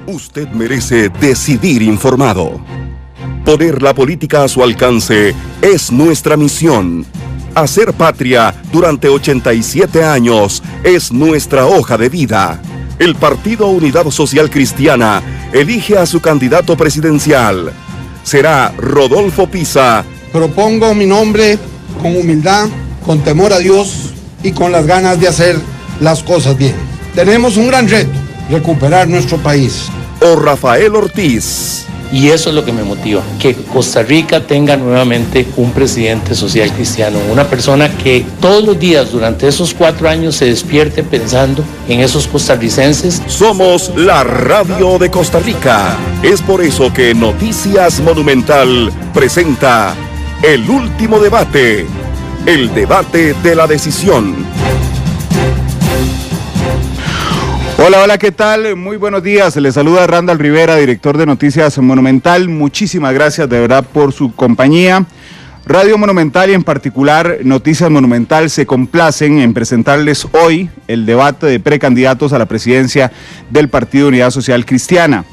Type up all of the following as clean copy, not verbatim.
Usted merece decidir informado. Poner la política a su alcance es nuestra misión. Hacer patria durante 87 años es nuestra hoja de vida. El Partido Unidad Social Cristiana elige a su candidato presidencial. Será Rodolfo Pisa. Propongo mi nombre con humildad, con temor a Dios y con las ganas de hacer las cosas bien. Tenemos un gran reto, recuperar nuestro país. O Rafael Ortiz. Y eso es lo que me motiva, que Costa Rica tenga nuevamente un presidente social cristiano, una persona que todos los días durante esos 4 años se despierte pensando en esos costarricenses. Somos la radio de Costa Rica. Es por eso que Noticias Monumental presenta El Último Debate, el debate de la decisión. Hola, ¿qué tal? Muy buenos días. Les saluda Randall Rivera, director de Noticias Monumental. Muchísimas gracias de verdad por su compañía. Radio Monumental y en particular Noticias Monumental se complacen en presentarles hoy el debate de precandidatos a la presidencia del Partido Unidad Social Cristiana.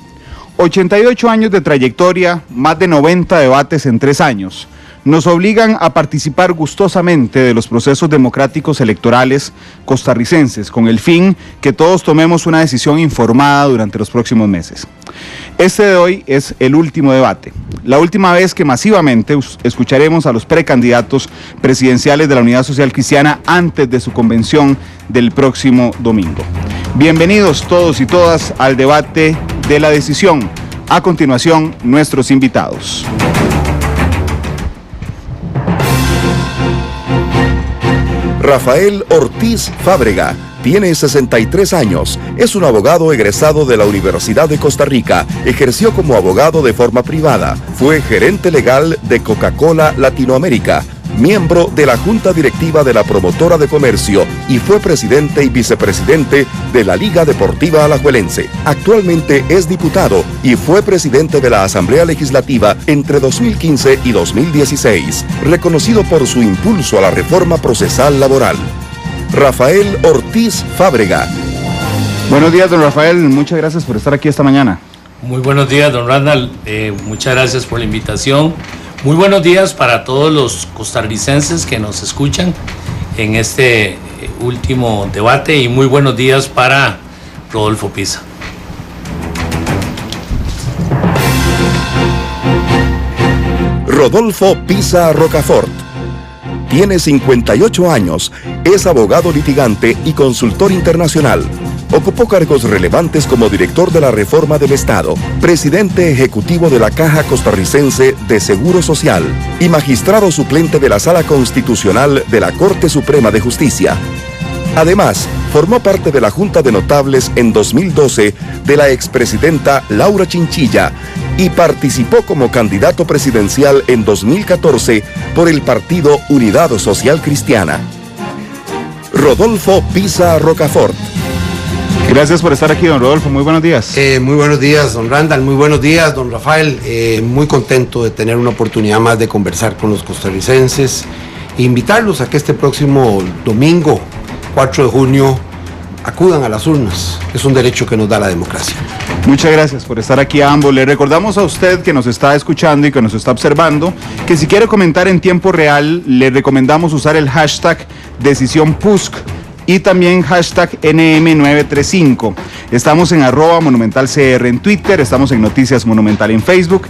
88 años de trayectoria, más de 90 debates en 3 años. Nos obligan a participar gustosamente de los procesos democráticos electorales costarricenses, con el fin que todos tomemos una decisión informada durante los próximos meses. Este de hoy es el último debate, la última vez que masivamente escucharemos a los precandidatos presidenciales de la Unidad Social Cristiana antes de su convención del próximo domingo. Bienvenidos todos y todas al debate de la decisión. A continuación, nuestros invitados. Rafael Ortiz Fábrega tiene 63 años, es un abogado egresado de la Universidad de Costa Rica, ejerció como abogado de forma privada, fue gerente legal de Coca-Cola Latinoamérica, miembro de la Junta Directiva de la Promotora de Comercio y fue presidente y vicepresidente de la Liga Deportiva Alajuelense. Actualmente es diputado y fue presidente de la Asamblea Legislativa entre 2015 y 2016, reconocido por su impulso a la reforma procesal laboral. Rafael Ortiz Fábrega. Buenos días, don Rafael, muchas gracias por estar aquí esta mañana. Muy buenos días, don Randall, muchas gracias por la invitación. Muy buenos días para todos los costarricenses que nos escuchan en este último debate y muy buenos días para Rodolfo Pisa. Rodolfo Pisa Rocafort. Tiene 58 años, es abogado litigante y consultor internacional. Ocupó cargos relevantes como director de la Reforma del Estado, presidente ejecutivo de la Caja Costarricense de Seguro Social y magistrado suplente de la Sala Constitucional de la Corte Suprema de Justicia. Además, formó parte de la Junta de Notables en 2012 de la expresidenta Laura Chinchilla y participó como candidato presidencial en 2014 por el Partido Unidad Social Cristiana. Rodolfo Pisa Rocafort. Gracias por estar aquí, don Rodolfo. Muy buenos días. Muy buenos días, don Randall. Muy buenos días, don Rafael. Muy contento de tener una oportunidad más de conversar con los costarricenses e invitarlos a que este próximo domingo, 4 de junio, acudan a las urnas. Es un derecho que nos da la democracia. Muchas gracias por estar aquí a ambos. Le recordamos a usted que nos está escuchando y que nos está observando que si quiere comentar en tiempo real, le recomendamos usar el hashtag #DecisionPusc y también hashtag NM935. Estamos en @monumentalcr en Twitter, estamos en Noticias Monumental en Facebook.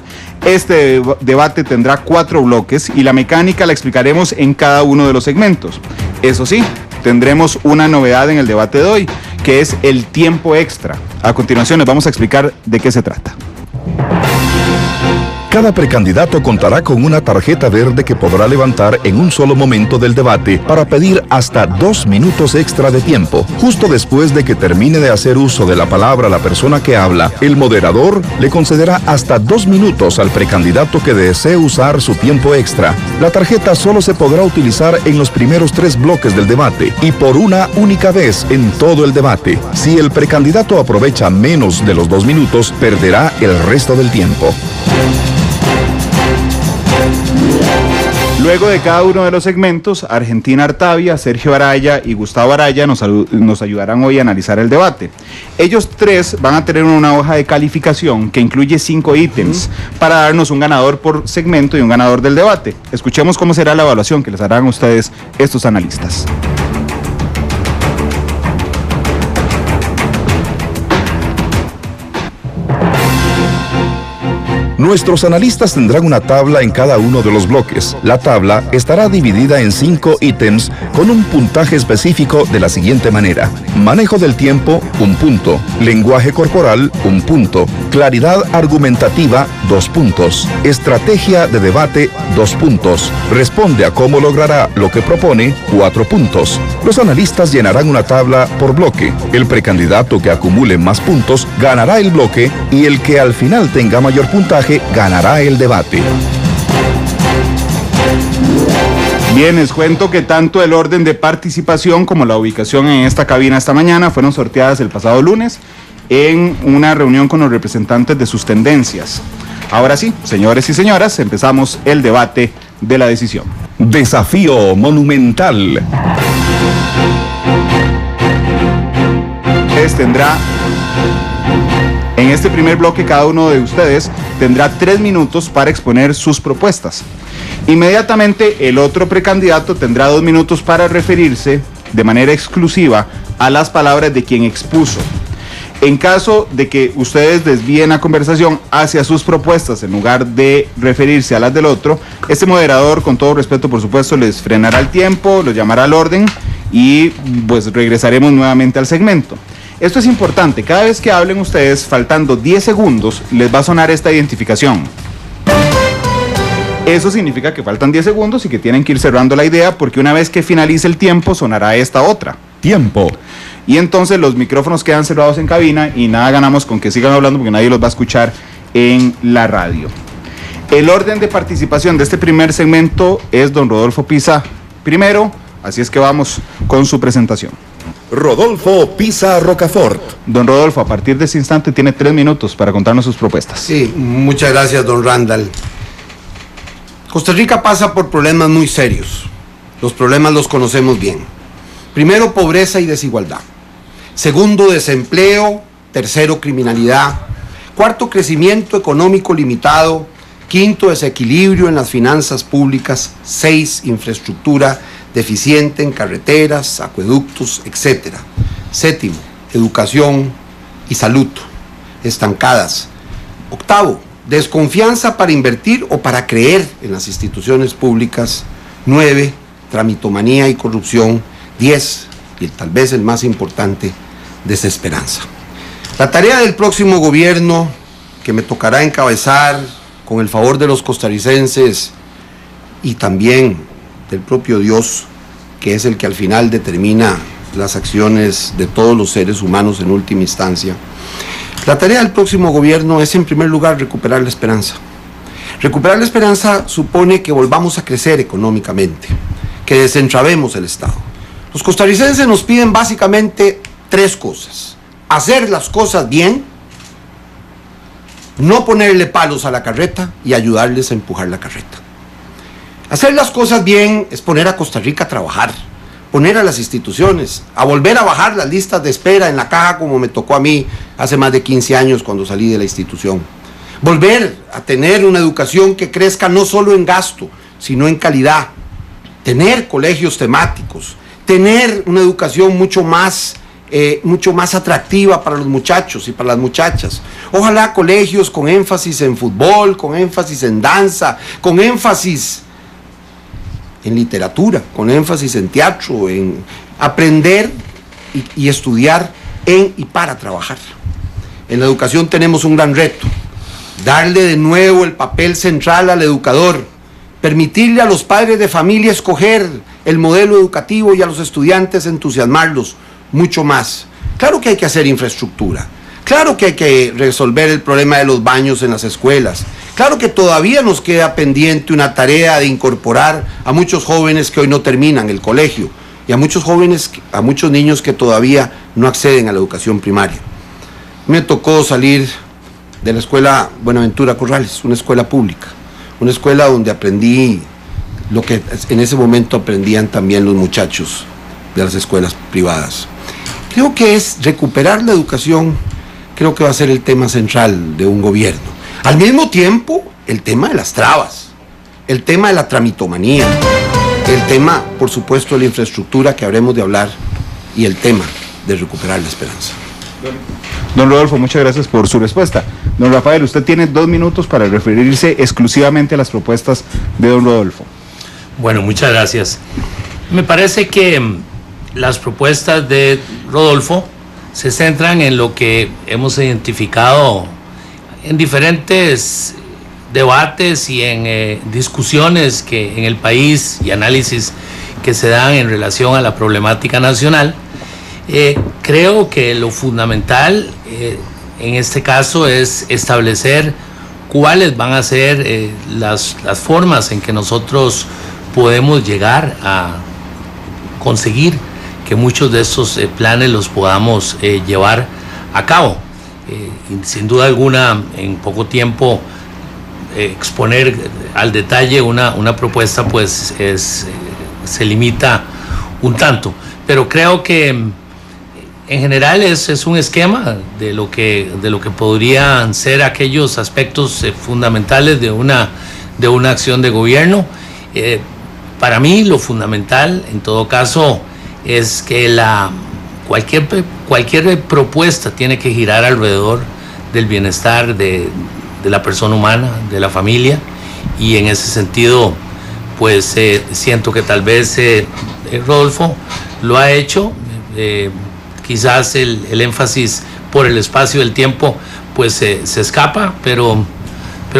Este debate tendrá 4 bloques y la mecánica la explicaremos en cada uno de los segmentos. Eso sí, tendremos una novedad en el debate de hoy, que es el tiempo extra. A continuación les vamos a explicar de qué se trata. Cada precandidato contará con una tarjeta verde que podrá levantar en un solo momento del debate para pedir hasta 2 minutos extra de tiempo. Justo después de que termine de hacer uso de la palabra la persona que habla, el moderador le concederá hasta 2 minutos al precandidato que desee usar su tiempo extra. La tarjeta solo se podrá utilizar en los primeros 3 bloques del debate y por una única vez en todo el debate. Si el precandidato aprovecha menos de los 2 minutos, perderá el resto del tiempo. Luego de cada uno de los segmentos, Argentina Artavia, Sergio Araya y Gustavo Araya nos ayudarán hoy a analizar el debate. Ellos tres van a tener una hoja de calificación que incluye 5 ítems para darnos un ganador por segmento y un ganador del debate. Escuchemos cómo será la evaluación que les harán a ustedes estos analistas. Nuestros analistas tendrán una tabla en cada uno de los bloques. La tabla estará dividida en 5 ítems con un puntaje específico de la siguiente manera: manejo del tiempo, 1 punto; lenguaje corporal, 1 punto; claridad argumentativa, 2 puntos; estrategia de debate, 2 puntos; responde a cómo logrará lo que propone, 4 puntos. Los analistas llenarán una tabla por bloque. El precandidato que acumule más puntos ganará el bloque y el que al final tenga mayor puntaje ganará el debate. Bien, les cuento que tanto el orden de participación como la ubicación en esta cabina esta mañana fueron sorteadas el pasado lunes en una reunión con los representantes de sus tendencias. Ahora sí, señores y señoras, empezamos el debate de la decisión. Desafío monumental. En este primer bloque, cada uno de ustedes tendrá 3 minutos para exponer sus propuestas. Inmediatamente, el otro precandidato tendrá 2 minutos para referirse de manera exclusiva a las palabras de quien expuso. En caso de que ustedes desvíen la conversación hacia sus propuestas en lugar de referirse a las del otro, este moderador, con todo respeto por supuesto, les frenará el tiempo, los llamará al orden y pues regresaremos nuevamente al segmento. Esto es importante, cada vez que hablen ustedes, faltando 10 segundos, les va a sonar esta identificación. Eso significa que faltan 10 segundos y que tienen que ir cerrando la idea, porque una vez que finalice el tiempo, sonará esta otra. Tiempo. Y entonces los micrófonos quedan cerrados en cabina y nada ganamos con que sigan hablando porque nadie los va a escuchar en la radio. El orden de participación de este primer segmento es don Rodolfo Pisa primero, así es que vamos con su presentación. Rodolfo Pisa Rocafort. Don Rodolfo, a partir de ese instante tiene 3 minutos para contarnos sus propuestas. Sí, muchas gracias, don Randall. Costa Rica pasa por problemas muy serios. Los problemas los conocemos bien. Primero, pobreza y desigualdad. Segundo, desempleo. Tercero, criminalidad. Cuarto, crecimiento económico limitado. Quinto, desequilibrio en las finanzas públicas. 6, infraestructura deficiente en carreteras, acueductos, etc. Séptimo, educación y salud estancadas. Octavo, desconfianza para invertir o para creer en las instituciones públicas. 9, tramitomanía y corrupción. 10, y tal vez el más importante, desesperanza. La tarea del próximo gobierno, que me tocará encabezar con el favor de los costarricenses y también del propio Dios, que es el que al final determina las acciones de todos los seres humanos en última instancia. La tarea del próximo gobierno es, en primer lugar, recuperar la esperanza. Recuperar la esperanza supone que volvamos a crecer económicamente, que desentrabemos el Estado. Los costarricenses nos piden básicamente 3 cosas: hacer las cosas bien, no ponerle palos a la carreta y ayudarles a empujar la carreta. Hacer las cosas bien es poner a Costa Rica a trabajar, poner a las instituciones, a volver a bajar las listas de espera en la caja como me tocó a mí hace más de 15 años cuando salí de la institución. Volver a tener una educación que crezca no solo en gasto, sino en calidad. Tener colegios temáticos, tener una educación mucho más atractiva para los muchachos y para las muchachas. Ojalá colegios con énfasis en fútbol, con énfasis en danza, con énfasis en literatura, con énfasis en teatro, en aprender y estudiar en y para trabajar. En la educación tenemos un gran reto: darle de nuevo el papel central al educador, permitirle a los padres de familia escoger el modelo educativo y a los estudiantes entusiasmarlos mucho más. Claro que hay que hacer infraestructura, claro que hay que resolver el problema de los baños en las escuelas, claro que todavía nos queda pendiente una tarea de incorporar a muchos jóvenes que hoy no terminan el colegio y a muchos niños que todavía no acceden a la educación primaria. Me tocó salir de la escuela Buenaventura Corrales, una escuela pública, una escuela donde aprendí lo que en ese momento aprendían también los muchachos de las escuelas privadas. Creo que es recuperar la educación, creo que va a ser el tema central de un gobierno. Al mismo tiempo, el tema de las trabas, el tema de la tramitomanía, el tema, por supuesto, de la infraestructura que habremos de hablar y el tema de recuperar la esperanza. Don Rodolfo, muchas gracias por su respuesta. Don Rafael, usted tiene 2 minutos para referirse exclusivamente a las propuestas de don Rodolfo. Bueno, muchas gracias. Me parece que las propuestas de Rodolfo se centran en lo que hemos identificado en diferentes debates y en discusiones que en el país y análisis que se dan en relación a la problemática nacional. Creo que lo fundamental en este caso es establecer cuáles van a ser las formas en que nosotros podemos llegar a conseguir que muchos de estos planes los podamos llevar a cabo. Y sin duda alguna, en poco tiempo, exponer al detalle una propuesta pues se limita un tanto, pero creo que en general es un esquema de lo que podrían ser aquellos aspectos fundamentales de una acción de gobierno. Para mí lo fundamental en todo caso es que cualquier propuesta tiene que girar alrededor del bienestar de la persona humana, de la familia, y en ese sentido pues siento que tal vez Rodolfo lo ha hecho. Quizás el énfasis por el espacio del tiempo pues se escapa, pero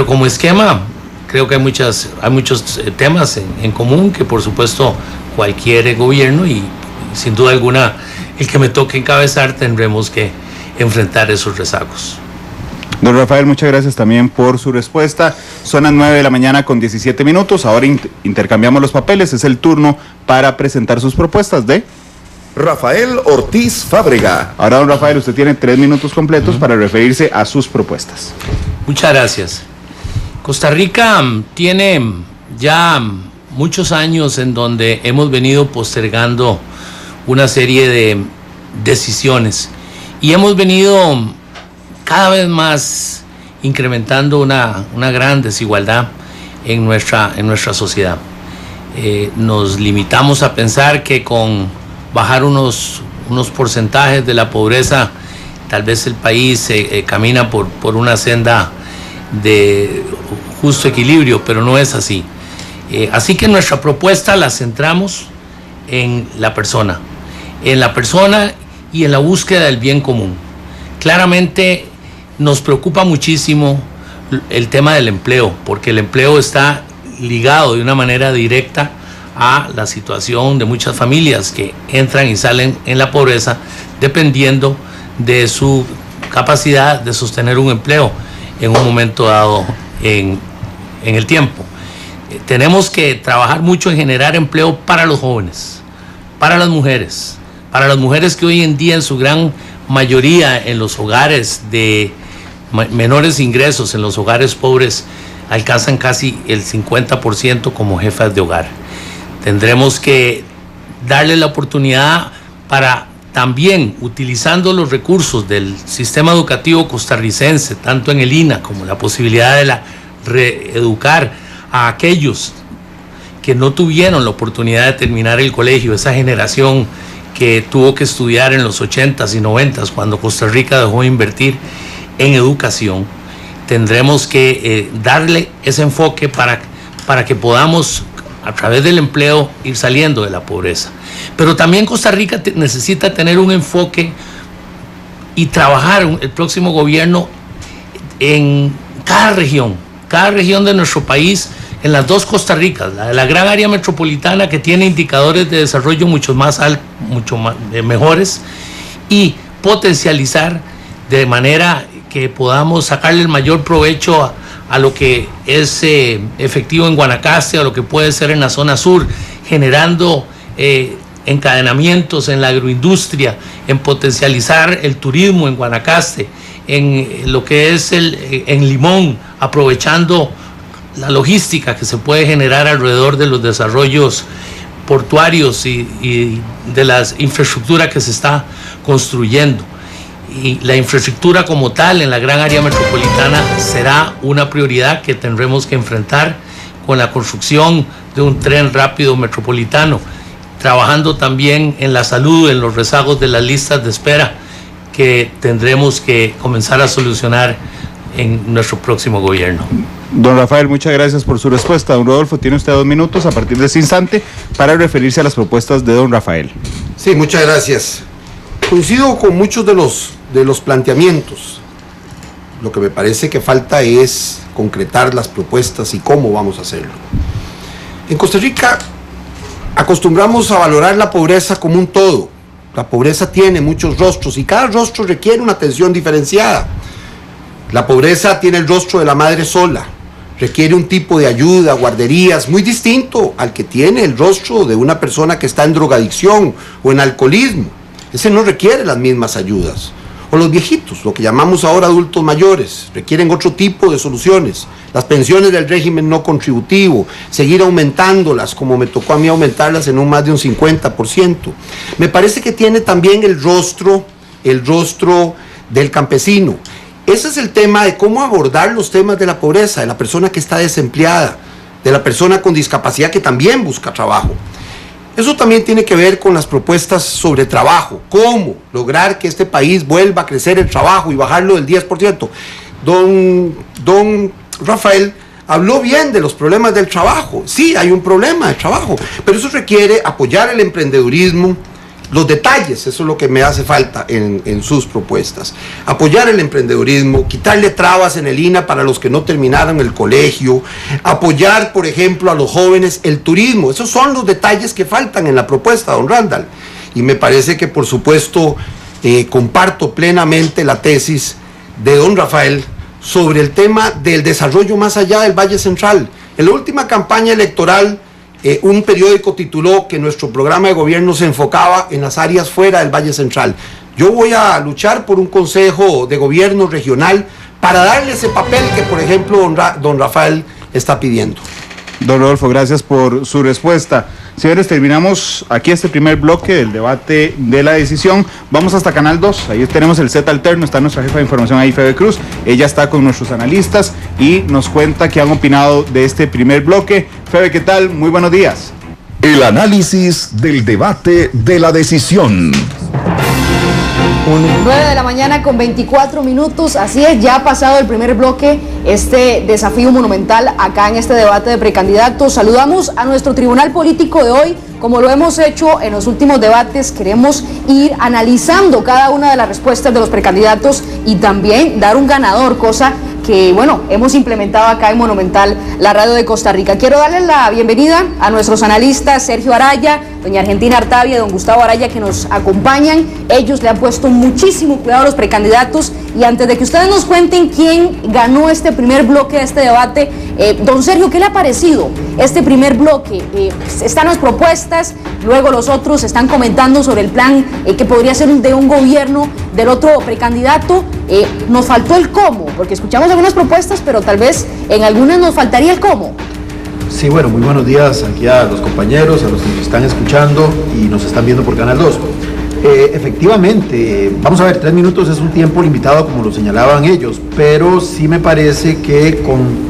como esquema creo que hay muchos temas en común que por supuesto cualquier gobierno y sin duda alguna el que me toque encabezar tendremos que enfrentar esos rezagos. Don Rafael, muchas gracias también por su respuesta. Son las 9 de la mañana con 17 minutos. Ahora intercambiamos los papeles. Es el turno para presentar sus propuestas de Rafael Ortiz Fábrega. Ahora, don Rafael, usted tiene 3 minutos completos para referirse a sus propuestas. Muchas gracias. Costa Rica tiene ya muchos años en donde hemos venido postergando una serie de decisiones y hemos venido cada vez más incrementando una gran desigualdad en nuestra sociedad. Nos limitamos a pensar que con bajar unos porcentajes de la pobreza, tal vez el país camina por una senda de justo equilibrio, pero no es así. Así que nuestra propuesta la centramos en la persona y en la búsqueda del bien común. Claramente nos preocupa muchísimo el tema del empleo, porque el empleo está ligado de una manera directa a la situación de muchas familias que entran y salen en la pobreza dependiendo de su capacidad de sostener un empleo en un momento dado en el tiempo. Tenemos que trabajar mucho en generar empleo para los jóvenes, para las mujeres que hoy en día en su gran mayoría en los hogares de menores ingresos, en los hogares pobres, alcanzan casi el 50% como jefas de hogar. Tendremos que darle la oportunidad para también, utilizando los recursos del sistema educativo costarricense, tanto en el INA como la posibilidad de reeducar a aquellos que no tuvieron la oportunidad de terminar el colegio, esa generación que tuvo que estudiar en los 80s y 90s cuando Costa Rica dejó de invertir en educación. Tendremos que darle ese enfoque para que podamos, a través del empleo, ir saliendo de la pobreza. Pero también Costa Rica necesita tener un enfoque y trabajar el próximo gobierno en cada región de nuestro país, en las dos Costa Ricas, la gran área metropolitana que tiene indicadores de desarrollo mucho más mejores, y potencializar de manera que podamos sacarle el mayor provecho a lo que es efectivo en Guanacaste, a lo que puede ser en la zona sur, generando encadenamientos en la agroindustria, en potencializar el turismo en Guanacaste, en lo que es en Limón, aprovechando la logística que se puede generar alrededor de los desarrollos portuarios y de la infraestructura que se está construyendo. Y la infraestructura como tal en la gran área metropolitana será una prioridad que tendremos que enfrentar con la construcción de un tren rápido metropolitano, trabajando también en la salud, en los rezagos de las listas de espera que tendremos que comenzar a solucionar en nuestro próximo gobierno. Don Rafael, muchas gracias por su respuesta. Don Rodolfo, tiene usted 2 minutos a partir de ese instante para referirse a las propuestas de don Rafael. Sí, muchas gracias. Coincido con muchos de los planteamientos. Lo que me parece que falta es concretar las propuestas y cómo vamos a hacerlo. En Costa Rica acostumbramos a valorar la pobreza como un todo. La pobreza tiene muchos rostros y cada rostro requiere una atención diferenciada. La pobreza tiene el rostro de la madre sola, requiere un tipo de ayuda, guarderías, muy distinto al que tiene el rostro de una persona que está en drogadicción o en alcoholismo. Ese no requiere las mismas ayudas. O los viejitos, lo que llamamos ahora adultos mayores, requieren otro tipo de soluciones. Las pensiones del régimen no contributivo, seguir aumentándolas, como me tocó a mí aumentarlas en más de un 50%. Me parece que tiene también el rostro del campesino. Ese es el tema de cómo abordar los temas de la pobreza, de la persona que está desempleada, de la persona con discapacidad que también busca trabajo. Eso también tiene que ver con las propuestas sobre trabajo, cómo lograr que este país vuelva a crecer el trabajo y bajarlo del 10%. Don Rafael habló bien de los problemas del trabajo. Sí, hay un problema de trabajo, pero eso requiere apoyar el emprendedurismo, los detalles, eso es lo que me hace falta en sus propuestas. Apoyar el emprendedurismo, quitarle trabas en el INA para los que no terminaron el colegio, apoyar, por ejemplo, a los jóvenes, el turismo. Esos son los detalles que faltan en la propuesta, don Randall. Y me parece que, por supuesto, comparto plenamente la tesis de don Rafael sobre el tema del desarrollo más allá del Valle Central. En la última campaña electoral, un periódico tituló que nuestro programa de gobierno se enfocaba en las áreas fuera del Valle Central. Yo voy a luchar por un consejo de gobierno regional para darle ese papel que, por ejemplo, don Rafael está pidiendo. Don Rodolfo, gracias por su respuesta. Señores, terminamos aquí este primer bloque del debate de la decisión. Vamos hasta Canal 2, ahí tenemos el set alterno, está nuestra jefa de información ahí, Febe Cruz. Ella está con nuestros analistas y nos cuenta qué han opinado de este primer bloque. Febe, ¿qué tal? Muy buenos días. El análisis del debate de la decisión. 9 de la mañana con 24 minutos, así es, ya ha pasado el primer bloque, este desafío monumental acá en este debate de precandidatos. Saludamos a nuestro tribunal político de hoy, como lo hemos hecho en los últimos debates, queremos ir analizando cada una de las respuestas de los precandidatos y también dar un ganador, cosa que, bueno, hemos implementado acá en Monumental, la radio de Costa Rica. Quiero darles la bienvenida a nuestros analistas, Sergio Araya, doña Argentina Artavia, don Gustavo Araya, que nos acompañan. Ellos le han puesto muchísimo cuidado a los precandidatos. Y antes de que ustedes nos cuenten quién ganó este primer bloque de este debate, don Sergio, ¿qué le ha parecido este primer bloque? Están las propuestas, luego los otros están comentando sobre el plan que podría ser de un gobierno del otro precandidato. Nos faltó el cómo, porque escuchamos algunas propuestas, pero tal vez en algunas nos faltaría el cómo. Sí, bueno, muy buenos días aquí a los compañeros, a los que nos están escuchando y nos están viendo por Canal 2. Efectivamente, vamos a ver, 3 minutos es un tiempo limitado como lo señalaban ellos, pero sí me parece que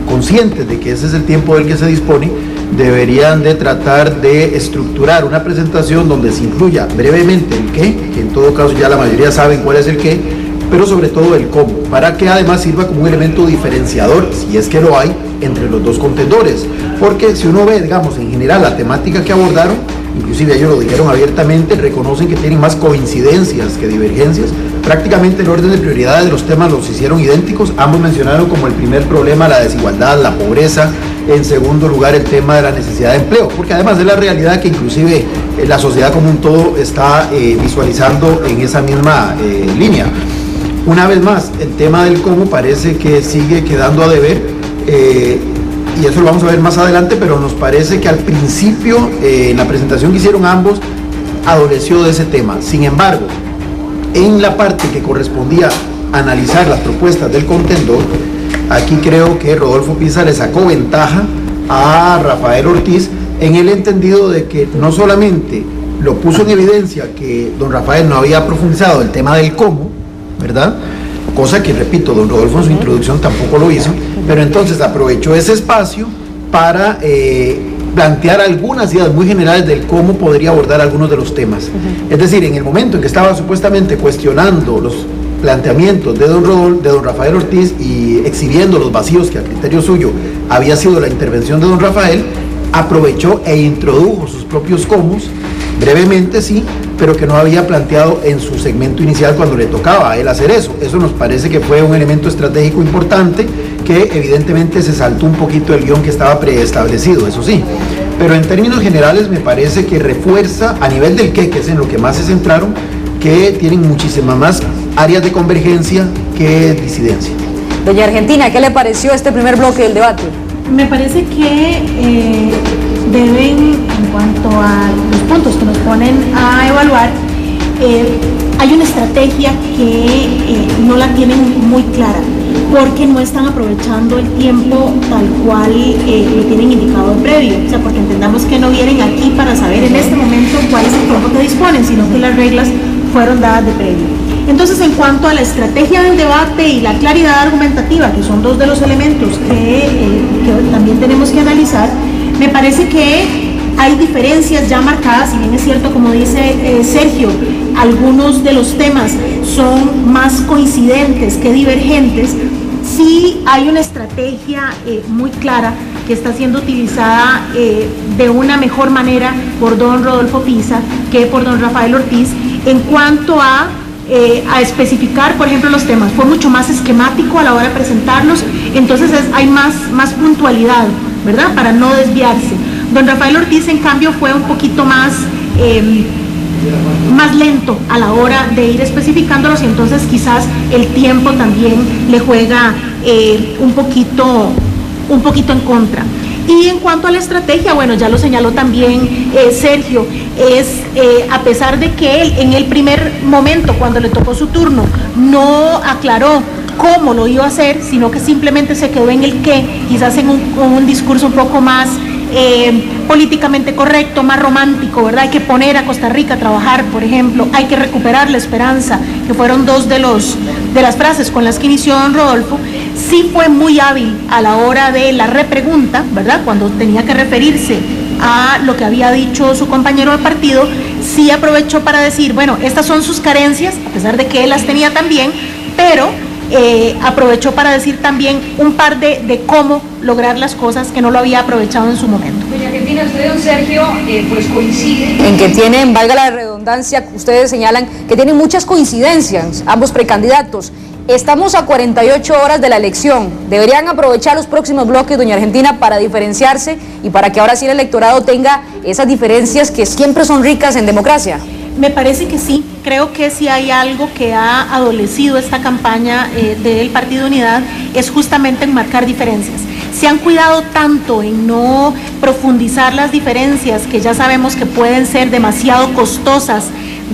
conscientes de que ese es el tiempo del que se dispone, deberían de tratar de estructurar una presentación donde se incluya brevemente el qué, que en todo caso ya la mayoría saben cuál es el qué, pero sobre todo el cómo, para que además sirva como un elemento diferenciador, si es que lo hay, entre los dos contendores. Porque si uno ve, digamos, en general la temática que abordaron, inclusive ellos lo dijeron abiertamente, reconocen que tienen más coincidencias que divergencias. Prácticamente el orden de prioridades de los temas los hicieron idénticos. Ambos mencionaron como el primer problema la desigualdad, la pobreza. En segundo lugar, el tema de la necesidad de empleo, porque además de la realidad que inclusive la sociedad como un todo está visualizando en esa misma línea. Una vez más, el tema del cómo parece que sigue quedando a deber, y eso lo vamos a ver más adelante, pero nos parece que al principio, en la presentación que hicieron ambos, adoleció de ese tema. Sin embargo, en la parte que correspondía a analizar las propuestas del contendor, Aquí creo que Rodolfo Pisa le sacó ventaja a Rafael Ortiz en el entendido de que no solamente lo puso en evidencia que don Rafael no había profundizado el tema del cómo, ¿verdad? Cosa que, repito, don Rodolfo en su introducción tampoco lo hizo, pero entonces aprovechó ese espacio para plantear algunas ideas muy generales del cómo podría abordar algunos de los temas. Es decir, en el momento en que estaba supuestamente cuestionando los planteamientos de don Rafael Ortiz y exhibiendo los vacíos que a criterio suyo había sido la intervención de don Rafael, aprovechó e introdujo sus propios cómos, brevemente sí, pero que no había planteado en su segmento inicial cuando le tocaba a él hacer eso. Eso nos parece que fue un elemento estratégico importante que evidentemente se saltó un poquito el guión que estaba preestablecido, eso sí. Pero en términos generales me parece que refuerza a nivel del qué, que es en lo que más se centraron, que tienen muchísimas más áreas de convergencia que disidencia. Doña Argentina, ¿qué le pareció este primer bloque del debate? Me parece que deben, en cuanto a los puntos que nos ponen a evaluar, hay una estrategia que no la tienen muy clara, porque no están aprovechando el tiempo tal cual lo tienen indicado previo. O sea, porque entendamos que no vienen aquí para saber en este momento cuál es el tiempo que disponen, sino que las reglas fueron dadas de previo. Entonces, en cuanto a la estrategia del debate y la claridad argumentativa, que son dos de los elementos que también tenemos que analizar, me parece que hay diferencias ya marcadas, si bien es cierto, como dice Sergio, algunos de los temas son más coincidentes que divergentes. Sí hay una estrategia muy clara que está siendo utilizada de una mejor manera por don Rodolfo Pisa que por don Rafael Ortiz en cuanto a especificar, por ejemplo, los temas. Fue mucho más esquemático a la hora de presentarlos, entonces hay más puntualidad, ¿verdad? Para no desviarse. Don Rafael Ortiz, en cambio, fue un poquito más lento a la hora de ir especificándolos, y entonces quizás el tiempo también le juega un poquito en contra. Y en cuanto a la estrategia, bueno, ya lo señaló también Sergio, a pesar de que él en el primer momento, cuando le tocó su turno, no aclaró cómo lo iba a hacer, sino que simplemente se quedó en el qué, quizás en un discurso un poco más políticamente correcto, más romántico, ¿verdad? Hay que poner a Costa Rica a trabajar, por ejemplo, hay que recuperar la esperanza, que fueron dos de las frases con las que inició don Rodolfo. Sí fue muy hábil a la hora de la repregunta, ¿verdad? Cuando tenía que referirse a lo que había dicho su compañero de partido, sí aprovechó para decir, bueno, estas son sus carencias, a pesar de que él las tenía también, pero aprovechó para decir también un par de cómo lograr las cosas que no lo había aprovechado en su momento. Doña Argentina, usted y don Sergio pues coinciden en que tienen, valga la redundancia, ustedes señalan que tienen muchas coincidencias ambos precandidatos. Estamos a 48 horas de la elección. ¿Deberían aprovechar los próximos bloques, doña Argentina, para diferenciarse y para que ahora sí el electorado tenga esas diferencias que siempre son ricas en democracia? Me parece que sí. Creo que si hay algo que ha adolecido esta campaña del Partido Unidad es justamente enmarcar diferencias. Se han cuidado tanto en no profundizar las diferencias que ya sabemos que pueden ser demasiado costosas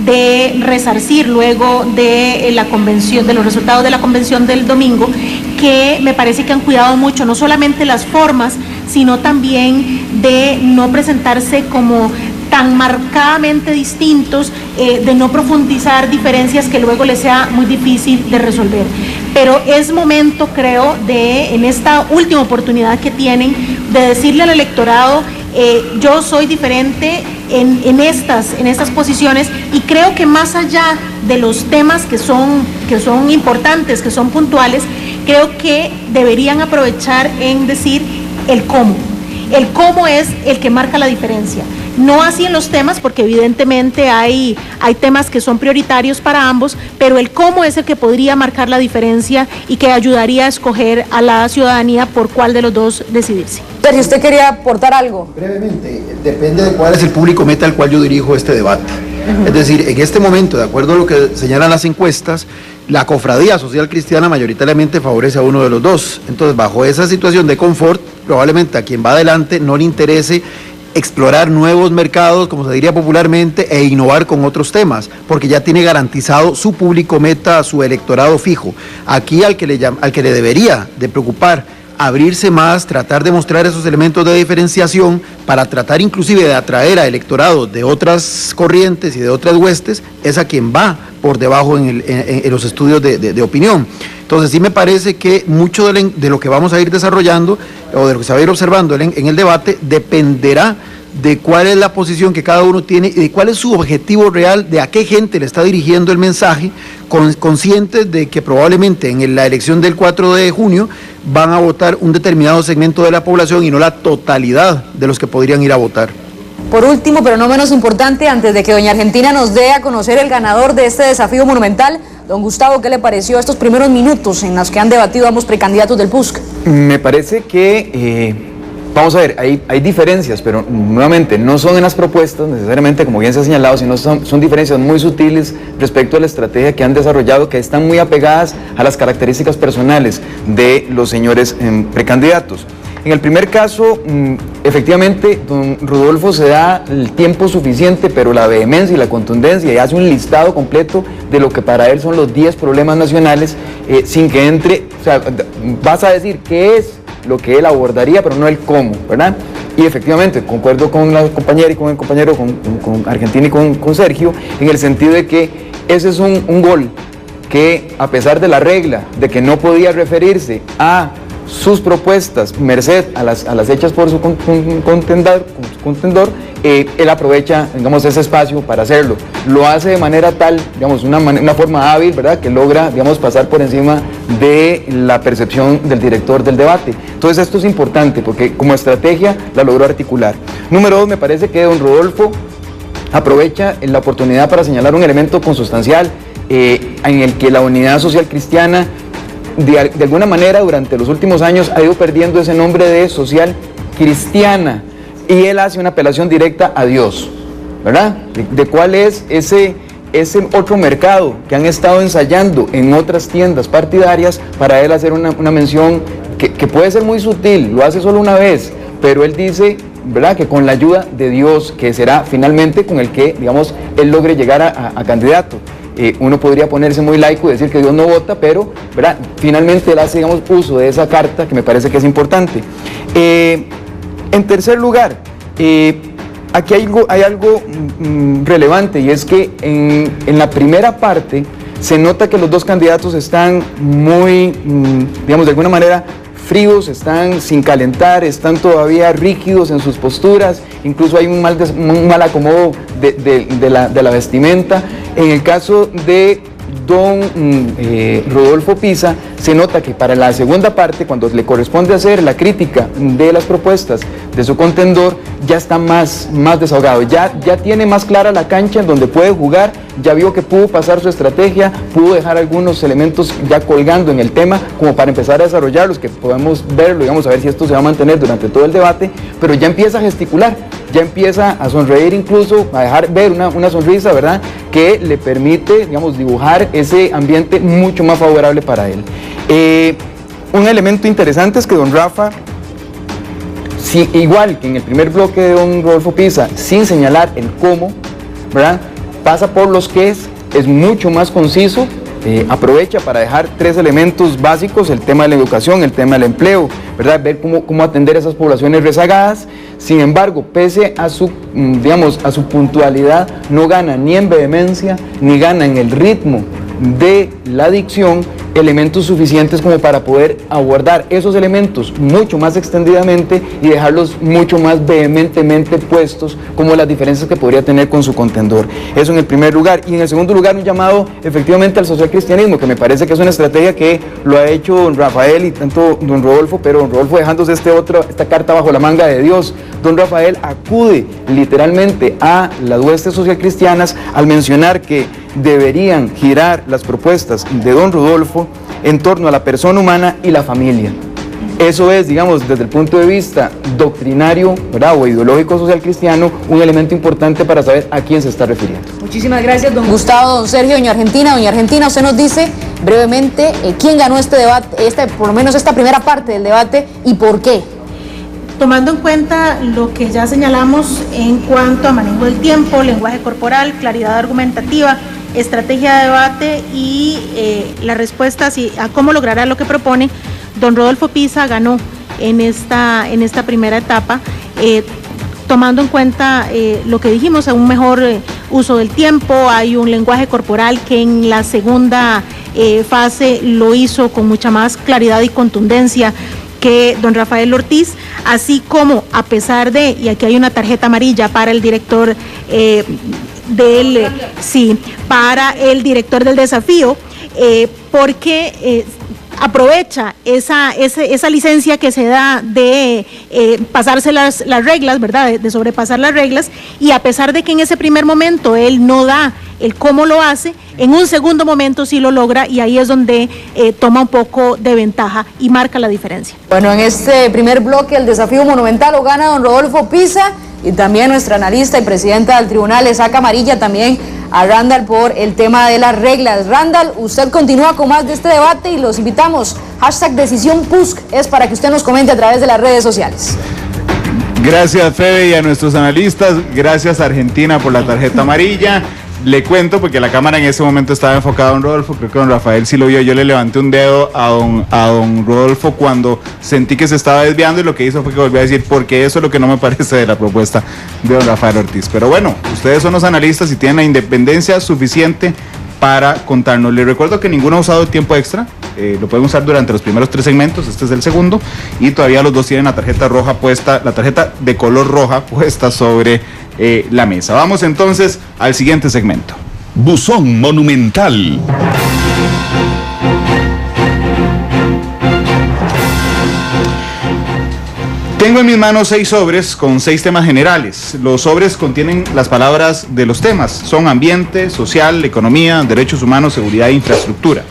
de resarcir luego de la convención, de los resultados de la convención del domingo, que me parece que han cuidado mucho, no solamente las formas, sino también de no presentarse como tan marcadamente distintos, de no profundizar diferencias que luego les sea muy difícil de resolver. Pero es momento, creo, en esta última oportunidad que tienen, de decirle al electorado, yo soy diferente en estas posiciones, y creo que más allá de los temas que son importantes, que son puntuales, creo que deberían aprovechar en decir el cómo. El cómo es el que marca la diferencia. No así en los temas, porque evidentemente hay temas que son prioritarios para ambos, pero el cómo es el que podría marcar la diferencia y que ayudaría a escoger a la ciudadanía por cuál de los dos decidirse. Sergio, ¿usted quería aportar algo? Brevemente, depende de cuál es el público meta al cual yo dirijo este debate. Es decir, en este momento, de acuerdo a lo que señalan las encuestas, la cofradía social cristiana mayoritariamente favorece a uno de los dos. Entonces, bajo esa situación de confort, probablemente a quien va adelante no le interese explorar nuevos mercados, como se diría popularmente, e innovar con otros temas, porque ya tiene garantizado su público meta, su electorado fijo. Aquí al que le debería de preocupar abrirse más, tratar de mostrar esos elementos de diferenciación para tratar inclusive de atraer a electorados de otras corrientes y de otras huestes, es a quien va por debajo en los estudios de opinión. Entonces sí me parece que mucho de lo que vamos a ir desarrollando o de lo que se va a ir observando en el debate dependerá de cuál es la posición que cada uno tiene y de cuál es su objetivo real, de a qué gente le está dirigiendo el mensaje, conscientes de que probablemente en la elección del 4 de junio van a votar un determinado segmento de la población y no la totalidad de los que podrían ir a votar. Por último, pero no menos importante, antes de que doña Argentina nos dé a conocer el ganador de este desafío monumental, don Gustavo, ¿qué le pareció estos primeros minutos en los que han debatido ambos precandidatos del PUSC? Me parece que, vamos a ver, hay diferencias, pero nuevamente no son en las propuestas necesariamente, como bien se ha señalado, sino son diferencias muy sutiles respecto a la estrategia que han desarrollado, que están muy apegadas a las características personales de los señores precandidatos. En el primer caso, efectivamente, don Rodolfo se da el tiempo suficiente, pero la vehemencia y la contundencia, y hace un listado completo de lo que para él son los 10 problemas nacionales, sin que entre, o sea, vas a decir qué es lo que él abordaría, pero no el cómo, ¿verdad? Y efectivamente, concuerdo con la compañera y con el compañero, con Argentina y con Sergio, en el sentido de que ese es un gol que, a pesar de la regla de que no podía referirse a sus propuestas, merced a las hechas por su contendor, él aprovecha, digamos, ese espacio para hacerlo. Lo hace de manera tal, digamos, una forma hábil, ¿verdad?, que logra, digamos, pasar por encima de la percepción del director del debate. Entonces esto es importante porque como estrategia la logró articular. Número 2, me parece que don Rodolfo aprovecha la oportunidad para señalar un elemento consustancial en el que la unidad social cristiana de alguna manera durante los últimos años ha ido perdiendo ese nombre de social cristiana, y él hace una apelación directa a Dios, ¿verdad? De cuál es ese otro mercado que han estado ensayando en otras tiendas partidarias, para él hacer una mención que puede ser muy sutil, lo hace solo una vez, pero él dice, ¿verdad?, que con la ayuda de Dios, que será finalmente con el que, digamos, él logre llegar a candidato. Uno podría ponerse muy laico y decir que Dios no vota, pero, ¿verdad?, finalmente él hace, digamos, uso de esa carta, que me parece que es importante. En tercer lugar, aquí hay algo relevante, y es que en la primera parte se nota que los dos candidatos están muy, digamos, de alguna manera fríos, están sin calentar, están todavía rígidos en sus posturas, incluso hay un mal acomodo de la vestimenta. En el caso de don Rodolfo Pisa, se nota que para la segunda parte, cuando le corresponde hacer la crítica de las propuestas de su contendor, ya está más desahogado, ya tiene más clara la cancha en donde puede jugar, ya vio que pudo pasar su estrategia, pudo dejar algunos elementos ya colgando en el tema, como para empezar a desarrollarlos, que podemos verlo, digamos, a ver si esto se va a mantener durante todo el debate, pero ya empieza a gesticular, ya empieza a sonreír, incluso a dejar ver una sonrisa, ¿verdad?, que le permite, digamos, dibujar ese ambiente mucho más favorable para él. Un elemento interesante es que don Rafa, igual que en el primer bloque de don Rodolfo Pisa, sin señalar el cómo, ¿verdad?, pasa por los qué, es mucho más conciso, aprovecha para dejar 3 elementos básicos: el tema de la educación, el tema del empleo, ¿verdad?, ver cómo atender a esas poblaciones rezagadas. Sin embargo, pese a su, digamos, a su puntualidad, no gana ni en vehemencia, ni gana en el ritmo de la dicción elementos suficientes como para poder abordar esos elementos mucho más extendidamente y dejarlos mucho más vehementemente puestos, como las diferencias que podría tener con su contendor. Eso en el primer lugar. Y en el segundo lugar, un llamado efectivamente al socialcristianismo, que me parece que es una estrategia que lo ha hecho don Rafael y tanto don Rodolfo, pero don Rodolfo dejándose esta carta bajo la manga de Dios. Don Rafael acude literalmente a las huestes socialcristianas al mencionar que deberían girar las propuestas de don Rodolfo en torno a la persona humana y la familia. Eso es, digamos, desde el punto de vista doctrinario, ¿verdad?, o ideológico social cristiano, un elemento importante para saber a quién se está refiriendo. Muchísimas gracias, don Gustavo, don Sergio, doña Argentina. Doña Argentina, usted nos dice brevemente quién ganó este debate, por lo menos esta primera parte del debate, y por qué. tomando en cuenta lo que ya señalamos en cuanto a manejo del tiempo, lenguaje corporal, claridad argumentativa, estrategia de debate y las respuestas a cómo logrará lo que propone, don Rodolfo Pisa ganó en esta primera etapa, tomando en cuenta lo que dijimos, un mejor uso del tiempo, hay un lenguaje corporal que en la segunda fase lo hizo con mucha más claridad y contundencia que don Rafael Ortiz, así como a pesar de, y aquí hay una tarjeta amarilla para el director para el director del desafío, porque aprovecha esa licencia que se da de pasarse las reglas, ¿verdad? De sobrepasar las reglas, y a pesar de que en ese primer momento él no da el cómo lo hace, en un segundo momento sí lo logra, y ahí es donde toma un poco de ventaja y marca la diferencia. Bueno, en este primer bloque el desafío monumental lo gana don Rodolfo Pisa, y también nuestra analista y presidenta del tribunal le saca amarilla también a Randall por el tema de las reglas. Randall, usted continúa con más de este debate y los invitamos. #DecisiónPUSC es para que usted nos comente a través de las redes sociales. Gracias, Fede, y a nuestros analistas. Gracias, Argentina, por la tarjeta amarilla. Le cuento, porque la cámara en ese momento estaba enfocada a don Rodolfo, creo que don Rafael sí lo vio. Yo le levanté un dedo a don Rodolfo cuando sentí que se estaba desviando, y lo que hizo fue que volvió a decir, porque eso es lo que no me parece de la propuesta de don Rafael Ortiz. Pero bueno, ustedes son los analistas y tienen la independencia suficiente para contarnos. Les recuerdo que ninguno ha usado el tiempo extra, lo pueden usar durante los primeros 3 segmentos, este es el segundo, y todavía los dos tienen la tarjeta roja puesta, la tarjeta de color roja puesta sobre la mesa. Vamos entonces al siguiente segmento. Buzón Monumental. Tengo en mis manos 6 sobres con 6 temas generales. Los sobres contienen las palabras de los temas. Son ambiente, social, economía, derechos humanos, seguridad e infraestructura.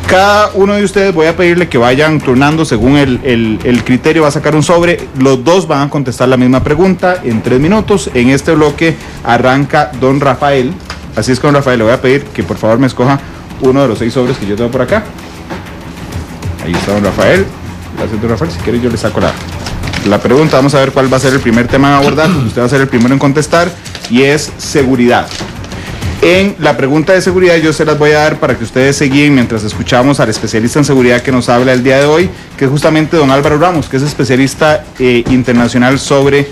Cada uno de ustedes voy a pedirle que vayan turnando según el criterio. Va a sacar un sobre. Los dos van a contestar la misma pregunta en 3 minutos. En este bloque arranca don Rafael. Así es que don Rafael le voy a pedir que por favor me escoja uno de los 6 sobres que yo tengo por acá. Ahí está don Rafael. Gracias, don Rafael. Si quiere yo le saco la pregunta. Vamos a ver cuál va a ser el primer tema a abordar. Usted va a ser el primero en contestar, y es seguridad. En la pregunta de seguridad yo se las voy a dar para que ustedes se guíen mientras escuchamos al especialista en seguridad que nos habla el día de hoy, que es justamente don Álvaro Ramos, que es especialista internacional sobre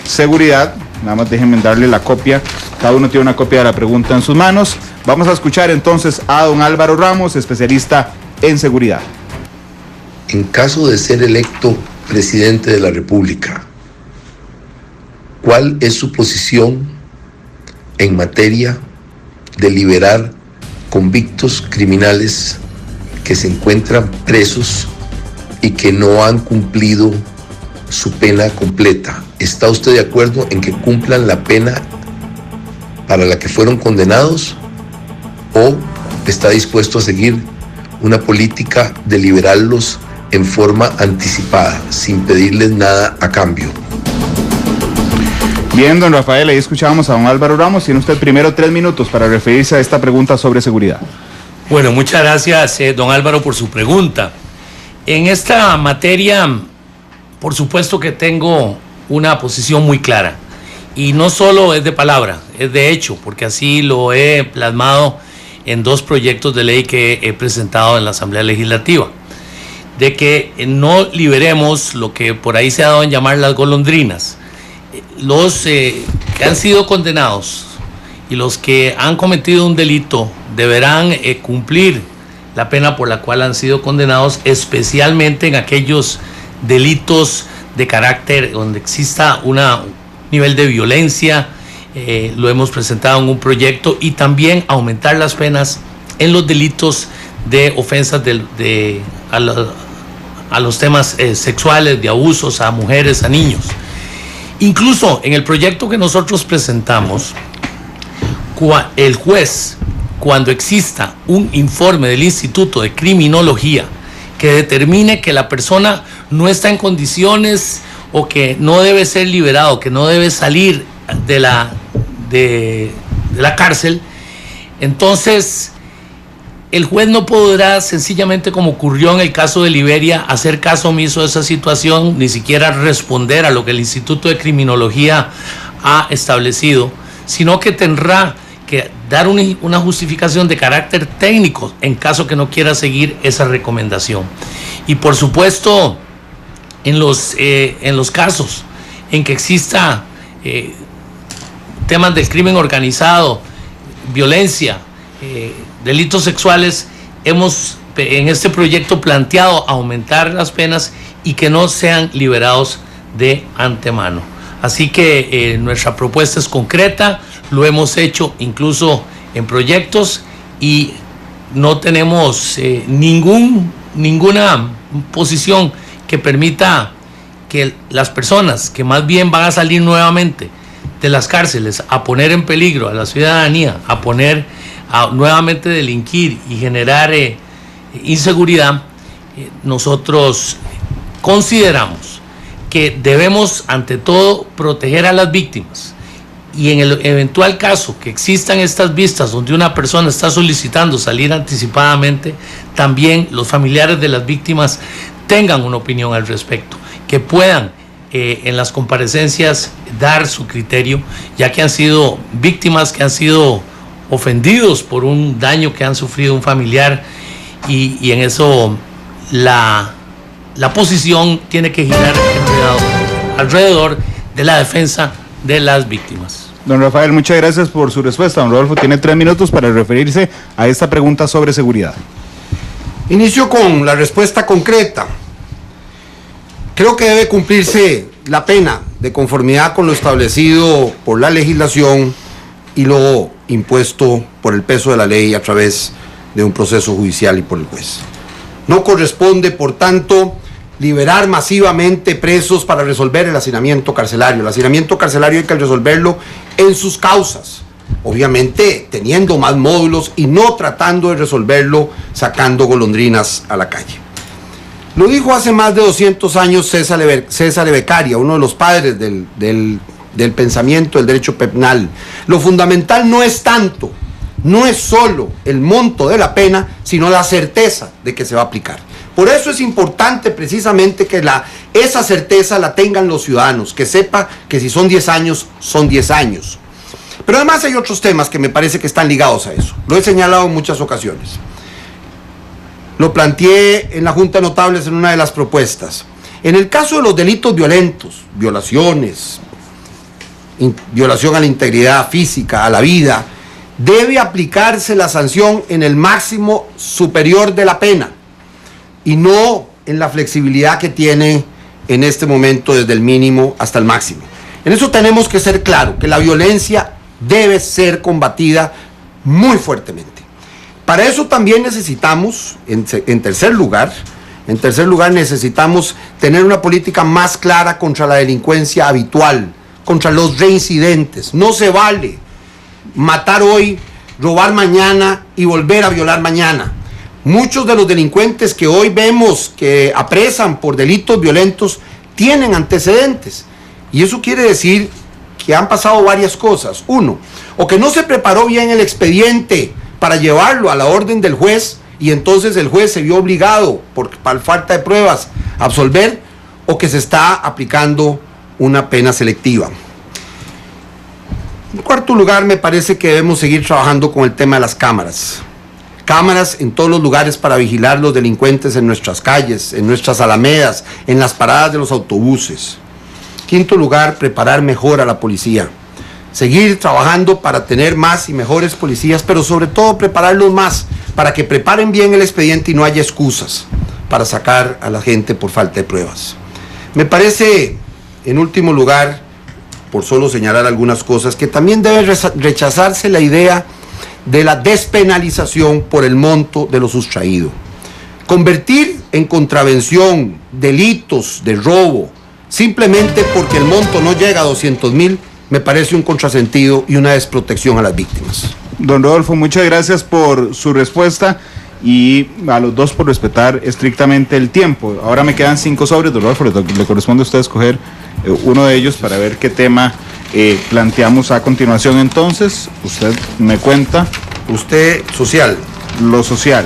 seguridad. Nada más déjenme darle la copia. Cada uno tiene una copia de la pregunta en sus manos. Vamos a escuchar entonces a don Álvaro Ramos, especialista en seguridad. En caso de ser electo presidente de la República, ¿cuál es su posición en materia de liberar convictos criminales que se encuentran presos y que no han cumplido su pena completa? ¿Está usted de acuerdo en que cumplan la pena para la que fueron condenados, o está dispuesto a seguir una política de liberarlos en forma anticipada, sin pedirles nada a cambio? Bien, don Rafael, ahí escuchábamos a don Álvaro Ramos. Tiene usted primero 3 minutos para referirse a esta pregunta sobre seguridad. Bueno, muchas gracias, don Álvaro, por su pregunta. En esta materia, por supuesto que tengo una posición muy clara. Y no solo es de palabra, es de hecho, porque así lo he plasmado en 2 proyectos de ley que he presentado en la Asamblea Legislativa. De que no liberemos lo que por ahí se ha dado en llamar las golondrinas. Los que han sido condenados y los que han cometido un delito deberán cumplir la pena por la cual han sido condenados, especialmente en aquellos delitos de carácter donde exista un nivel de violencia. Lo hemos presentado en un proyecto, y también aumentar las penas en los delitos de ofensas a los temas sexuales, de abusos a mujeres, a niños. Incluso en el proyecto que nosotros presentamos, el juez, cuando exista un informe del Instituto de Criminología que determine que la persona no está en condiciones o que no debe ser liberado, que no debe salir de la cárcel, entonces el juez no podrá sencillamente, como ocurrió en el caso de Liberia, hacer caso omiso de esa situación, ni siquiera responder a lo que el Instituto de Criminología ha establecido, sino que tendrá que dar una justificación de carácter técnico en caso que no quiera seguir esa recomendación. Y por supuesto, en los casos en que exista temas del crimen organizado, violencia, delitos sexuales, hemos en este proyecto planteado aumentar las penas y que no sean liberados de antemano. Así que nuestra propuesta es concreta, lo hemos hecho incluso en proyectos y no tenemos ninguna posición que permita que las personas que más bien van a salir nuevamente de las cárceles a poner en peligro a la ciudadanía, a nuevamente delinquir y generar inseguridad, nosotros consideramos que debemos ante todo proteger a las víctimas, y en el eventual caso que existan estas vistas donde una persona está solicitando salir anticipadamente, también los familiares de las víctimas tengan una opinión al respecto, que puedan en las comparecencias dar su criterio, ya que han sido víctimas, que han sido ofendidos por un daño que han sufrido un familiar, y en eso la posición tiene que girar alrededor de la defensa de las víctimas. Don Rafael, muchas gracias por su respuesta. Don Rodolfo tiene 3 minutos para referirse a esta pregunta sobre seguridad. Inicio con la respuesta concreta. Creo que debe cumplirse la pena de conformidad con lo establecido por la legislación y lo impuesto por el peso de la ley a través de un proceso judicial y por el juez. No corresponde, por tanto, liberar masivamente presos para resolver el hacinamiento carcelario. El hacinamiento carcelario hay que resolverlo en sus causas, obviamente teniendo más módulos y no tratando de resolverlo sacando golondrinas a la calle. Lo dijo hace más de 200 años César Beccaria, uno de los padres del pensamiento del derecho penal. Lo fundamental no es solo el monto de la pena, sino la certeza de que se va a aplicar. Por eso es importante precisamente que esa certeza la tengan los ciudadanos, que sepa que si son 10 años, son 10 años. Pero además hay otros temas que me parece que están ligados a eso. Lo he señalado en muchas ocasiones. Lo planteé en la Junta de Notables en una de las propuestas. En el caso de los delitos violentos, violaciones, violación a la integridad física, a la vida, debe aplicarse la sanción en el máximo superior de la pena y no en la flexibilidad que tiene en este momento desde el mínimo hasta el máximo. En eso tenemos que ser claros, que la violencia debe ser combatida muy fuertemente. Para eso también necesitamos, en tercer lugar, necesitamos tener una política más clara contra la delincuencia habitual, contra los reincidentes. No se vale matar hoy, robar mañana y volver a violar mañana. Muchos de los delincuentes que hoy vemos que apresan por delitos violentos tienen antecedentes. Y eso quiere decir que han pasado varias cosas. Uno, o que no se preparó bien el expediente para llevarlo a la orden del juez y entonces el juez se vio obligado por falta de pruebas a absolver, o que se está aplicando una pena selectiva. En cuarto lugar, me parece que debemos seguir trabajando con el tema de las cámaras. Cámaras en todos los lugares para vigilar los delincuentes en nuestras calles, en nuestras alamedas, en las paradas de los autobuses. Quinto lugar, preparar mejor a la policía. Seguir trabajando para tener más y mejores policías, pero sobre todo prepararlos más, para que preparen bien el expediente y no haya excusas para sacar a la gente por falta de pruebas. Me parece, en último lugar, por solo señalar algunas cosas, que también debe rechazarse la idea de la despenalización por el monto de lo sustraído. Convertir en contravención delitos de robo simplemente porque el monto no llega a 200,000 me parece un contrasentido y una desprotección a las víctimas. Don Rodolfo, muchas gracias por su respuesta y a los dos por respetar estrictamente el tiempo. Ahora me quedan 5 sobres, don Rodolfo, le corresponde a usted escoger uno de ellos para ver qué tema planteamos a continuación. Entonces, usted me cuenta. Usted, social. lo social.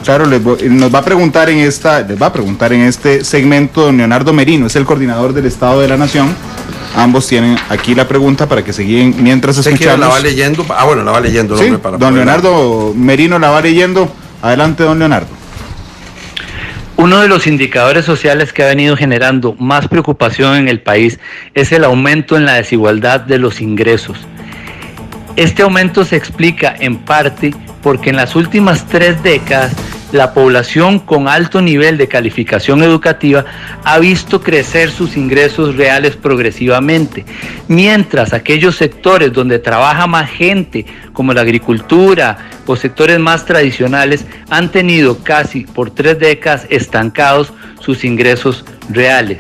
Claro, les va a preguntar en este segmento don Leonardo Merino, es el coordinador del Estado de la Nación. Ambos tienen aquí la pregunta para que se guíen mientras escuchamos. ¿La va leyendo? La va leyendo. Sí, don Leonardo Merino la va leyendo. Adelante, don Leonardo. Uno de los indicadores sociales que ha venido generando más preocupación en el país es el aumento en la desigualdad de los ingresos. Este aumento se explica en parte porque en las últimas 3 décadas la población con alto nivel de calificación educativa ha visto crecer sus ingresos reales progresivamente, mientras aquellos sectores donde trabaja más gente, como la agricultura o sectores más tradicionales, han tenido casi por 3 décadas estancados sus ingresos reales.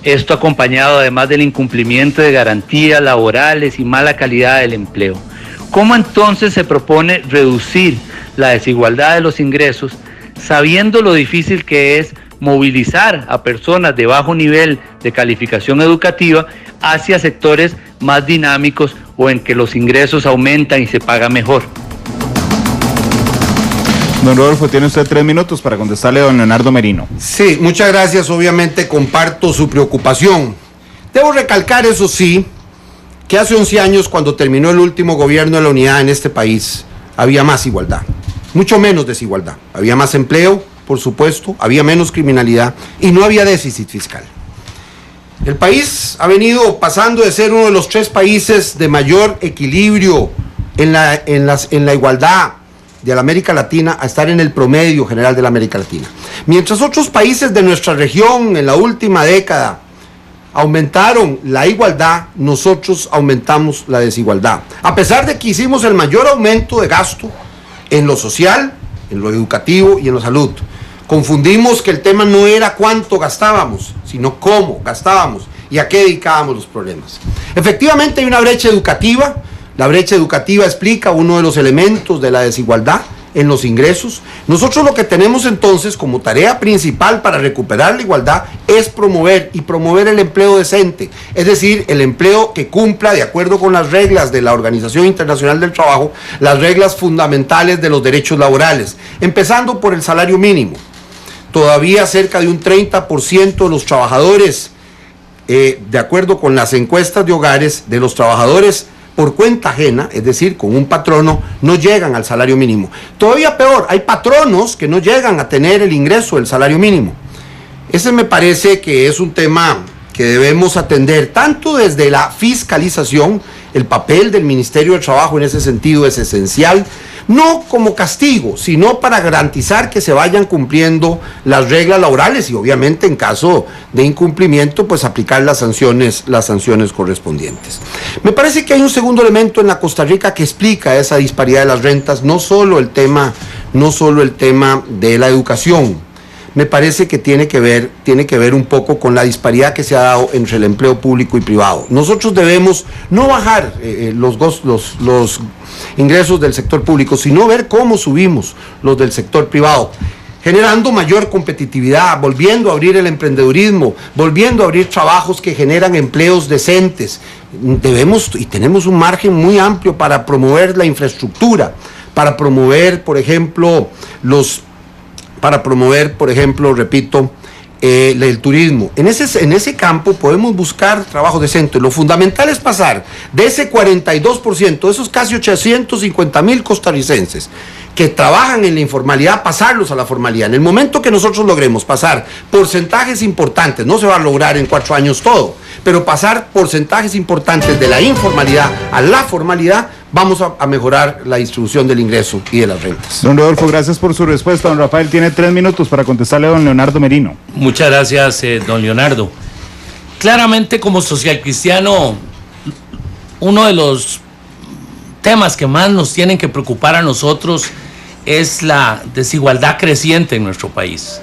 Esto acompañado además del incumplimiento de garantías laborales y mala calidad del empleo. ¿Cómo entonces se propone reducir la desigualdad de los ingresos, sabiendo lo difícil que es movilizar a personas de bajo nivel de calificación educativa hacia sectores más dinámicos o en que los ingresos aumentan y se paga mejor? Don Rodolfo, tiene usted 3 minutos para contestarle a don Leonardo Merino. Sí, muchas gracias. Obviamente comparto su preocupación. Debo recalcar, eso sí, que hace 11 años, cuando terminó el último gobierno de la unidad en este país, había más igualdad, mucho menos desigualdad. Había más empleo, por supuesto, había menos criminalidad y no había déficit fiscal. El país ha venido pasando de ser uno de los 3 países de mayor equilibrio en la igualdad de la América Latina a estar en el promedio general de la América Latina. Mientras otros países de nuestra región en la última década aumentaron la igualdad, nosotros aumentamos la desigualdad. A pesar de que hicimos el mayor aumento de gasto en lo social, en lo educativo y en la salud. Confundimos que el tema no era cuánto gastábamos, sino cómo gastábamos y a qué dedicábamos los problemas. Efectivamente hay una brecha educativa. La brecha educativa explica uno de los elementos de la desigualdad en los ingresos. Nosotros lo que tenemos entonces como tarea principal para recuperar la igualdad es promover el empleo decente, es decir, el empleo que cumpla de acuerdo con las reglas de la Organización Internacional del Trabajo, las reglas fundamentales de los derechos laborales, empezando por el salario mínimo. Todavía cerca de un 30% de los trabajadores, de acuerdo con las encuestas de hogares, de los trabajadores por cuenta ajena, es decir, con un patrono, no llegan al salario mínimo. Todavía peor, hay patronos que no llegan a tener el ingreso del salario mínimo. Ese me parece que es un tema que debemos atender, tanto desde la fiscalización, el papel del Ministerio de Trabajo en ese sentido es esencial, no como castigo, sino para garantizar que se vayan cumpliendo las reglas laborales y obviamente en caso de incumplimiento, pues aplicar las sanciones correspondientes. Me parece que hay un segundo elemento en la Costa Rica que explica esa disparidad de las rentas, no solo el tema de la educación. Me parece que tiene que ver un poco con la disparidad que se ha dado entre el empleo público y privado. Nosotros debemos no bajar los ingresos del sector público, sino ver cómo subimos los del sector privado, generando mayor competitividad, volviendo a abrir el emprendedurismo, volviendo a abrir trabajos que generan empleos decentes. Tenemos un margen muy amplio para promover la infraestructura, para promover, por ejemplo, repito, el turismo. En ese campo podemos buscar trabajo decente. Lo fundamental es pasar de ese 42%, de esos casi 850,000 costarricenses que trabajan en la informalidad, pasarlos a la formalidad. En el momento que nosotros logremos pasar porcentajes importantes, no se va a lograr en 4 años todo, pero pasar porcentajes importantes de la informalidad a la formalidad, vamos a mejorar la distribución del ingreso y de las rentas. Don Rodolfo, gracias por su respuesta. Don Rafael tiene 3 minutos para contestarle a don Leonardo Merino. Muchas gracias, don Leonardo. Claramente, como socialcristiano, uno de los temas que más nos tienen que preocupar a nosotros es la desigualdad creciente en nuestro país.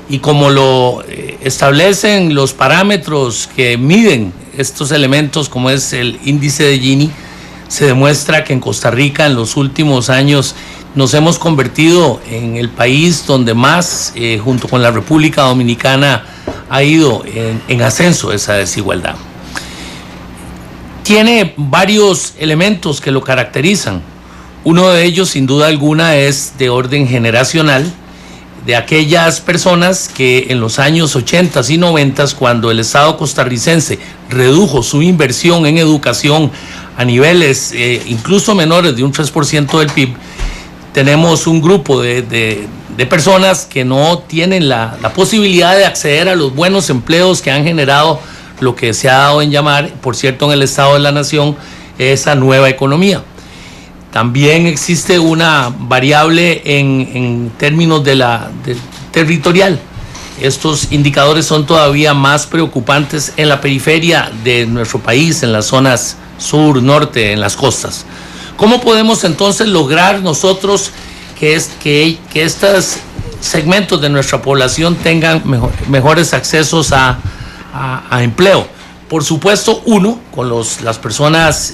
Y como lo establecen los parámetros que miden estos elementos, como es el índice de Gini, se demuestra que en Costa Rica en los últimos años nos hemos convertido en el país donde más, junto con la República Dominicana, ha ido en ascenso esa desigualdad. Tiene varios elementos que lo caracterizan. Uno de ellos, sin duda alguna, es de orden generacional, de aquellas personas que en los años 80 y 90, cuando el Estado costarricense redujo su inversión en educación a niveles incluso menores de un 3% del PIB, tenemos un grupo de personas que no tienen la posibilidad de acceder a los buenos empleos que han generado lo que se ha dado en llamar, por cierto, en el Estado de la Nación, esa nueva economía. También existe una variable en términos de territorial. Estos indicadores son todavía más preocupantes en la periferia de nuestro país, en las zonas sur, norte, en las costas. ¿Cómo podemos entonces lograr nosotros que estos segmentos de nuestra población tengan mejores accesos a empleo? Por supuesto, uno, con las personas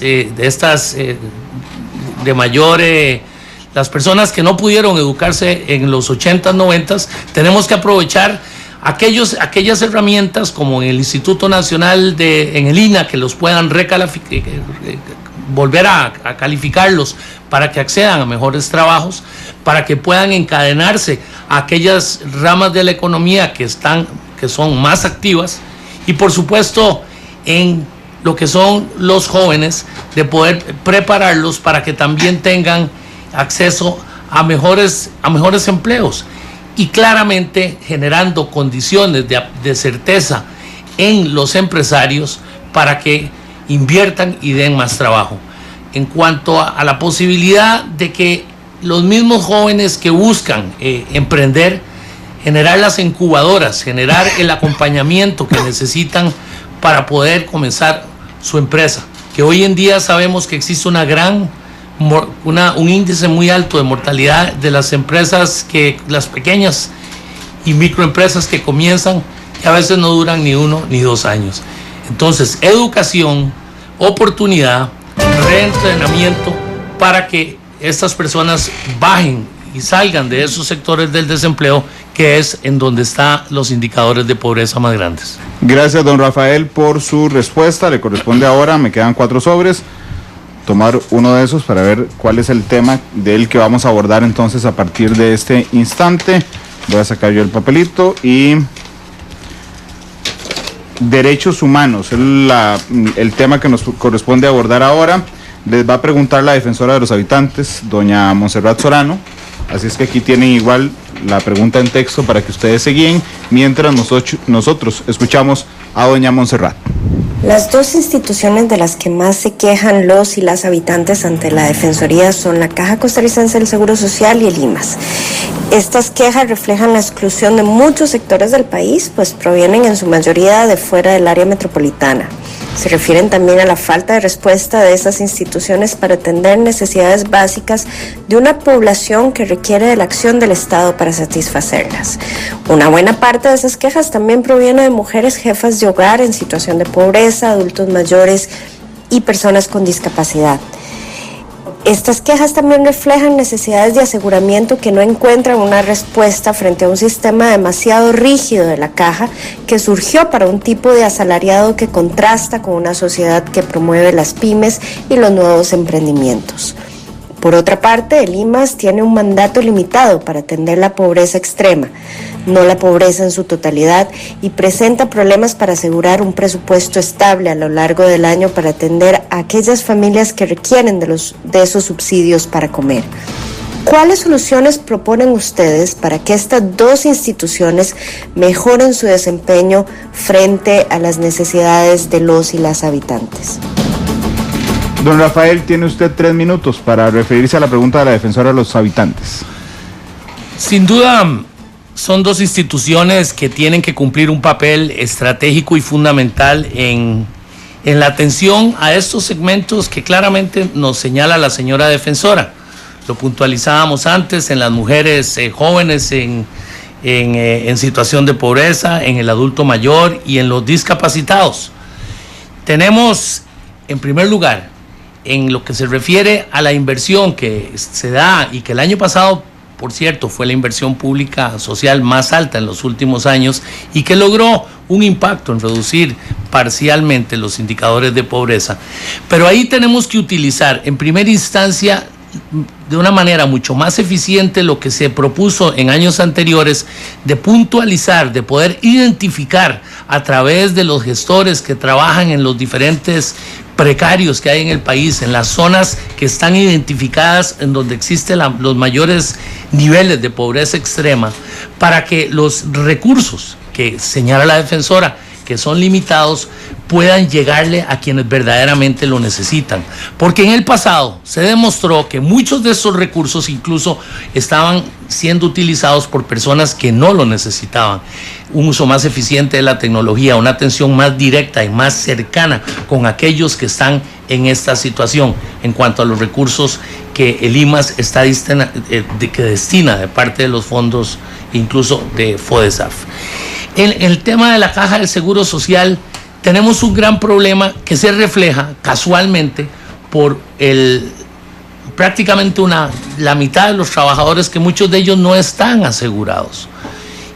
las personas que no pudieron educarse en los 80s, 90s, tenemos que aprovechar aquellas herramientas como en el Instituto Nacional en el INA, que los puedan volver a calificarlos para que accedan a mejores trabajos, para que puedan encadenarse a aquellas ramas de la economía que son más activas, y por supuesto en lo que son los jóvenes, de poder prepararlos para que también tengan acceso a mejores empleos, y claramente generando condiciones de certeza en los empresarios para que inviertan y den más trabajo. En cuanto a la posibilidad de que los mismos jóvenes que buscan emprender, generar las incubadoras, generar el acompañamiento que necesitan para poder comenzar su empresa, que hoy en día sabemos que existe un índice muy alto de mortalidad de las empresas, las pequeñas y microempresas que comienzan, que a veces no duran ni 1 ni 2 años. Entonces, educación, oportunidad, reentrenamiento para que estas personas bajen y salgan de esos sectores del desempleo, que es en donde están los indicadores de pobreza más grandes. Gracias, don Rafael, por su respuesta. Le corresponde ahora, me quedan 4 sobres, tomar uno de esos para ver cuál es el tema del que vamos a abordar entonces a partir de este instante. Voy a sacar yo el papelito y... Derechos humanos, el tema que nos corresponde abordar ahora. Les va a preguntar la defensora de los habitantes, doña Montserrat Solano. Así es que aquí tienen igual la pregunta en texto para que ustedes se guíen, mientras nosotros escuchamos a doña Montserrat. Las dos instituciones de las que más se quejan los y las habitantes ante la Defensoría son la Caja Costarricense del Seguro Social y el IMAS. Estas quejas reflejan la exclusión de muchos sectores del país, pues provienen en su mayoría de fuera del área metropolitana. Se refieren también a la falta de respuesta de esas instituciones para atender necesidades básicas de una población que requiere de la acción del Estado para satisfacerlas. Una buena parte de esas quejas también proviene de mujeres jefas de hogar en situación de pobreza, adultos mayores y personas con discapacidad. Estas quejas también reflejan necesidades de aseguramiento que no encuentran una respuesta frente a un sistema demasiado rígido de la Caja que surgió para un tipo de asalariado que contrasta con una sociedad que promueve las pymes y los nuevos emprendimientos. Por otra parte, el IMAS tiene un mandato limitado para atender la pobreza extrema, no la pobreza en su totalidad, y presenta problemas para asegurar un presupuesto estable a lo largo del año para atender a aquellas familias que requieren de esos subsidios para comer. ¿Cuáles soluciones proponen ustedes para que estas dos instituciones mejoren su desempeño frente a las necesidades de los y las habitantes? Don Rafael, tiene usted 3 minutos para referirse a la pregunta de la defensora de los habitantes. Sin duda, son dos instituciones que tienen que cumplir un papel estratégico y fundamental en la atención a estos segmentos que claramente nos señala la señora defensora. Lo puntualizábamos antes en las mujeres jóvenes en situación de pobreza, en el adulto mayor y en los discapacitados. Tenemos, en primer lugar, en lo que se refiere a la inversión que se da y que el año pasado, por cierto, fue la inversión pública social más alta en los últimos años y que logró un impacto en reducir parcialmente los indicadores de pobreza. Pero ahí tenemos que utilizar en primera instancia de una manera mucho más eficiente lo que se propuso en años anteriores de puntualizar, de poder identificar a través de los gestores que trabajan en los diferentes precarios que hay en el país, en las zonas que están identificadas en donde existen los mayores niveles de pobreza extrema, para que los recursos que señala la defensora, que son limitados, puedan llegarle a quienes verdaderamente lo necesitan. Porque en el pasado se demostró que muchos de esos recursos incluso estaban siendo utilizados por personas que no lo necesitaban. Un uso más eficiente de la tecnología, una atención más directa y más cercana con aquellos que están en esta situación en cuanto a los recursos que el IMAS que destina de parte de los fondos, incluso de FODESAF. En el tema de la Caja del Seguro Social tenemos un gran problema que se refleja casualmente por prácticamente la mitad de los trabajadores, que muchos de ellos no están asegurados.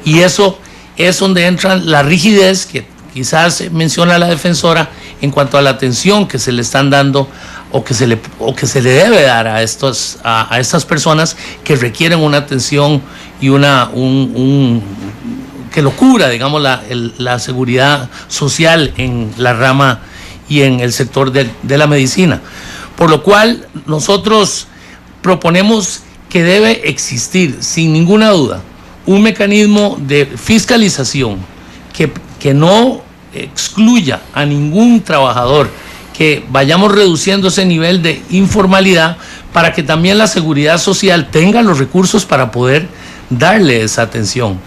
Y eso es donde entra la rigidez que quizás menciona la defensora en cuanto a la atención que se le están dando o que se le debe dar a estas personas que requieren una atención y que lo cubra, digamos, la seguridad social en la rama y en el sector de la medicina. Por lo cual nosotros proponemos que debe existir, sin ninguna duda, un mecanismo de fiscalización que no excluya a ningún trabajador, que vayamos reduciendo ese nivel de informalidad para que también la seguridad social tenga los recursos para poder darle esa atención.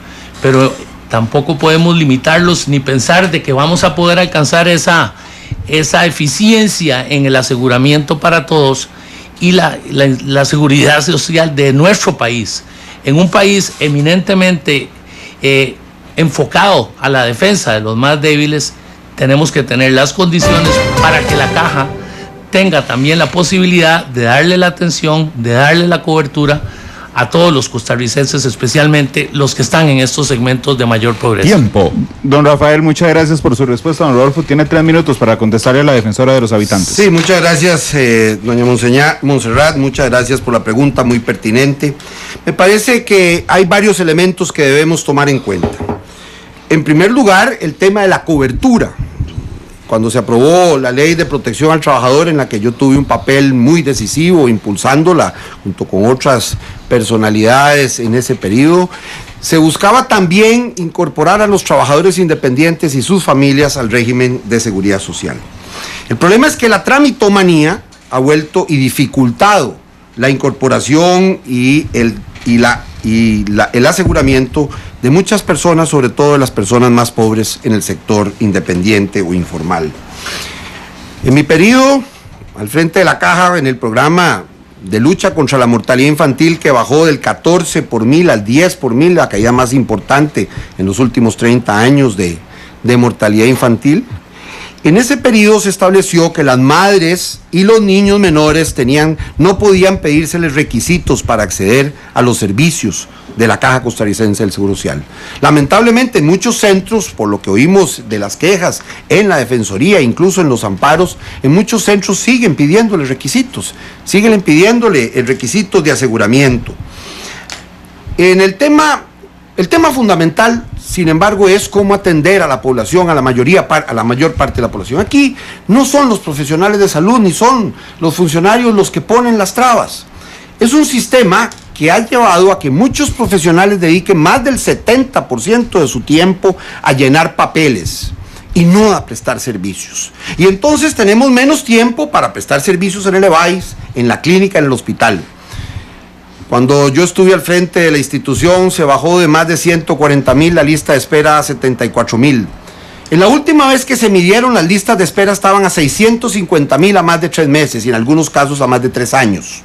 Pero tampoco podemos limitarlos ni pensar de que vamos a poder alcanzar esa eficiencia en el aseguramiento para todos y la seguridad social de nuestro país. En un país eminentemente enfocado a la defensa de los más débiles, tenemos que tener las condiciones para que la caja tenga también la posibilidad de darle la atención, de darle la cobertura a todos los costarricenses, especialmente los que están en estos segmentos de mayor pobreza. Tiempo. Don Rafael, muchas gracias por su respuesta. Don Rodolfo tiene 3 minutos para contestarle a la defensora de los habitantes. Sí, muchas gracias, doña Montserrat, muchas gracias por la pregunta, muy pertinente. Me parece que hay varios elementos que debemos tomar en cuenta. En primer lugar, el tema de la cobertura. Cuando se aprobó la Ley de Protección al Trabajador, en la que yo tuve un papel muy decisivo impulsándola junto con otras personalidades en ese periodo, se buscaba también incorporar a los trabajadores independientes y sus familias al régimen de seguridad social. El problema es que la tramitomanía ha vuelto y dificultado la incorporación y el aseguramiento de muchas personas, sobre todo de las personas más pobres en el sector independiente o informal. En mi periodo, al frente de la Caja, en el programa de lucha contra la mortalidad infantil, que bajó del 14 por mil al 10 por mil, la caída más importante en los últimos 30 años de mortalidad infantil, en ese periodo se estableció que las madres y los niños menores no podían pedírseles requisitos para acceder a los servicios de la Caja Costarricense del Seguro Social. Lamentablemente, en muchos centros, por lo que oímos de las quejas en la Defensoría, incluso en los amparos, en muchos centros siguen pidiéndole requisitos, siguen pidiéndole el requisito de aseguramiento. El tema fundamental, sin embargo, es cómo atender a la población, a la mayor parte de la población. Aquí no son los profesionales de salud ni son los funcionarios los que ponen las trabas. Es un sistema que ha llevado a que muchos profesionales dediquen más del 70% de su tiempo a llenar papeles y no a prestar servicios. Y entonces tenemos menos tiempo para prestar servicios en el EVAIS, en la clínica, en el hospital. Cuando yo estuve al frente de la institución, se bajó de más de 140,000 la lista de espera a 74,000. En la última vez que se midieron, las listas de espera estaban a 650,000 a más de 3 meses y en algunos casos a más de 3 años.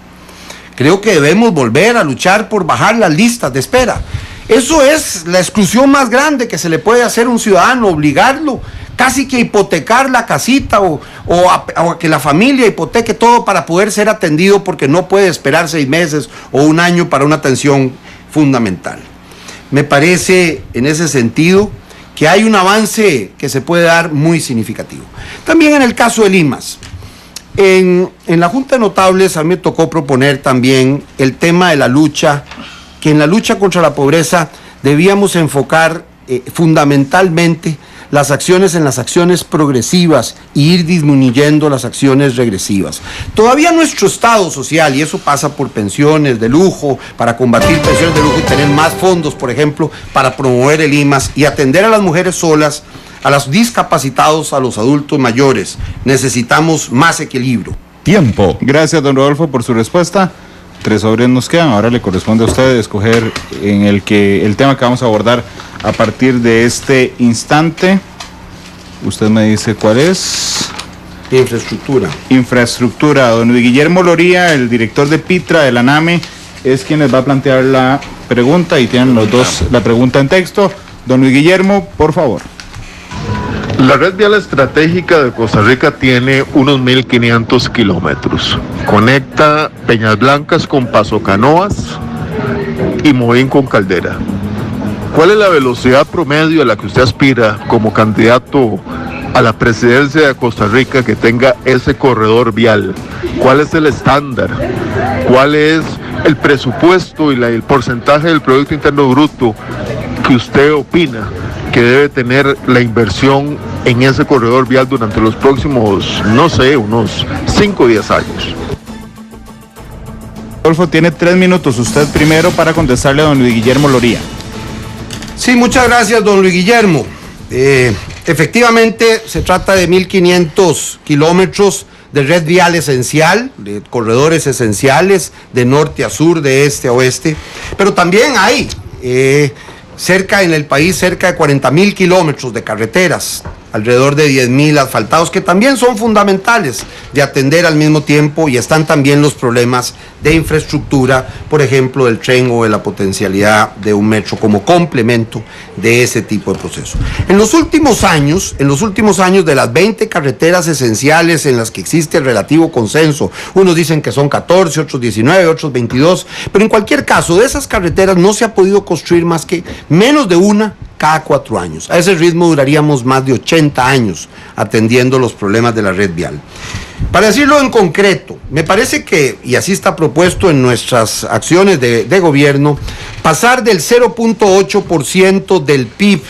Creo que debemos volver a luchar por bajar las listas de espera. Eso es la exclusión más grande que se le puede hacer a un ciudadano, obligarlo casi que a hipotecar la casita o a que la familia hipoteque todo para poder ser atendido porque no puede esperar 6 meses o 1 año para una atención fundamental. Me parece en ese sentido que hay un avance que se puede dar muy significativo. También en el caso del IMAS. En la Junta de Notables a mí me tocó proponer también el tema de la lucha, que en la lucha contra la pobreza debíamos enfocar fundamentalmente las acciones en las acciones progresivas e ir disminuyendo las acciones regresivas. Todavía nuestro estado social, y eso pasa por pensiones de lujo, para combatir pensiones de lujo y tener más fondos, por ejemplo, para promover el IMAS y atender a las mujeres solas, a los discapacitados, a los adultos mayores. Necesitamos más equilibrio. Tiempo. Gracias, don Rodolfo, por su respuesta. 3 sobres nos quedan. Ahora le corresponde a usted escoger el tema que vamos a abordar a partir de este instante. Usted me dice cuál es. Infraestructura. Infraestructura. Don Luis Guillermo Loría, el director de Pitra de la NAME, es quien les va a plantear la pregunta y tienen los dos la pregunta en texto. Don Luis Guillermo, por favor. La red vial estratégica de Costa Rica tiene unos 1.500 kilómetros. Conecta Peñas Blancas con Paso Canoas y Moín con Caldera. ¿Cuál es la velocidad promedio a la que usted aspira como candidato a la presidencia de Costa Rica que tenga ese corredor vial? ¿Cuál es el estándar? ¿Cuál es el presupuesto y el porcentaje del Producto Interno Bruto que usted opina que debe tener la inversión en ese corredor vial durante los próximos, no sé, unos 5 o 10 años? Rodolfo, tiene 3 minutos usted primero para contestarle a don Luis Guillermo Loría. Sí, muchas gracias, don Luis Guillermo. Efectivamente, se trata de 1.500 kilómetros de red vial esencial, de corredores esenciales, de norte a sur, de este a oeste, pero también hay cerca en el país, cerca de 40.000 kilómetros de carreteras, alrededor de 10.000 asfaltados, que también son fundamentales de atender al mismo tiempo, y están también los problemas de infraestructura, por ejemplo, del tren o de la potencialidad de un metro como complemento de ese tipo de proceso. En los últimos años, de las 20 carreteras esenciales en las que existe el relativo consenso, unos dicen que son 14, otros 19, otros 22, pero en cualquier caso, de esas carreteras no se ha podido construir más que menos de una cada 4 años. A ese ritmo duraríamos más de 80 años atendiendo los problemas de la red vial. Para decirlo en concreto, me parece que, y así está propuesto en nuestras acciones de gobierno, pasar del 0.8% del PIB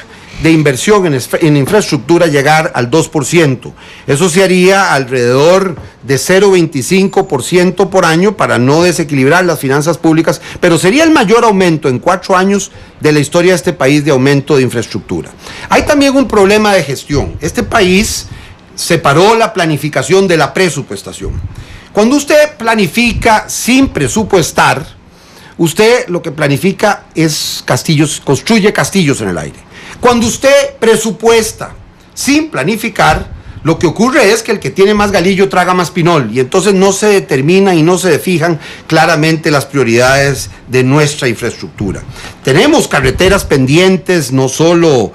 de inversión en infraestructura llegar al 2%. Eso se haría alrededor de 0.25% por año para no desequilibrar las finanzas públicas, pero sería el mayor aumento en 4 años de la historia de este país de aumento de infraestructura. Hay también un problema de gestión. Este país separó la planificación de la presupuestación. Cuando usted planifica sin presupuestar, usted lo que planifica es castillos, construye castillos en el aire. Cuando usted presupuesta sin planificar, lo que ocurre es que el que tiene más galillo traga más pinol, y entonces no se determina y no se fijan claramente las prioridades de nuestra infraestructura. Tenemos carreteras pendientes, no solo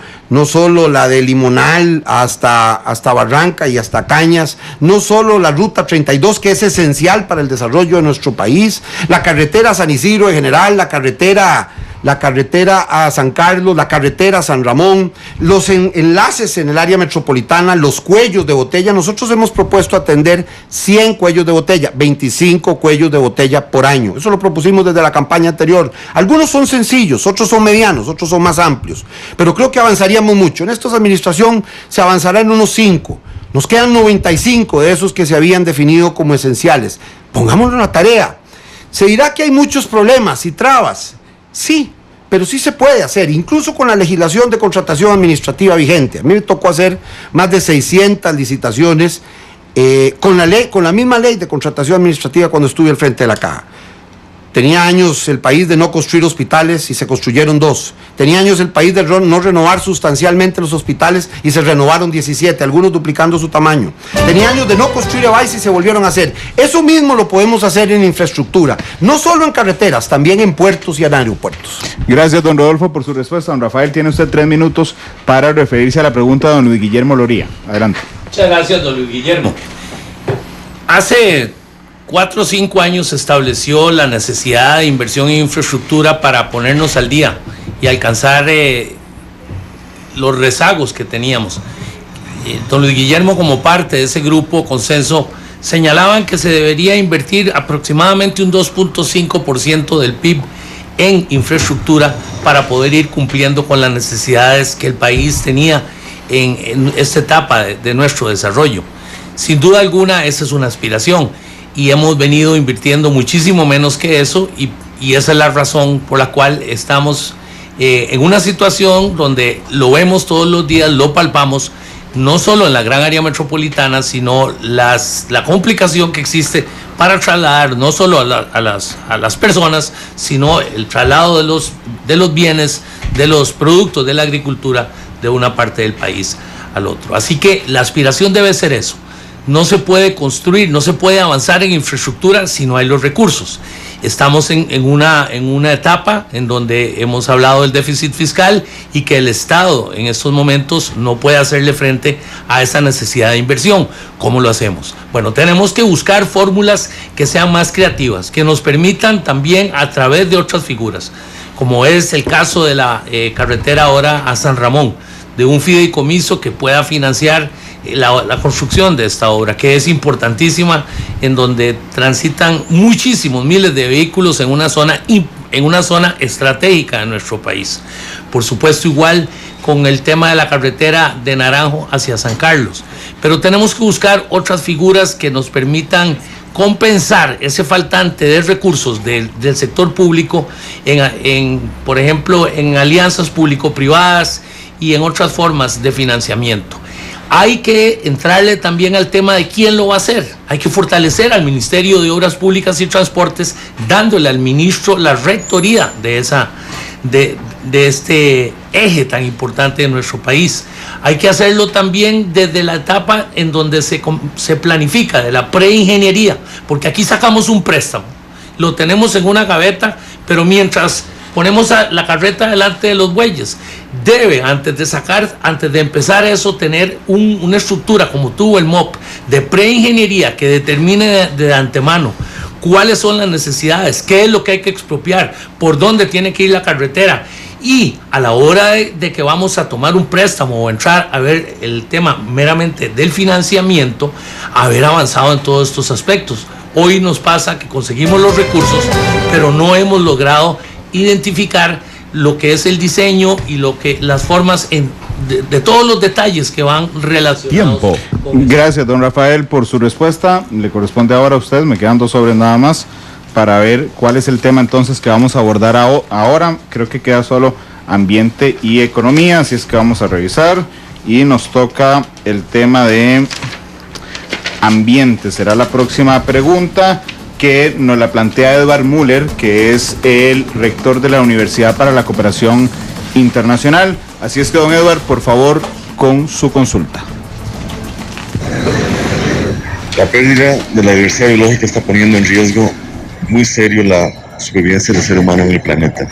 la de Limonal hasta Barranca y hasta Cañas, no solo la ruta 32, que es esencial para el desarrollo de nuestro país, la carretera San Isidro en general, la carretera a San Carlos, la carretera a San Ramón, los enlaces en el área metropolitana, los cuellos de botella. Nosotros hemos propuesto atender 100 cuellos de botella, 25 cuellos de botella por año. Eso lo propusimos desde la campaña anterior. Algunos son sencillos, otros son medianos, otros son más amplios, pero creo que avanzaríamos mucho. En esta administración se avanzará en unos 5. Nos quedan 95 de esos que se habían definido como esenciales. Pongámoslo en la tarea. Se dirá que hay muchos problemas y trabas. Sí, pero sí se puede hacer, incluso con la legislación de contratación administrativa vigente. A mí me tocó hacer más de 600 licitaciones con la misma ley de contratación administrativa cuando estuve al frente de la Caja. Tenía años el país de no construir hospitales y se construyeron 2. Tenía años el país de no renovar sustancialmente los hospitales y se renovaron 17, algunos duplicando su tamaño. Tenía años de no construir EVAIS y se volvieron a hacer. Eso mismo lo podemos hacer en infraestructura, no solo en carreteras, también en puertos y en aeropuertos. Gracias, don Rodolfo, por su respuesta. Don Rafael, tiene usted 3 minutos para referirse a la pregunta de don Luis Guillermo Loría. Adelante. Muchas gracias, don Luis Guillermo. Hace 4 o 5 años se estableció la necesidad de inversión en infraestructura para ponernos al día y alcanzar los rezagos que teníamos. Don Luis Guillermo, como parte de ese grupo consenso, señalaban que se debería invertir aproximadamente un 2.5% del PIB en infraestructura para poder ir cumpliendo con las necesidades que el país tenía en esta etapa de nuestro desarrollo. Sin duda alguna, esa es una aspiración y hemos venido invirtiendo muchísimo menos que eso y esa es la razón por la cual estamos en una situación donde lo vemos todos los días, lo palpamos, no solo en la gran área metropolitana, sino la complicación que existe para trasladar no solo a las personas, sino el traslado de los bienes, de los productos de la agricultura de una parte del país al otro. Así que la aspiración debe ser eso. No se puede construir, no se puede avanzar en infraestructura si no hay los recursos. Estamos en una etapa en donde hemos hablado del déficit fiscal y que el Estado en estos momentos no puede hacerle frente a esa necesidad de inversión. ¿Cómo lo hacemos? Bueno, tenemos que buscar fórmulas que sean más creativas, que nos permitan también a través de otras figuras, como es el caso de la carretera ahora a San Ramón, de un fideicomiso que pueda financiar la construcción de esta obra, que es importantísima, en donde transitan muchísimos miles de vehículos en una zona estratégica de nuestro país. Por supuesto, igual con el tema de la carretera de Naranjo hacia San Carlos, pero tenemos que buscar otras figuras que nos permitan compensar ese faltante de recursos del sector público por ejemplo, en alianzas público-privadas y en otras formas de financiamiento. Hay que entrarle también al tema de quién lo va a hacer. Hay que fortalecer al Ministerio de Obras Públicas y Transportes, dándole al ministro la rectoría de este eje tan importante de nuestro país. Hay que hacerlo también desde la etapa en donde se planifica, de la preingeniería, porque aquí sacamos un préstamo, lo tenemos en una gaveta, pero mientras ponemos la carreta delante de los bueyes, debe, antes de empezar eso, tener una estructura como tuvo el MOP de preingeniería que determine de antemano cuáles son las necesidades, qué es lo que hay que expropiar, por dónde tiene que ir la carretera, y a la hora de que vamos a tomar un préstamo o entrar a ver el tema meramente del financiamiento, haber avanzado en todos estos aspectos. Hoy nos pasa que conseguimos los recursos, pero no hemos logrado identificar lo que es el diseño y las formas de todos los detalles que van relacionados. Tiempo. Gracias, don Rafael, por su respuesta. Le corresponde ahora a usted, me quedan 2 sobres nada más para ver cuál es el tema entonces que vamos a abordar ahora. Creo que queda solo ambiente y economía, así es que vamos a revisar y nos toca el tema de ambiente. Será la próxima pregunta, que nos la plantea Edward Müller, que es el rector de la Universidad para la Cooperación Internacional. Así es que, don Edward, por favor, con su consulta. La pérdida de la diversidad biológica está poniendo en riesgo muy serio la supervivencia del ser humano en el planeta.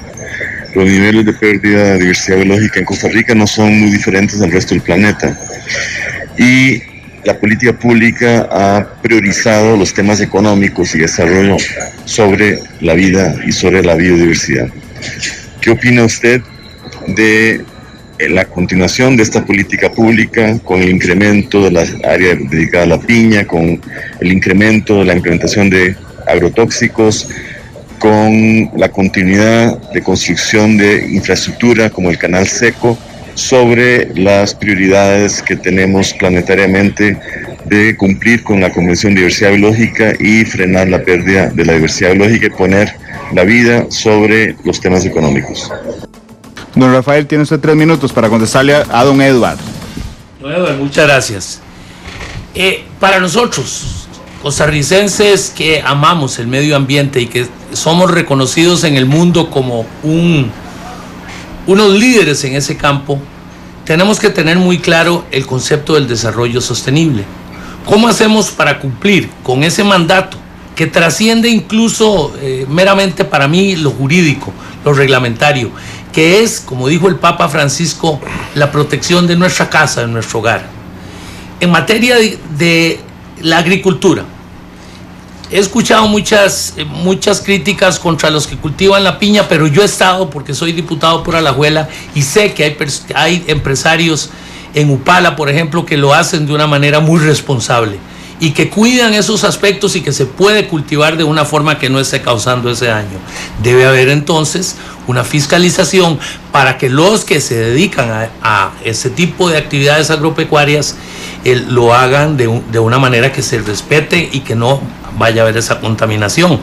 Los niveles de pérdida de diversidad biológica en Costa Rica no son muy diferentes del resto del planeta. Y la política pública ha priorizado los temas económicos y desarrollo sobre la vida y sobre la biodiversidad. ¿Qué opina usted de la continuación de esta política pública con el incremento de la área dedicada a la piña, con el incremento de la implementación de agrotóxicos, con la continuidad de construcción de infraestructura como el canal seco, sobre las prioridades que tenemos planetariamente de cumplir con la Convención de Diversidad Biológica y frenar la pérdida de la diversidad biológica y poner la vida sobre los temas económicos? Don Rafael, tiene usted 3 minutos para contestarle a don Edward. Don Edward, muchas gracias. Para nosotros, costarricenses que amamos el medio ambiente y que somos reconocidos en el mundo como unos líderes en ese campo, tenemos que tener muy claro el concepto del desarrollo sostenible. ¿Cómo hacemos para cumplir con ese mandato que trasciende incluso meramente para mí lo jurídico, lo reglamentario, que es, como dijo el Papa Francisco, la protección de nuestra casa, de nuestro hogar? En materia de la agricultura, he escuchado muchas críticas contra los que cultivan la piña, pero yo he estado, porque soy diputado por Alajuela, y sé que hay empresarios en Upala, por ejemplo, que lo hacen de una manera muy responsable. y que cuidan esos aspectos y que se puede cultivar de una forma que no esté causando ese daño. Debe haber entonces una fiscalización para que los que se dedican a ese tipo de actividades agropecuarias lo hagan de una manera que se respete y que no vaya a haber esa contaminación.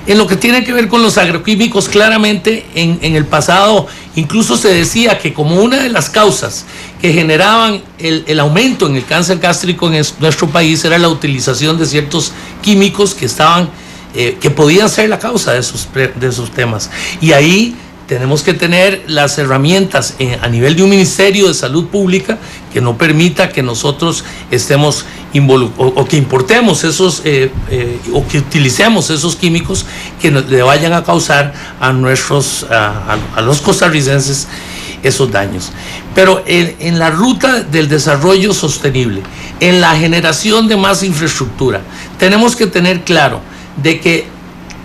En lo que tiene que ver con los agroquímicos, claramente en el pasado incluso se decía que como una de las causas que generaban el aumento en el cáncer gástrico en nuestro país era la utilización de ciertos químicos que podían ser la causa de esos temas. Y ahí tenemos que tener las herramientas a nivel de un Ministerio de Salud Pública que no permita que nosotros estemos o que importemos o que utilicemos esos químicos que le vayan a causar a los costarricenses esos daños. Pero en la ruta del desarrollo sostenible, en la generación de más infraestructura, tenemos que tener claro de que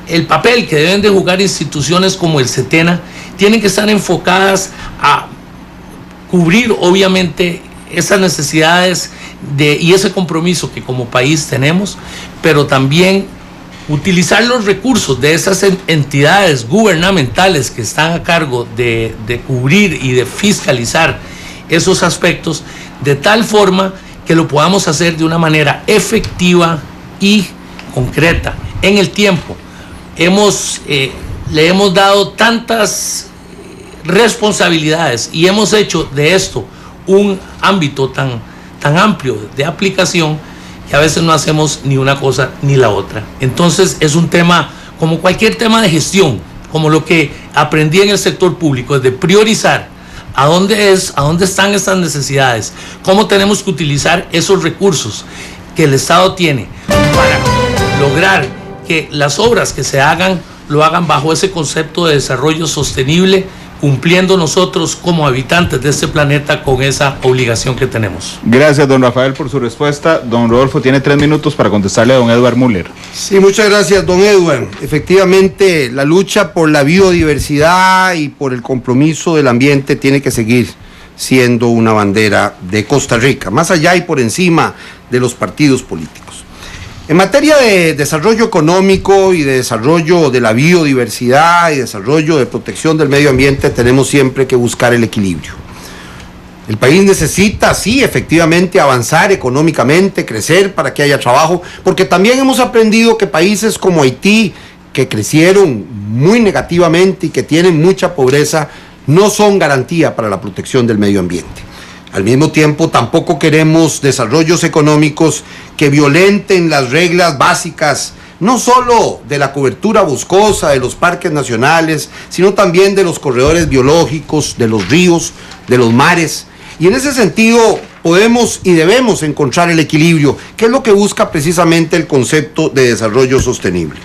el papel que deben de jugar instituciones como el CETENA tienen que estar enfocadas a cubrir obviamente esas necesidades y ese compromiso que como país tenemos, pero también utilizar los recursos de esas entidades gubernamentales que están a cargo de cubrir y de fiscalizar esos aspectos de tal forma que lo podamos hacer de una manera efectiva y concreta en el tiempo. Le hemos dado tantas responsabilidades y hemos hecho de esto un ámbito tan amplio de aplicación que a veces no hacemos ni una cosa ni la otra. Entonces es un tema como cualquier tema de gestión, como lo que aprendí en el sector público, es de priorizar a dónde están estas necesidades, cómo tenemos que utilizar esos recursos que el Estado tiene para lograr que las obras que se hagan lo hagan bajo ese concepto de desarrollo sostenible, cumpliendo nosotros como habitantes de este planeta con esa obligación que tenemos. Gracias, don Rafael, por su respuesta. Don Rodolfo tiene 3 minutos para contestarle a don Edward Müller. Sí, muchas gracias, don Edward. Efectivamente, la lucha por la biodiversidad y por el compromiso del ambiente tiene que seguir siendo una bandera de Costa Rica, más allá y por encima de los partidos políticos. En materia de desarrollo económico y de desarrollo de la biodiversidad y desarrollo de protección del medio ambiente, tenemos siempre que buscar el equilibrio. El país necesita, sí, efectivamente, avanzar económicamente, crecer para que haya trabajo, porque también hemos aprendido que países como Haití, que crecieron muy negativamente y que tienen mucha pobreza, no son garantía para la protección del medio ambiente. Al mismo tiempo, tampoco queremos desarrollos económicos que violenten las reglas básicas, no solo de la cobertura boscosa, de los parques nacionales, sino también de los corredores biológicos, de los ríos, de los mares. Y en ese sentido, podemos y debemos encontrar el equilibrio, que es lo que busca precisamente el concepto de desarrollo sostenible.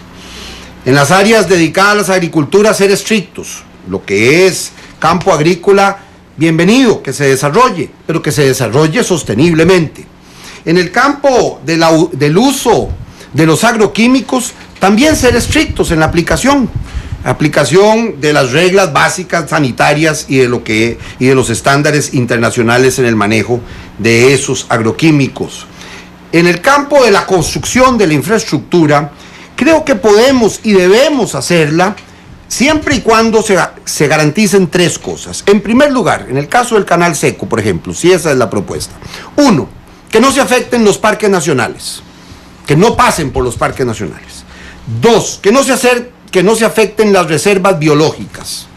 En las áreas dedicadas a la agricultura, ser estrictos, lo que es campo agrícola, bienvenido, que se desarrolle, pero que se desarrolle sosteniblemente. En el campo del uso de los agroquímicos, también ser estrictos en la aplicación de las reglas básicas sanitarias y de los estándares internacionales en el manejo de esos agroquímicos. En el campo de la construcción de la infraestructura, creo que podemos y debemos hacerla siempre y cuando se garanticen 3 cosas. En primer lugar, en el caso del Canal Seco, por ejemplo, si esa es la propuesta. 1, que no se afecten los parques nacionales, que no pasen por los parques nacionales. 2, que no se afecten las reservas biológicas.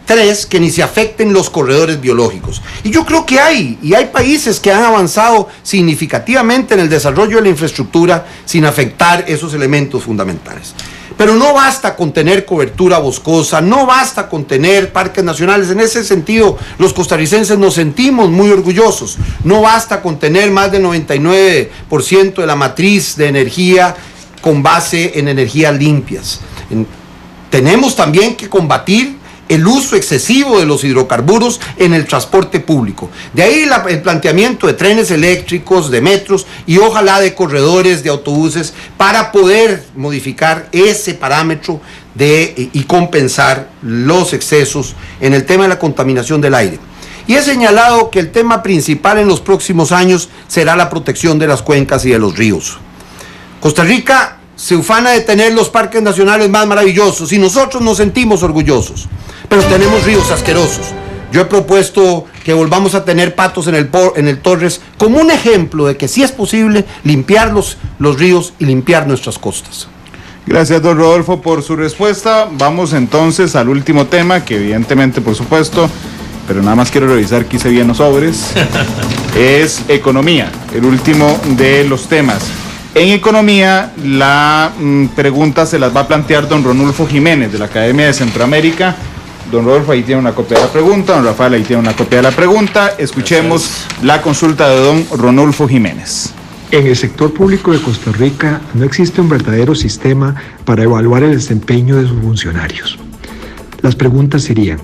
3, que ni se afecten los corredores biológicos. Y yo creo que hay países que han avanzado significativamente en el desarrollo de la infraestructura sin afectar esos elementos fundamentales. Pero no basta con tener cobertura boscosa, no basta con tener parques nacionales. En ese sentido, los costarricenses nos sentimos muy orgullosos. No basta con tener más del 99% de la matriz de energía con base en energías limpias. Tenemos también que combatir el uso excesivo de los hidrocarburos en el transporte público. De ahí el planteamiento de trenes eléctricos, de metros y ojalá de corredores de autobuses para poder modificar ese parámetro y compensar los excesos en el tema de la contaminación del aire. Y he señalado que el tema principal en los próximos años será la protección de las cuencas y de los ríos. Costa Rica se ufana de tener los parques nacionales más maravillosos y nosotros nos sentimos orgullosos, pero tenemos ríos asquerosos. Yo he propuesto que volvamos a tener patos en el Torres como un ejemplo de que sí es posible limpiar los ríos y limpiar nuestras costas. Gracias, don Rodolfo, por su respuesta. Vamos entonces al último tema, que evidentemente, por supuesto, pero nada más quiero revisar que hice bien los sobres, es economía, el último de los temas. En economía, la pregunta se las va a plantear don Ronulfo Jiménez, de la Academia de Centroamérica. Don Rodolfo ahí tiene una copia de la pregunta, don Rafael ahí tiene una copia de la pregunta. Escuchemos la consulta de don Ronulfo Jiménez. En el sector público de Costa Rica no existe un verdadero sistema para evaluar el desempeño de sus funcionarios. Las preguntas serían: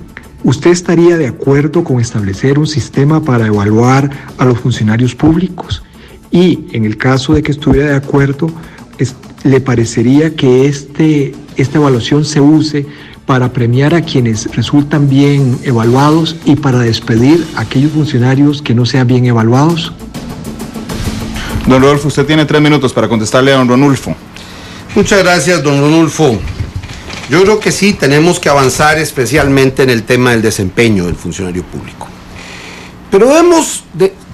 ¿usted estaría de acuerdo con establecer un sistema para evaluar a los funcionarios públicos? Y en el caso de que estuviera de acuerdo, ¿le parecería que esta evaluación se use para premiar a quienes resultan bien evaluados y para despedir a aquellos funcionarios que no sean bien evaluados? Don Rodolfo, usted tiene 3 minutos para contestarle a don Ronulfo. Muchas gracias, don Ronulfo. Yo creo que sí, tenemos que avanzar especialmente en el tema del desempeño del funcionario público. Pero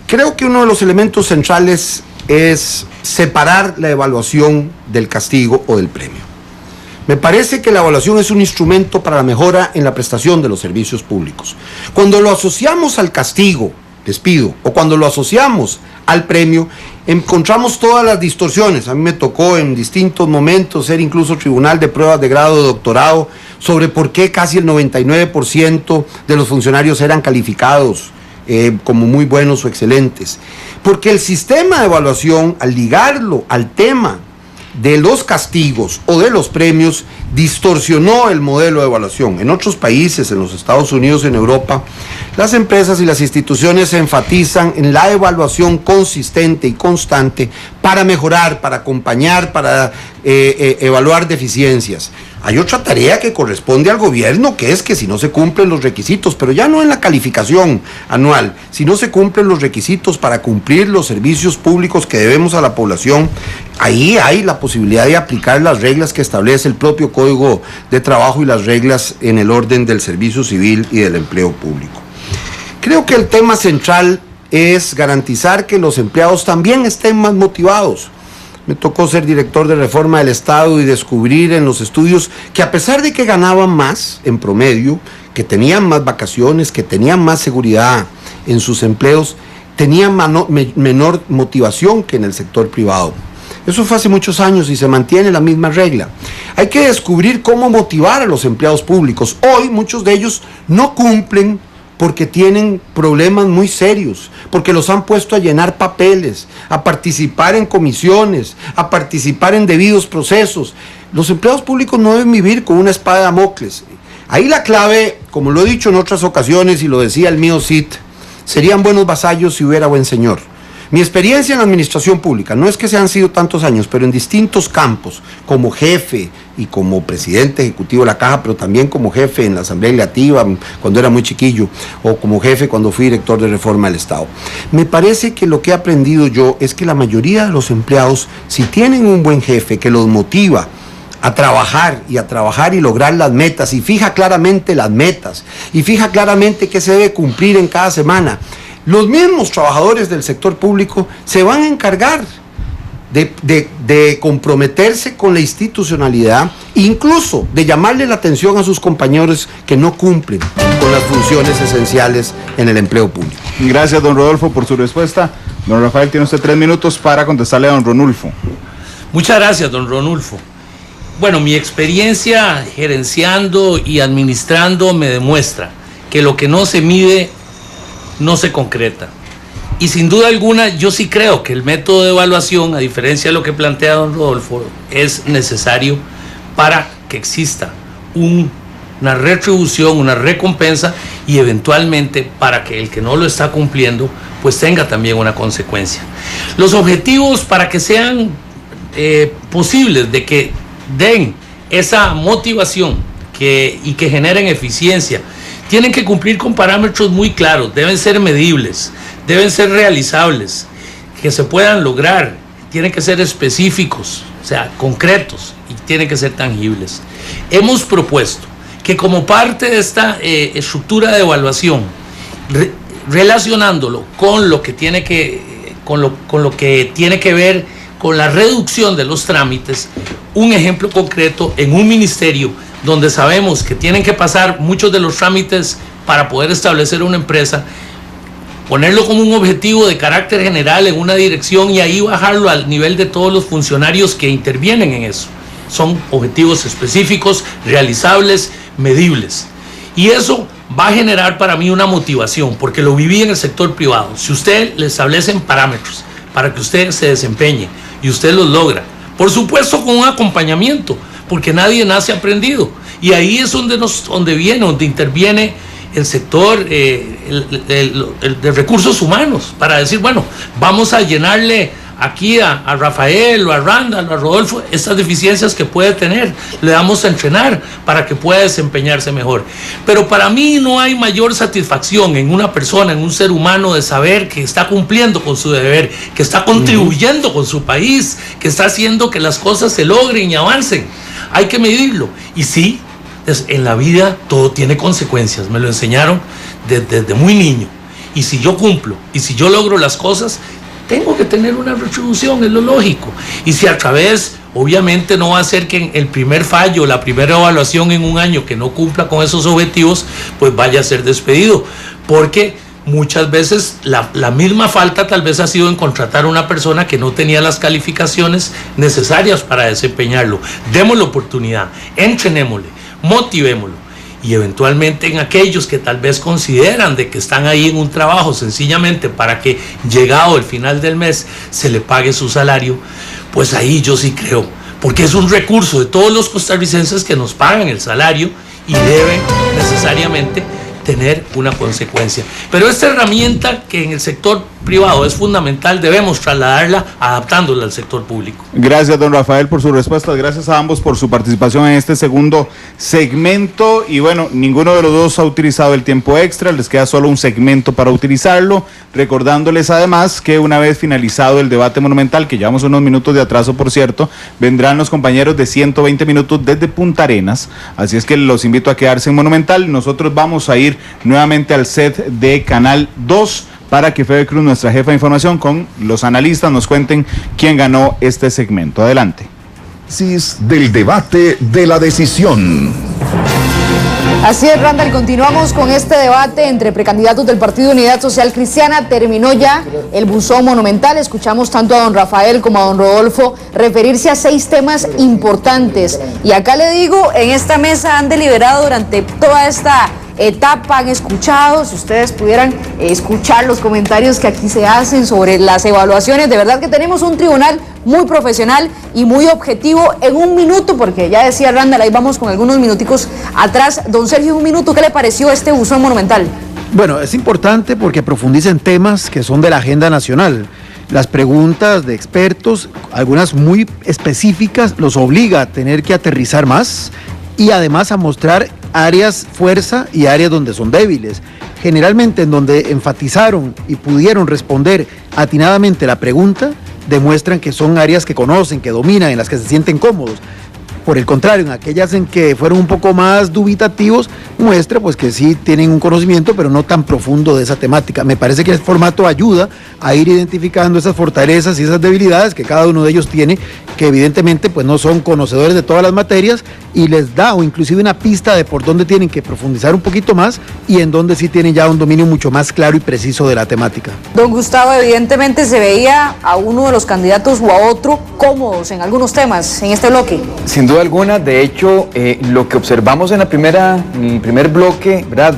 creo que uno de los elementos centrales es separar la evaluación del castigo o del premio. Me parece que la evaluación es un instrumento para la mejora en la prestación de los servicios públicos. Cuando lo asociamos al castigo, despido, o cuando lo asociamos al premio, encontramos todas las distorsiones. A mí me tocó en distintos momentos ser incluso tribunal de pruebas de grado de doctorado sobre por qué casi el 99% de los funcionarios eran calificados como muy buenos o excelentes. Porque el sistema de evaluación, al ligarlo al tema de los castigos o de los premios, distorsionó el modelo de evaluación. En otros países, en los Estados Unidos, en Europa, las empresas y las instituciones se enfatizan en la evaluación consistente y constante para mejorar, para acompañar, para evaluar deficiencias. Hay otra tarea que corresponde al gobierno, que es que si no se cumplen los requisitos, pero ya no en la calificación anual, si no se cumplen los requisitos para cumplir los servicios públicos que debemos a la población, ahí hay la posibilidad de aplicar las reglas que establece el propio Código de Trabajo y las reglas en el orden del servicio civil y del empleo público. Creo que el tema central es garantizar que los empleados también estén más motivados. Me tocó ser director de Reforma del Estado y descubrir en los estudios que a pesar de que ganaban más en promedio, que tenían más vacaciones, que tenían más seguridad en sus empleos, tenían menor motivación que en el sector privado. Eso fue hace muchos años y se mantiene la misma regla. Hay que descubrir cómo motivar a los empleados públicos. Hoy muchos de ellos no cumplen porque tienen problemas muy serios, porque los han puesto a llenar papeles, a participar en comisiones, a participar en debidos procesos. Los empleados públicos no deben vivir con una espada de Damocles. Ahí la clave, como lo he dicho en otras ocasiones y lo decía el mío Cid, serían buenos vasallos si hubiera buen señor. Mi experiencia en la administración pública, no es que se han sido tantos años, pero en distintos campos, como jefe y como presidente ejecutivo de la Caja, pero también como jefe en la Asamblea Legislativa cuando era muy chiquillo, o como jefe cuando fui director de Reforma del Estado. Me parece que lo que he aprendido yo es que la mayoría de los empleados, si tienen un buen jefe que los motiva a trabajar y lograr las metas, y fija claramente las metas, y fija claramente qué se debe cumplir en cada semana, los mismos trabajadores del sector público se van a encargar de comprometerse con la institucionalidad, incluso de llamarle la atención a sus compañeros que no cumplen con las funciones esenciales en el empleo público. Gracias, don Rodolfo, por su respuesta. Don Rafael, tiene usted 3 minutos para contestarle a don Ronulfo. Muchas gracias, don Ronulfo. Bueno, mi experiencia gerenciando y administrando me demuestra que lo que no se mide no se concreta. Y sin duda alguna, yo sí creo que el método de evaluación, a diferencia de lo que plantea don Rodolfo, es necesario para que exista una retribución, una recompensa y eventualmente para que el que no lo está cumpliendo, pues tenga también una consecuencia. Los objetivos para que sean posibles de que den esa motivación y que generen eficiencia, tienen que cumplir con parámetros muy claros, deben ser medibles, deben ser realizables, que se puedan lograr, tienen que ser específicos, o sea, concretos y tienen que ser tangibles. Hemos propuesto que como parte de esta estructura de evaluación, relacionándolo con lo que tiene que ver con la reducción de los trámites, un ejemplo concreto en un ministerio donde sabemos que tienen que pasar muchos de los trámites para poder establecer una empresa, ponerlo como un objetivo de carácter general en una dirección y ahí bajarlo al nivel de todos los funcionarios que intervienen en eso. Son objetivos específicos, realizables, medibles. Y eso va a generar para mí una motivación, porque lo viví en el sector privado. Si usted le establecen parámetros para que usted se desempeñe y usted los logra, por supuesto con un acompañamiento, porque nadie nace aprendido. Y ahí es donde interviene el sector de recursos humanos, para decir, bueno, vamos a llenarle aquí a Rafael o a Randall o a Rodolfo estas deficiencias que puede tener, le damos a entrenar para que pueda desempeñarse mejor. Pero para mí no hay mayor satisfacción en una persona, en un ser humano, de saber que está cumpliendo con su deber, que está contribuyendo con su país, que está haciendo que las cosas se logren y avancen. Hay que medirlo. Y sí, en la vida todo tiene consecuencias, me lo enseñaron desde muy niño. Y si yo cumplo, y si yo logro las cosas, tengo que tener una retribución, es lo lógico. Y si a través, obviamente no va a ser que en el primer fallo, la primera evaluación en un año que no cumpla con esos objetivos, pues vaya a ser despedido. Porque muchas veces la misma falta tal vez ha sido en contratar a una persona que no tenía las calificaciones necesarias para desempeñarlo. Démosle oportunidad, entrenémosle, motivémoslo. Y eventualmente en aquellos que tal vez consideran de que están ahí en un trabajo sencillamente para que llegado el final del mes se le pague su salario, pues ahí yo sí creo, porque es un recurso de todos los costarricenses que nos pagan el salario y deben necesariamente tener una consecuencia. Pero esta herramienta que en el sector privado es fundamental, debemos trasladarla adaptándola al sector público. Gracias, don Rafael, por su respuesta. Gracias a ambos por su participación en este segundo segmento. Y bueno, ninguno de los dos ha utilizado el tiempo extra, les queda solo un segmento para utilizarlo, recordándoles además que una vez finalizado el debate monumental, que llevamos unos minutos de atraso, por cierto, vendrán los compañeros de 120 minutos desde Punta Arenas, así es que los invito a quedarse en Monumental. Nosotros vamos a ir nuevamente al set de Canal 2 para que Febe Cruz, nuestra jefa de información, con los analistas nos cuenten quién ganó este segmento. Adelante. Del debate de la decisión. Así es, Randall, continuamos con este debate entre precandidatos del Partido Unidad Social Cristiana. Terminó ya el buzón monumental. Escuchamos tanto a don Rafael como a don Rodolfo referirse a 6 temas importantes. Y acá le digo, en esta mesa han deliberado durante toda esta etapa, han escuchado, si ustedes pudieran escuchar los comentarios que aquí se hacen sobre las evaluaciones. De verdad que tenemos un tribunal muy profesional y muy objetivo. En un minuto, porque ya decía Randall, ahí vamos con algunos minuticos atrás. Don Sergio, un minuto, ¿qué le pareció este buzón monumental? Bueno, es importante porque profundiza en temas que son de la agenda nacional. Las preguntas de expertos, algunas muy específicas, los obliga a tener que aterrizar más y además a mostrar áreas fuerza y áreas donde son débiles. Generalmente en donde enfatizaron y pudieron responder atinadamente la pregunta, demuestran que son áreas que conocen, que dominan, en las que se sienten cómodos. Por el contrario, en aquellas en que fueron un poco más dubitativos, muestra pues que sí tienen un conocimiento, pero no tan profundo de esa temática. Me parece que el formato ayuda a ir identificando esas fortalezas y esas debilidades que cada uno de ellos tiene, que evidentemente pues no son conocedores de todas las materias, y les da o inclusive una pista de por dónde tienen que profundizar un poquito más y en dónde sí tienen ya un dominio mucho más claro y preciso de la temática. Don Gustavo, evidentemente se veía a uno de los candidatos o a otro cómodos en algunos temas en este bloque. Sin duda alguna, de hecho, lo que observamos en el primer bloque, ¿verdad?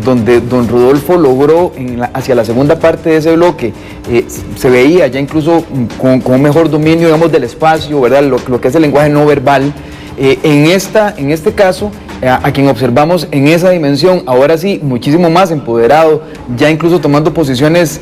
Donde don Rodolfo logró hacia la segunda parte de ese bloque, se veía ya incluso con un mejor dominio, digamos, del espacio, ¿verdad? Lo que es el lenguaje no verbal. En este caso, a quien observamos en esa dimensión, ahora sí, muchísimo más empoderado, ya incluso tomando posiciones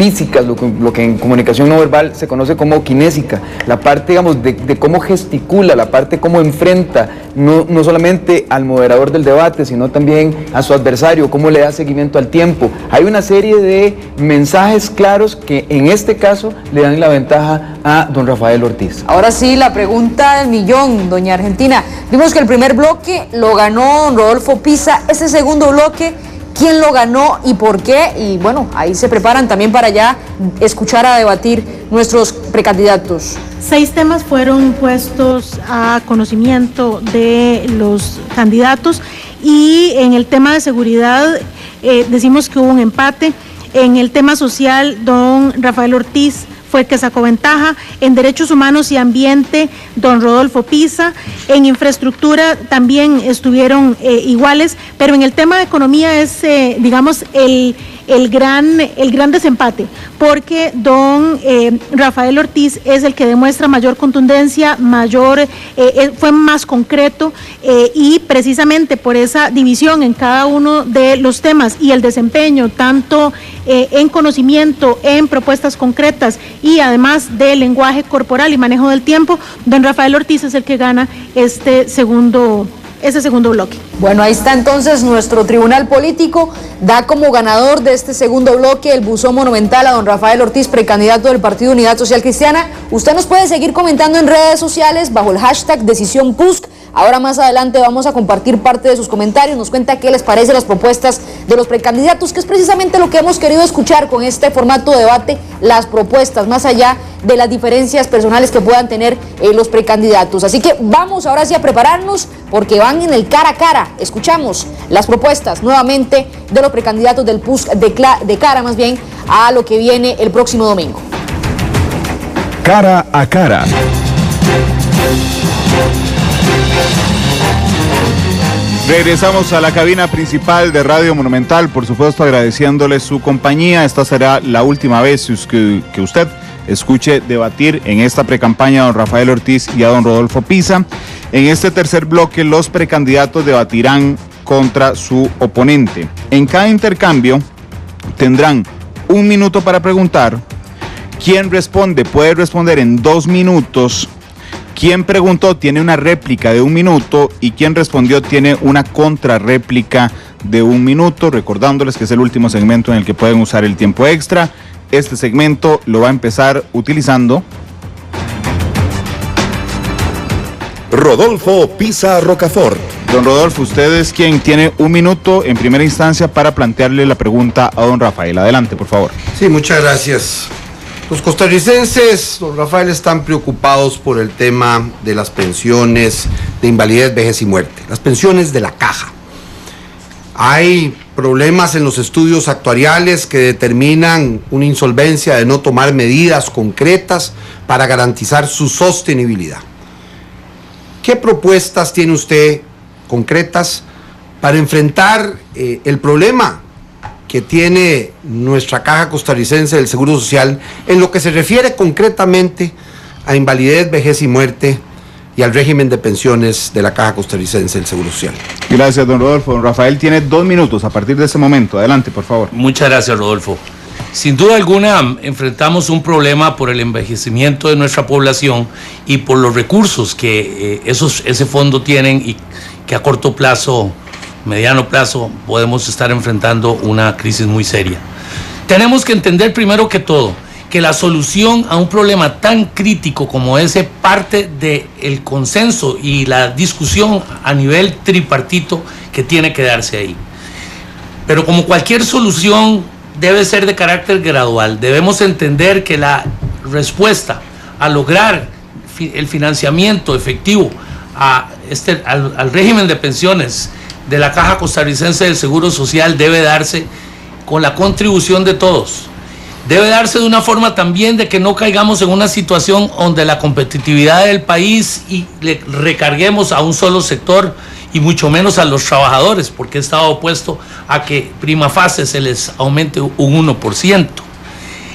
físicas, lo que en comunicación no verbal se conoce como kinésica, la parte, digamos, de cómo gesticula, la parte cómo enfrenta, no solamente al moderador del debate, sino también a su adversario, cómo le da seguimiento al tiempo. Hay una serie de mensajes claros que en este caso le dan la ventaja a don Rafael Ortiz. Ahora sí, la pregunta del millón, doña Argentina. Vimos que el primer bloque lo ganó don Rodolfo Pisa. Ese segundo bloque, ¿quién lo ganó y por qué? Y bueno, ahí se preparan también para ya escuchar a debatir nuestros precandidatos. 6 temas fueron puestos a conocimiento de los candidatos y en el tema de seguridad decimos que hubo un empate. En el tema social, don Rafael Ortiz fue el que sacó ventaja. En derechos humanos y ambiente, don Rodolfo Pisa. En infraestructura también estuvieron iguales, pero en el tema de economía es, digamos, el gran desempate, porque don Rafael Ortiz es el que demuestra mayor contundencia, fue más concreto y precisamente por esa división en cada uno de los temas y el desempeño, tanto en conocimiento, en propuestas concretas y además de lenguaje corporal y manejo del tiempo, don Rafael Ortiz es el que gana ese segundo bloque. Bueno, ahí está entonces nuestro tribunal político, da como ganador de este segundo bloque el buzón monumental a don Rafael Ortiz, precandidato del Partido Unidad Social Cristiana. Usted nos puede seguir comentando en redes sociales bajo el hashtag Decisión PUSC. Ahora más adelante vamos a compartir parte de sus comentarios, nos cuenta qué les parece las propuestas de los precandidatos, que es precisamente lo que hemos querido escuchar con este formato de debate, las propuestas, más allá de las diferencias personales que puedan tener los precandidatos. Así que vamos ahora sí a prepararnos, porque van en el cara a cara. Escuchamos las propuestas nuevamente de los precandidatos del PUSC de cara más bien a lo que viene el próximo domingo. Cara a cara. Regresamos a la cabina principal de Radio Monumental, por supuesto agradeciéndole su compañía. Esta será la última vez que usted escuche debatir en esta precampaña a don Rafael Ortiz y a don Rodolfo Pisa. En este tercer bloque los precandidatos debatirán contra su oponente. En cada intercambio tendrán 1 minuto para preguntar. Quien responde puede responder en 2 minutos. Quien preguntó tiene una réplica de 1 minuto y quien respondió tiene una contrarréplica de 1 minuto, recordándoles que es el último segmento en el que pueden usar el tiempo extra. Este segmento lo va a empezar utilizando Rodolfo Pisa Rocafort. Don Rodolfo, usted es quien tiene 1 minuto en primera instancia para plantearle la pregunta a don Rafael. Adelante, por favor. Sí, muchas gracias. Los costarricenses, don Rafael, están preocupados por el tema de las pensiones de invalidez, vejez y muerte, las pensiones de la caja. Hay problemas en los estudios actuariales que determinan una insolvencia de no tomar medidas concretas para garantizar su sostenibilidad. ¿Qué propuestas tiene usted concretas para enfrentar el problema que tiene nuestra Caja Costarricense del Seguro Social en lo que se refiere concretamente a invalidez, vejez y muerte y al régimen de pensiones de la Caja Costarricense del Seguro Social? Gracias, don Rodolfo. Don Rafael tiene 2 minutos a partir de ese momento. Adelante, por favor. Muchas gracias, Rodolfo. Sin duda alguna enfrentamos un problema por el envejecimiento de nuestra población y por los recursos que ese fondo tienen y que a corto plazo, mediano plazo, podemos estar enfrentando una crisis muy seria. Tenemos que entender primero que todo que la solución a un problema tan crítico como ese parte del consenso y la discusión a nivel tripartito que tiene que darse ahí. Pero como cualquier solución debe ser de carácter gradual, debemos entender que la respuesta a lograr el financiamiento efectivo al régimen de pensiones de la Caja Costarricense del Seguro Social debe darse con la contribución de todos. Debe darse de una forma también de que no caigamos en una situación donde la competitividad del país y le recarguemos a un solo sector y mucho menos a los trabajadores, porque he estado opuesto a que prima facie se les aumente un 1%.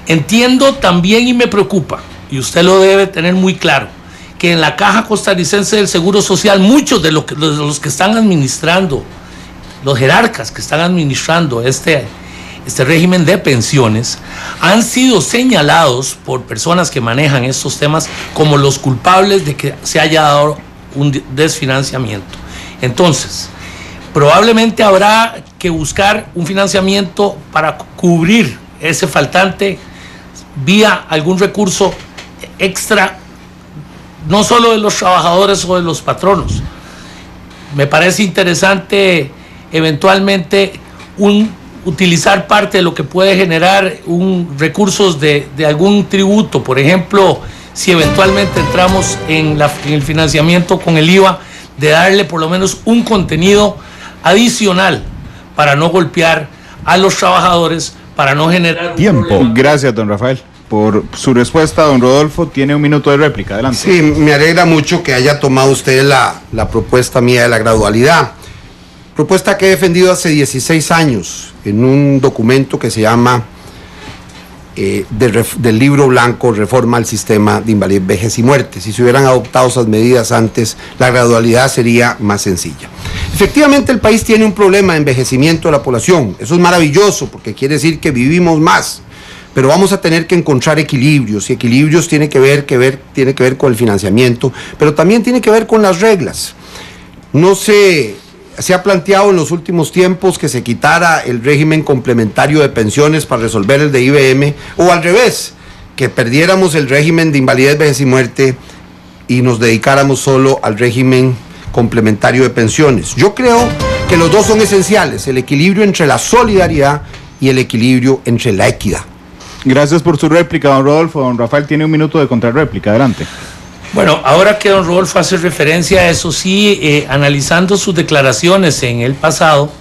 Entiendo también y me preocupa, y usted lo debe tener muy claro, que en la Caja Costarricense del Seguro Social muchos de los que están administrando, los jerarcas que están administrando este régimen de pensiones, han sido señalados por personas que manejan estos temas como los culpables de que se haya dado un desfinanciamiento. Entonces, probablemente habrá que buscar un financiamiento para cubrir ese faltante vía algún recurso extra, no solo de los trabajadores o de los patronos. Me parece interesante eventualmente utilizar parte de lo que puede generar recursos de algún tributo. Por ejemplo, si eventualmente entramos en el financiamiento con el IVA, de darle por lo menos un contenido adicional para no golpear a los trabajadores, para no generar tiempo. Gracias, don Rafael, por su respuesta. Don Rodolfo tiene un minuto de réplica. Adelante. Sí, me alegra mucho que haya tomado usted la propuesta mía de la gradualidad. Propuesta que he defendido hace 16 años en un documento que se llama del libro blanco Reforma al Sistema de Invalidez, Vejez y Muerte. Si se hubieran adoptado esas medidas antes, la gradualidad sería más sencilla. Efectivamente, el país tiene un problema de envejecimiento de la población. Eso es maravilloso porque quiere decir que vivimos más, pero vamos a tener que encontrar equilibrios, y equilibrios tiene que ver con el financiamiento, pero también tiene que ver con las reglas. Se ha planteado en los últimos tiempos que se quitara el régimen complementario de pensiones para resolver el de IBM, o al revés, que perdiéramos el régimen de invalidez, vejez y muerte y nos dedicáramos solo al régimen complementario de pensiones. Yo creo que los dos son esenciales, el equilibrio entre la solidaridad y el equilibrio entre la equidad. Gracias por su réplica, don Rodolfo. Don Rafael tiene un minuto de contrarréplica. Adelante. Bueno, ahora que don Rodolfo hace referencia a eso, sí, analizando sus declaraciones en el pasado,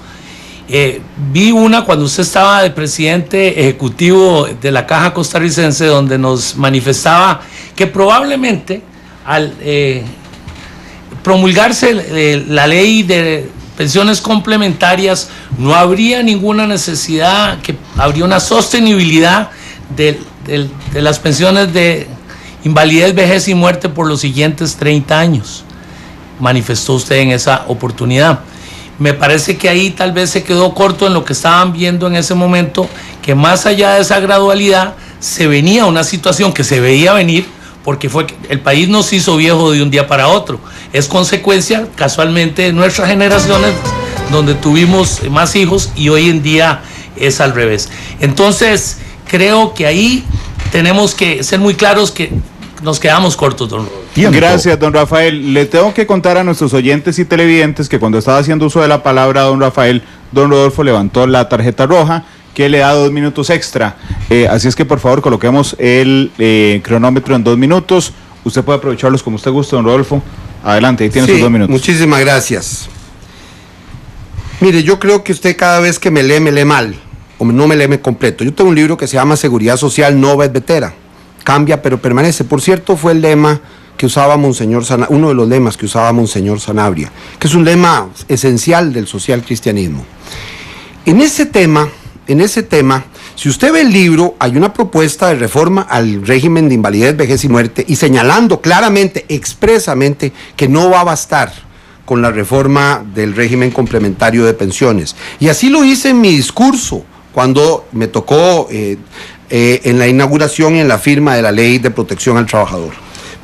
vi una cuando usted estaba de presidente ejecutivo de la Caja Costarricense, donde nos manifestaba que probablemente al promulgarse la ley de pensiones complementarias no habría ninguna necesidad, que habría una sostenibilidad de las pensiones de invalidez, vejez y muerte por los siguientes 30 años, manifestó usted en esa oportunidad. Me parece que ahí tal vez se quedó corto en lo que estaban viendo en ese momento, que más allá de esa gradualidad se venía una situación que se veía venir, porque fue que el país nos hizo viejo de un día para otro. Es consecuencia casualmente de nuestras generaciones, donde tuvimos más hijos, y hoy en día es al revés. Entonces creo que ahí tenemos que ser muy claros que nos quedamos cortos, don Rodolfo. Gracias, don Rafael. Le tengo que contar a nuestros oyentes y televidentes que cuando estaba haciendo uso de la palabra don Rafael, don Rodolfo levantó la tarjeta roja que le da 2 minutos extra. Así es que por favor coloquemos el cronómetro en 2 minutos. Usted puede aprovecharlos como usted guste, don Rodolfo. Adelante, ahí tiene sus 2 minutos. Muchísimas gracias. Mire, yo creo que usted cada vez que me lee mal, o no me lee completo. Yo tengo un libro que se llama Seguridad Social Nova et Vetera. Cambia pero permanece. Por cierto, fue el lema que usaba Monseñor Sanabria, uno de los lemas que usaba Monseñor Sanabria, que es un lema esencial del social cristianismo. En ese tema, si usted ve el libro, hay una propuesta de reforma al régimen de invalidez, vejez y muerte, y señalando claramente, expresamente, que no va a bastar con la reforma del régimen complementario de pensiones. Y así lo hice en mi discurso, cuando me tocó en la inauguración y en la firma de la Ley de Protección al Trabajador.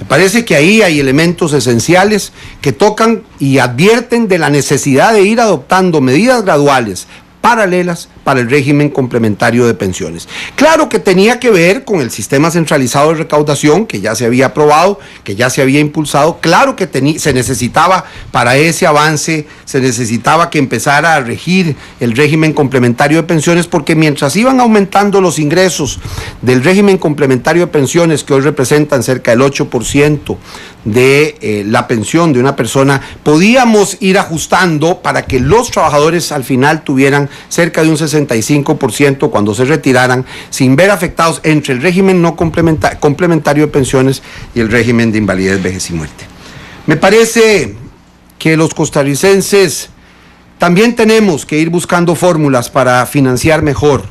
Me parece que ahí hay elementos esenciales que tocan y advierten de la necesidad de ir adoptando medidas graduales, paralelas, para el régimen complementario de pensiones. Claro que tenía que ver con el sistema centralizado de recaudación, que ya se había aprobado, que ya se había impulsado. Claro que se necesitaba, para ese avance, se necesitaba que empezara a regir el régimen complementario de pensiones, porque mientras iban aumentando los ingresos del régimen complementario de pensiones, que hoy representan cerca del 8% de la pensión de una persona, podíamos ir ajustando para que los trabajadores al final tuvieran cerca de un 65% cuando se retiraran, sin ver afectados entre el régimen no complementario de pensiones y el régimen de invalidez, vejez y muerte. Me parece que los costarricenses también tenemos que ir buscando fórmulas para financiar mejor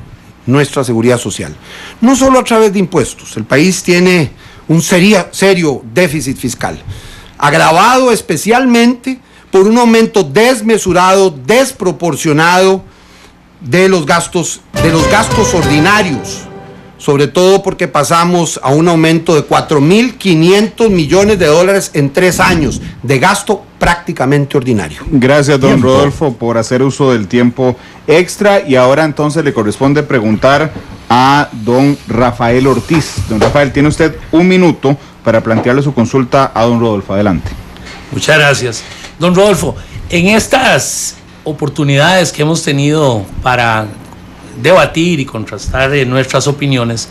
nuestra seguridad social, no solo a través de impuestos. El país tiene un serio déficit fiscal, agravado especialmente por un aumento desmesurado, desproporcionado de los gastos de los gastos ordinarios, sobre todo porque pasamos a un aumento de 4.500 millones de dólares en 3 años de gasto prácticamente ordinario. Gracias, don Rodolfo, por hacer uso del tiempo extra, y ahora entonces le corresponde preguntar a don Rafael Ortiz. Don Rafael, tiene usted 1 minuto para plantearle su consulta a don Rodolfo. Adelante. Muchas gracias. Don Rodolfo, en estas oportunidades que hemos tenido para debatir y contrastar nuestras opiniones,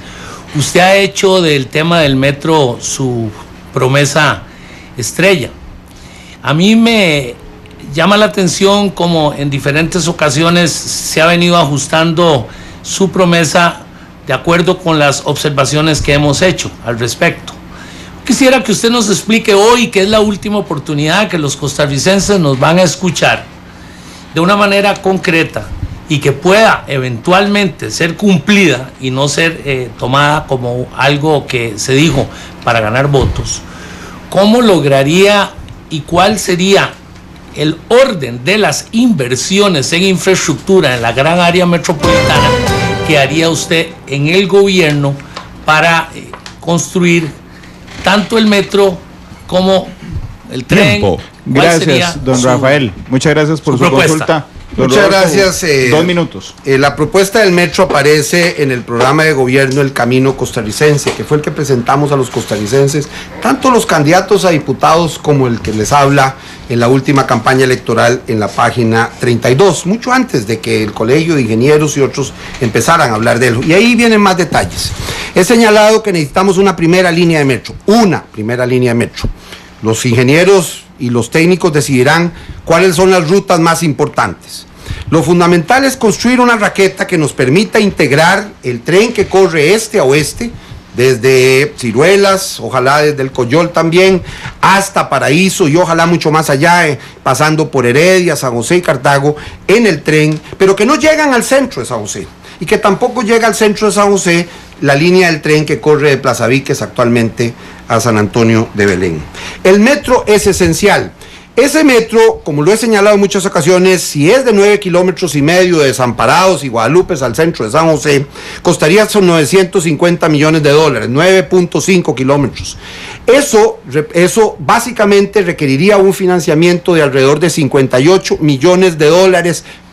usted ha hecho del tema del metro su promesa estrella. A mí me llama la atención como en diferentes ocasiones se ha venido ajustando su promesa de acuerdo con las observaciones que hemos hecho al respecto. Quisiera que usted nos explique hoy, que es la última oportunidad que los costarricenses nos van a escuchar de una manera concreta y que pueda eventualmente ser cumplida y no ser tomada como algo que se dijo para ganar votos. ¿Cómo lograría y cuál sería el orden de las inversiones en infraestructura en la gran área metropolitana que haría usted en el gobierno para construir tanto el metro como el tren? Gracias, don Rafael. Muchas gracias por su consulta. Muchas gracias. 2 minutos. La propuesta del metro aparece en el programa de gobierno El Camino Costarricense, que fue el que presentamos a los costarricenses, tanto los candidatos a diputados como el que les habla en la última campaña electoral en la página 32, mucho antes de que el Colegio de Ingenieros y otros empezaran a hablar de él. Y ahí vienen más detalles. He señalado que necesitamos una primera línea de metro, Los ingenieros y los técnicos decidirán cuáles son las rutas más importantes. Lo fundamental es construir una raqueta que nos permita integrar el tren que corre este a oeste, desde Ciruelas, ojalá desde el Coyol también, hasta Paraíso y ojalá mucho más allá, pasando por Heredia, San José y Cartago, en el tren, pero que no llegan al centro de San José, y que tampoco llega al centro de San José la línea del tren que corre de Plaza Víquez actualmente a San Antonio de Belén. El metro es esencial. Ese metro, como lo he señalado en muchas ocasiones, si es de 9,5 kilómetros de Desamparados y Guadalupe al centro de San José, costaría son $950 millones, 9.5 kilómetros. Eso básicamente requeriría un financiamiento de alrededor de $58 millones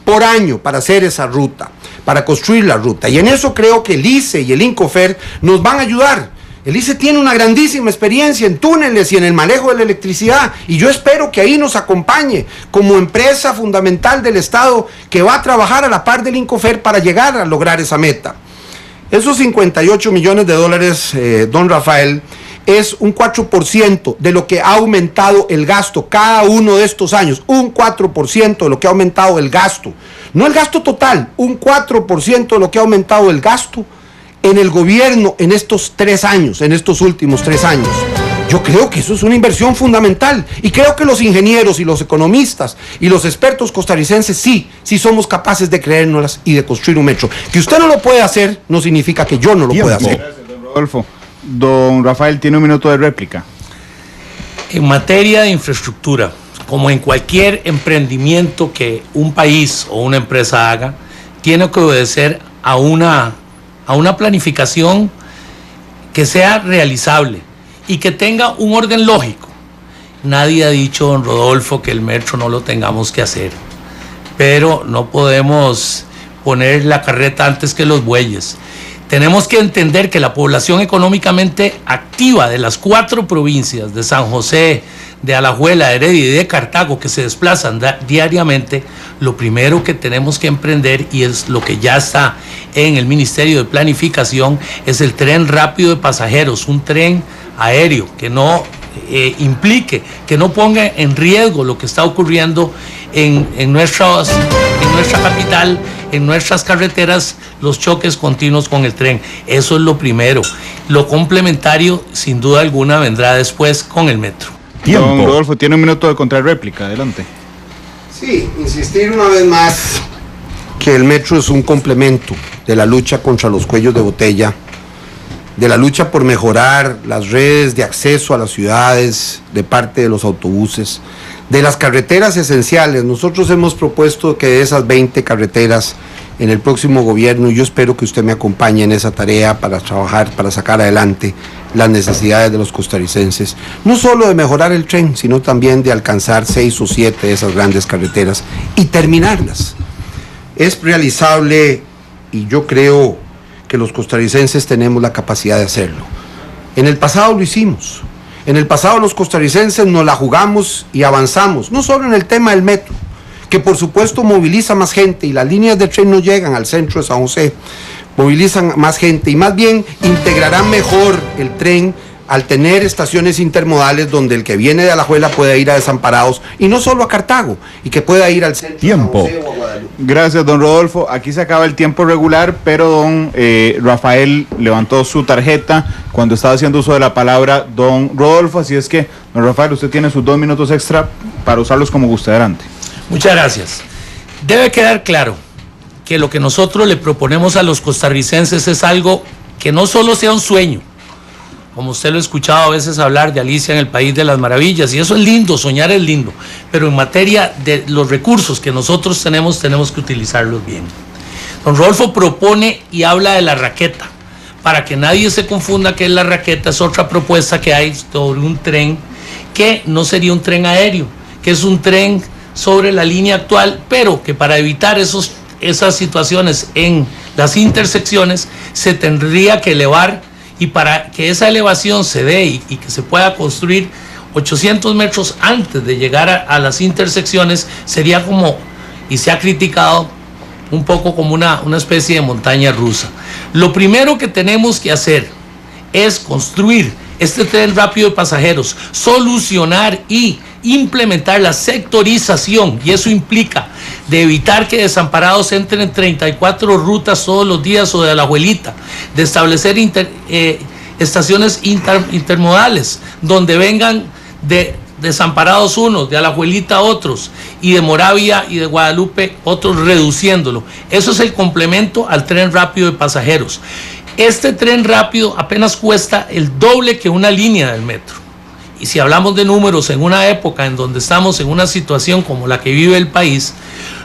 por año para hacer esa ruta, para construir la ruta. Y en eso creo que el ICE y el INCOFER nos van a ayudar. El ICE tiene una grandísima experiencia en túneles y en el manejo de la electricidad, y yo espero que ahí nos acompañe como empresa fundamental del Estado que va a trabajar a la par del INCOFER para llegar a lograr esa meta. Esos $58 millones, don Rafael, es un 4% de lo que ha aumentado el gasto cada uno de estos años, un 4% de lo que ha aumentado el gasto, no el gasto total, un 4% de lo que ha aumentado el gasto en el gobierno en estos 3 años, en estos últimos 3 años. Yo creo que eso es una inversión fundamental, y creo que los ingenieros y los economistas y los expertos costarricenses sí somos capaces de creérnoslas y de construir un metro. Que usted no lo puede hacer no significa que yo no lo pueda hacer. Gracias, don Rodolfo. Don Rafael, tiene 1 minuto de réplica. En materia de infraestructura, como en cualquier emprendimiento que un país o una empresa haga, tiene que obedecer a una planificación que sea realizable y que tenga un orden lógico. Nadie ha dicho, don Rodolfo, que el metro no lo tengamos que hacer, pero no podemos poner la carreta antes que los bueyes. Tenemos que entender que la población económicamente activa de las 4 provincias de San José, de Alajuela, de Heredia y de Cartago, que se desplazan diariamente, lo primero que tenemos que emprender, y es lo que ya está en el Ministerio de Planificación, es el tren rápido de pasajeros, un tren aéreo que no implique, que no ponga en riesgo lo que está ocurriendo en nuestra capital, en nuestras carreteras, los choques continuos con el tren. Eso es lo primero. Lo complementario, sin duda alguna, vendrá después con el metro. Don Rodolfo, tiene 1 minuto de contrarréplica, adelante. Sí, insistir una vez más que el metro es un complemento de la lucha contra los cuellos de botella, de la lucha por mejorar las redes de acceso a las ciudades de parte de los autobuses, de las carreteras esenciales. Nosotros hemos propuesto que de esas 20 carreteras en el próximo gobierno, y yo espero que usted me acompañe en esa tarea para trabajar, para sacar adelante las necesidades de los costarricenses, no solo de mejorar el tren, sino también de alcanzar 6 o 7 de esas grandes carreteras y terminarlas. Es realizable y yo creo que los costarricenses tenemos la capacidad de hacerlo. En el pasado lo hicimos. En el pasado los costarricenses nos la jugamos y avanzamos, no solo en el tema del metro, que por supuesto moviliza más gente y las líneas de tren no llegan al centro de San José, movilizan más gente y más bien integrarán mejor el tren al tener estaciones intermodales donde el que viene de Alajuela pueda ir a Desamparados y no solo a Cartago, y que pueda ir al centro de San José o a Guadalupe. Gracias, don Rodolfo. Aquí se acaba el tiempo regular, pero don Rafael levantó su tarjeta cuando estaba haciendo uso de la palabra don Rodolfo, así es que, don Rafael, usted tiene sus 2 minutos extra para usarlos como guste. Adelante. Muchas gracias. Debe quedar claro que lo que nosotros le proponemos a los costarricenses es algo que no solo sea un sueño, como usted lo ha escuchado a veces hablar de Alicia en el País de las Maravillas, y eso es lindo, soñar es lindo, pero en materia de los recursos que nosotros tenemos que utilizarlos bien. Don Rodolfo propone y habla de la raqueta. Para que nadie se confunda que la raqueta es otra propuesta que hay sobre un tren que no sería un tren aéreo, que es un tren sobre la línea actual, pero que para evitar esas situaciones en las intersecciones se tendría que elevar, y para que esa elevación se dé y que se pueda construir 800 metros antes de llegar a las intersecciones, sería como, y se ha criticado un poco como una especie de montaña rusa. Lo primero que tenemos que hacer es construir este tren rápido de pasajeros, solucionar y implementar la sectorización, y eso implica de evitar que Desamparados entren en 34 rutas todos los días o de Alajuelita, de establecer estaciones intermodales donde vengan de Desamparados unos, de Alajuelita otros, y de Moravia y de Guadalupe otros, reduciéndolo. Eso es el complemento al tren rápido de pasajeros. Este tren rápido apenas cuesta el doble que una línea del metro. Y si hablamos de números en una época en donde estamos en una situación como la que vive el país,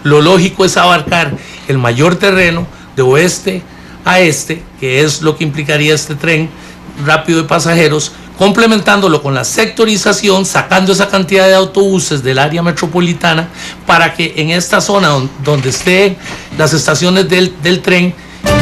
lo lógico es abarcar el mayor terreno de oeste a este, que es lo que implicaría este tren rápido de pasajeros, complementándolo con la sectorización, sacando esa cantidad de autobuses del área metropolitana para que en esta zona donde estén las estaciones del tren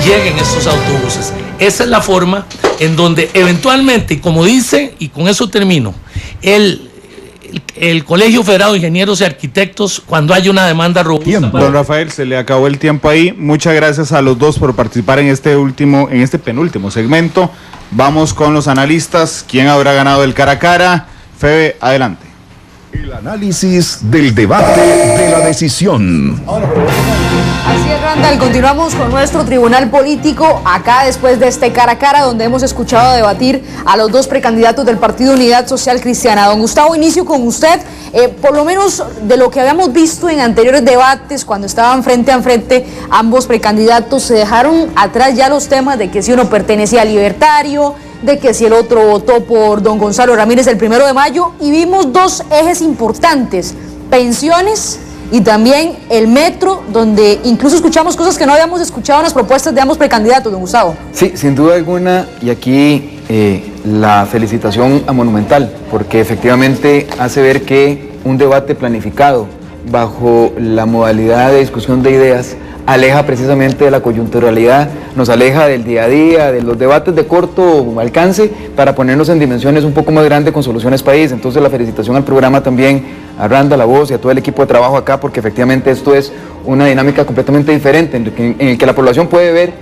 lleguen estos autobuses. Esa es la forma en donde eventualmente, y como dice, y con eso termino, el Colegio Federado de Ingenieros y Arquitectos, cuando haya una demanda robusta. Don Rafael, se le acabó el tiempo ahí. Muchas gracias a los dos por participar en este penúltimo segmento. Vamos con los analistas. ¿Quién habrá ganado el cara a cara? Febe, adelante. El análisis del debate de la decisión. Así es, Randall, continuamos con nuestro tribunal político acá después de este cara a cara donde hemos escuchado debatir a los dos precandidatos del Partido Unidad Social Cristiana. Don Gustavo, inicio con usted. Por lo menos de lo que habíamos visto en anteriores debates, cuando estaban frente a frente ambos precandidatos, se dejaron atrás ya los temas de que si uno pertenecía al libertario, de que si el otro votó por don Gonzalo Ramírez el 1 de mayo, y vimos dos ejes importantes: pensiones y también el metro, donde incluso escuchamos cosas que no habíamos escuchado en las propuestas de ambos precandidatos, don Gustavo. Sí, sin duda alguna, y aquí la felicitación a Monumental, porque efectivamente hace ver que un debate planificado bajo la modalidad de discusión de ideas aleja precisamente de la coyunturalidad, nos aleja del día a día, de los debates de corto alcance, para ponernos en dimensiones un poco más grandes con Soluciones País. Entonces la felicitación al programa también, a Randall, a vos y a todo el equipo de trabajo acá, porque efectivamente esto es una dinámica completamente diferente, en el que la población puede ver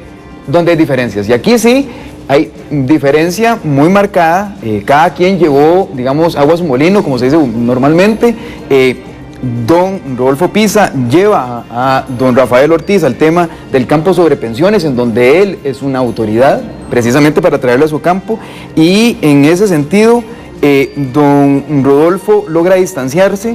dónde hay diferencias. Y aquí sí hay diferencia muy marcada, cada quien llevó, digamos, agua a su molino, como se dice normalmente. Don Rodolfo Pisa lleva a don Rafael Ortiz al tema del campo sobre pensiones, en donde él es una autoridad precisamente para traerlo a su campo, y en ese sentido don Rodolfo logra distanciarse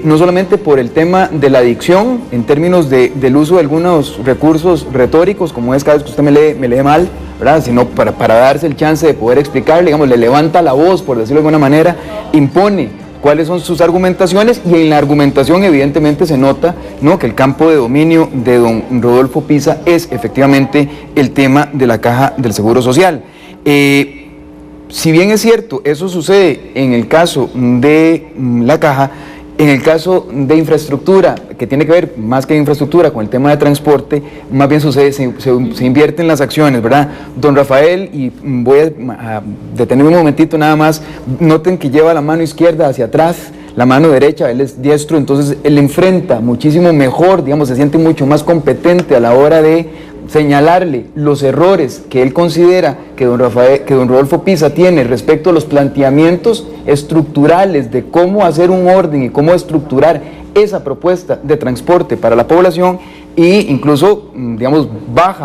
no solamente por el tema de la dicción en términos del uso de algunos recursos retóricos, como es cada vez que usted me lee mal, ¿verdad?, sino para darse el chance de poder explicarle, digamos, le levanta la voz, por decirlo de alguna manera, impone cuáles son sus argumentaciones, y en la argumentación evidentemente se nota, ¿no?, que el campo de dominio de don Rodolfo Pisa es efectivamente el tema de la Caja del Seguro Social. Si bien es cierto, eso sucede en el caso de la Caja, en el caso de infraestructura, que tiene que ver más que infraestructura con el tema de transporte, más bien sucede, se invierten las acciones, ¿verdad? Don Rafael, y voy a detenerme un momentito nada más, noten que lleva la mano izquierda hacia atrás, la mano derecha, él es diestro, entonces él enfrenta muchísimo mejor, digamos, se siente mucho más competente a la hora de señalarle los errores que él considera que don Rodolfo Pisa tiene respecto a los planteamientos estructurales de cómo hacer un orden y cómo estructurar esa propuesta de transporte para la población, e incluso, digamos,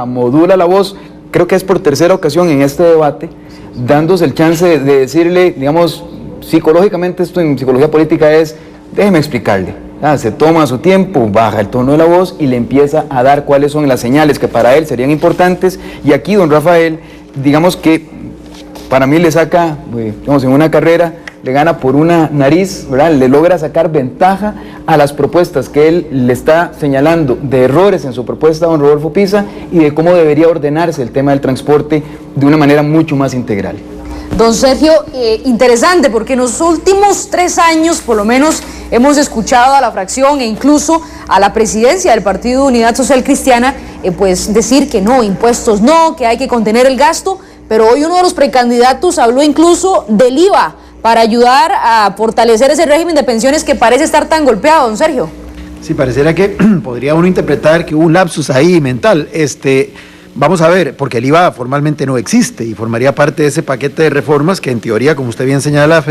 modula la voz, creo que es por tercera ocasión en este debate, dándose el chance de decirle, digamos, psicológicamente, esto en psicología política es, déjeme explicarle. Se toma su tiempo, baja el tono de la voz y le empieza a dar cuáles son las señales que para él serían importantes, y aquí don Rafael, digamos que para mí le saca, digamos, en una carrera, le gana por una nariz, ¿verdad? Le logra sacar ventaja a las propuestas que él le está señalando de errores en su propuesta a don Rodolfo Pisa y de cómo debería ordenarse el tema del transporte de una manera mucho más integral. Don Sergio, interesante, porque en los últimos 3 años, por lo menos, hemos escuchado a la fracción e incluso a la presidencia del Partido Unidad Social Cristiana, pues decir que no, impuestos no, que hay que contener el gasto, pero hoy uno de los precandidatos habló incluso del IVA para ayudar a fortalecer ese régimen de pensiones que parece estar tan golpeado, don Sergio. Sí, pareciera que podría uno interpretar que hubo un lapsus ahí mental. Vamos a ver, porque el IVA formalmente no existe y formaría parte de ese paquete de reformas que en teoría, como usted bien señala,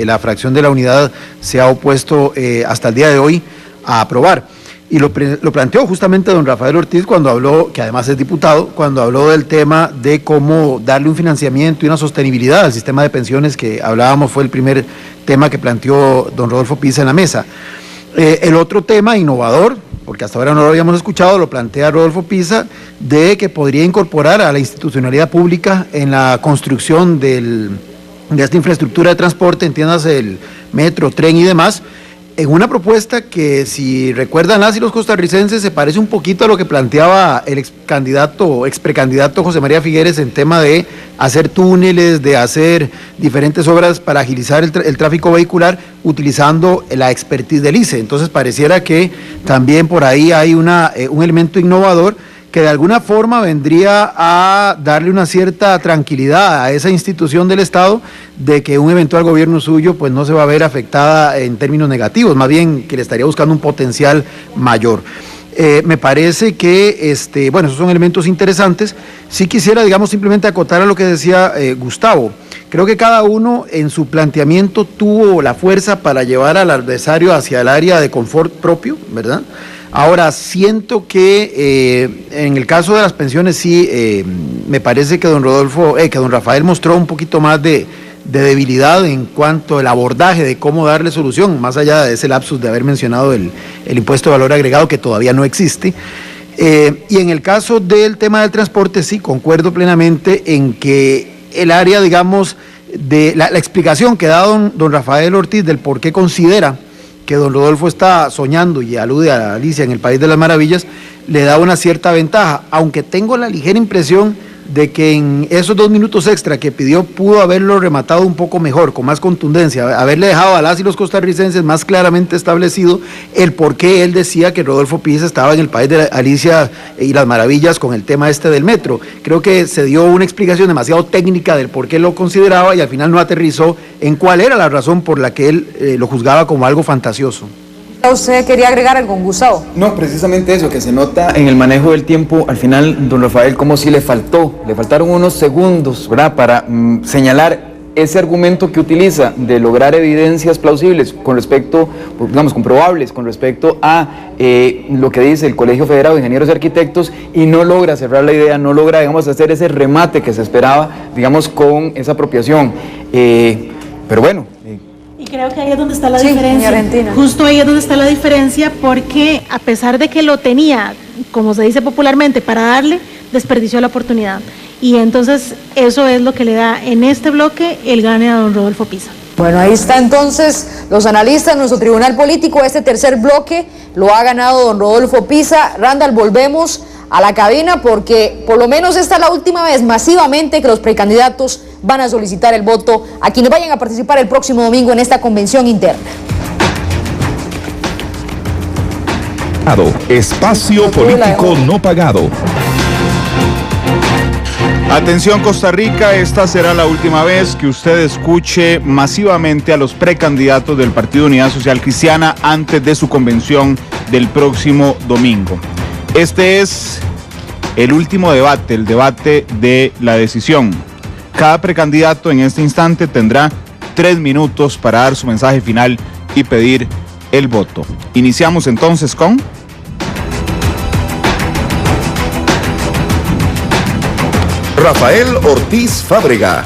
la fracción de la unidad se ha opuesto hasta el día de hoy a aprobar. Y lo planteó justamente don Rafael Ortiz cuando habló, que además es diputado, cuando habló del tema de cómo darle un financiamiento y una sostenibilidad al sistema de pensiones que hablábamos, fue el primer tema que planteó don Rodolfo Pisa en la mesa. El otro tema innovador, porque hasta ahora no lo habíamos escuchado, lo plantea Rodolfo Pisa, de que podría incorporar a la institucionalidad pública en la construcción de esta infraestructura de transporte, entiéndase el metro, tren y demás, en una propuesta que, si recuerdan las y los costarricenses, se parece un poquito a lo que planteaba el ex precandidato José María Figueres en tema de hacer túneles, de hacer diferentes obras para agilizar el tráfico vehicular utilizando la expertise del ICE. Entonces pareciera que también por ahí hay un elemento innovador que de alguna forma vendría a darle una cierta tranquilidad a esa institución del Estado de que un eventual gobierno suyo pues no se va a ver afectada en términos negativos, más bien que le estaría buscando un potencial mayor. Me parece que, bueno, esos son elementos interesantes. Sí quisiera, digamos, simplemente acotar a lo que decía Gustavo. Creo que cada uno en su planteamiento tuvo la fuerza para llevar al adversario hacia el área de confort propio, ¿verdad? Ahora, siento que en el caso de las pensiones sí, me parece que don Rafael mostró un poquito más de debilidad en cuanto al abordaje de cómo darle solución, más allá de ese lapsus de haber mencionado el impuesto de valor agregado que todavía no existe. Y en el caso del tema del transporte, sí, concuerdo plenamente en que el área, digamos, de la explicación que da don Rafael Ortiz del por qué considera que don Rodolfo está soñando, y alude a Alicia en el País de las Maravillas, le da una cierta ventaja, aunque tengo la ligera impresión de que en esos 2 minutos extra que pidió pudo haberlo rematado un poco mejor, con más contundencia, haberle dejado a las y los costarricenses más claramente establecido el por qué él decía que Rodolfo Pisa estaba en el País de Alicia y las Maravillas con el tema del metro. Creo que se dio una explicación demasiado técnica del por qué lo consideraba y al final no aterrizó en cuál era la razón por la que él lo juzgaba como algo fantasioso. ¿Usted quería agregar algo, Gustavo? No, precisamente eso, que se nota en el manejo del tiempo, al final, don Rafael, como si le faltaron unos segundos, ¿verdad?, para señalar ese argumento que utiliza de lograr evidencias plausibles con respecto, digamos, comprobables con respecto a lo que dice el Colegio Federado de Ingenieros y Arquitectos, y no logra cerrar la idea, no logra, digamos, hacer ese remate que se esperaba, digamos, con esa apropiación. Pero bueno... Y creo que ahí es donde está la diferencia. Justo ahí es donde está la diferencia, porque a pesar de que lo tenía, como se dice popularmente, para darle, desperdició la oportunidad. Y entonces eso es lo que le da en este bloque el gane a don Rodolfo Pisa. Bueno, ahí está entonces los analistas, nuestro tribunal político. Este tercer bloque lo ha ganado don Rodolfo Pisa. Randall, volvemos a la cabina porque por lo menos esta es la última vez masivamente que los precandidatos van a solicitar el voto a quienes vayan a participar el próximo domingo en esta convención interna. Espacio político no pagado. Atención Costa Rica, esta será la última vez que usted escuche masivamente a los precandidatos del Partido Unidad Social Cristiana antes de su convención del próximo domingo. Este es el último debate, el debate de la decisión. Cada precandidato en este instante tendrá 3 minutos para dar su mensaje final y pedir el voto. Iniciamos entonces con... Rafael Ortiz Fábrega.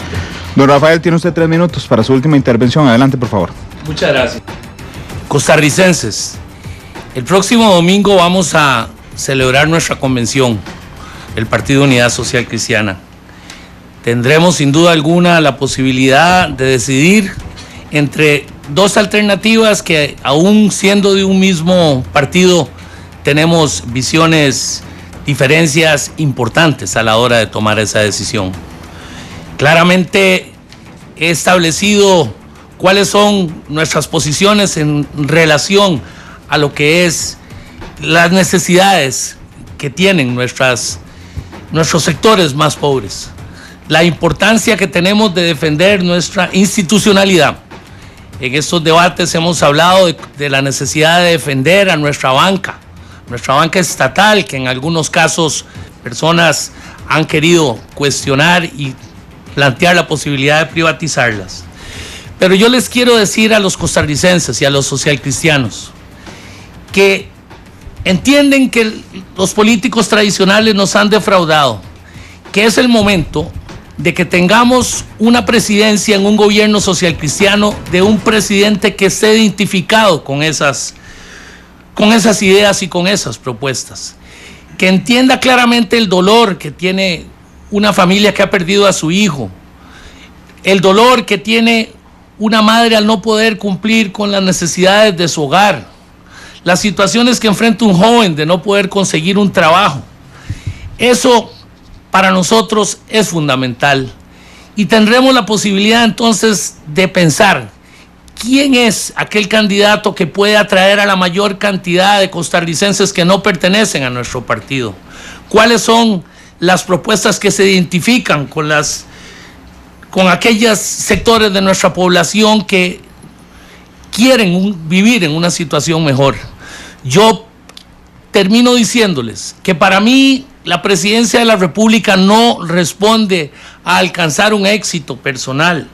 Don Rafael, tiene usted 3 minutos para su última intervención. Adelante, por favor. Muchas gracias. Costarricenses, el próximo domingo vamos a celebrar nuestra convención del Partido Unidad Social Cristiana. Tendremos sin duda alguna la posibilidad de decidir entre 2 alternativas que, aún siendo de un mismo partido, tenemos visiones, diferencias importantes a la hora de tomar esa decisión. Claramente he establecido cuáles son nuestras posiciones en relación a lo que es las necesidades que tienen nuestros sectores más pobres, la importancia que tenemos de defender nuestra institucionalidad. En estos debates hemos hablado de la necesidad de defender a nuestra banca estatal, que en algunos casos personas han querido cuestionar y plantear la posibilidad de privatizarlas. Pero yo les quiero decir a los costarricenses y a los socialcristianos que entienden que los políticos tradicionales nos han defraudado, que es el momento de que tengamos una presidencia en un gobierno socialcristiano de un presidente que esté identificado con esas ideas y con esas propuestas, que entienda claramente el dolor que tiene una familia que ha perdido a su hijo, el dolor que tiene una madre al no poder cumplir con las necesidades de su hogar, las situaciones que enfrenta un joven de no poder conseguir un trabajo. Eso para nosotros es fundamental y tendremos la posibilidad entonces de pensar quién es aquel candidato que puede atraer a la mayor cantidad de costarricenses que no pertenecen a nuestro partido, cuáles son las propuestas que se identifican con aquellos sectores de nuestra población que quieren vivir en una situación mejor. Yo termino diciéndoles que para mí la presidencia de la República no responde a alcanzar un éxito personal.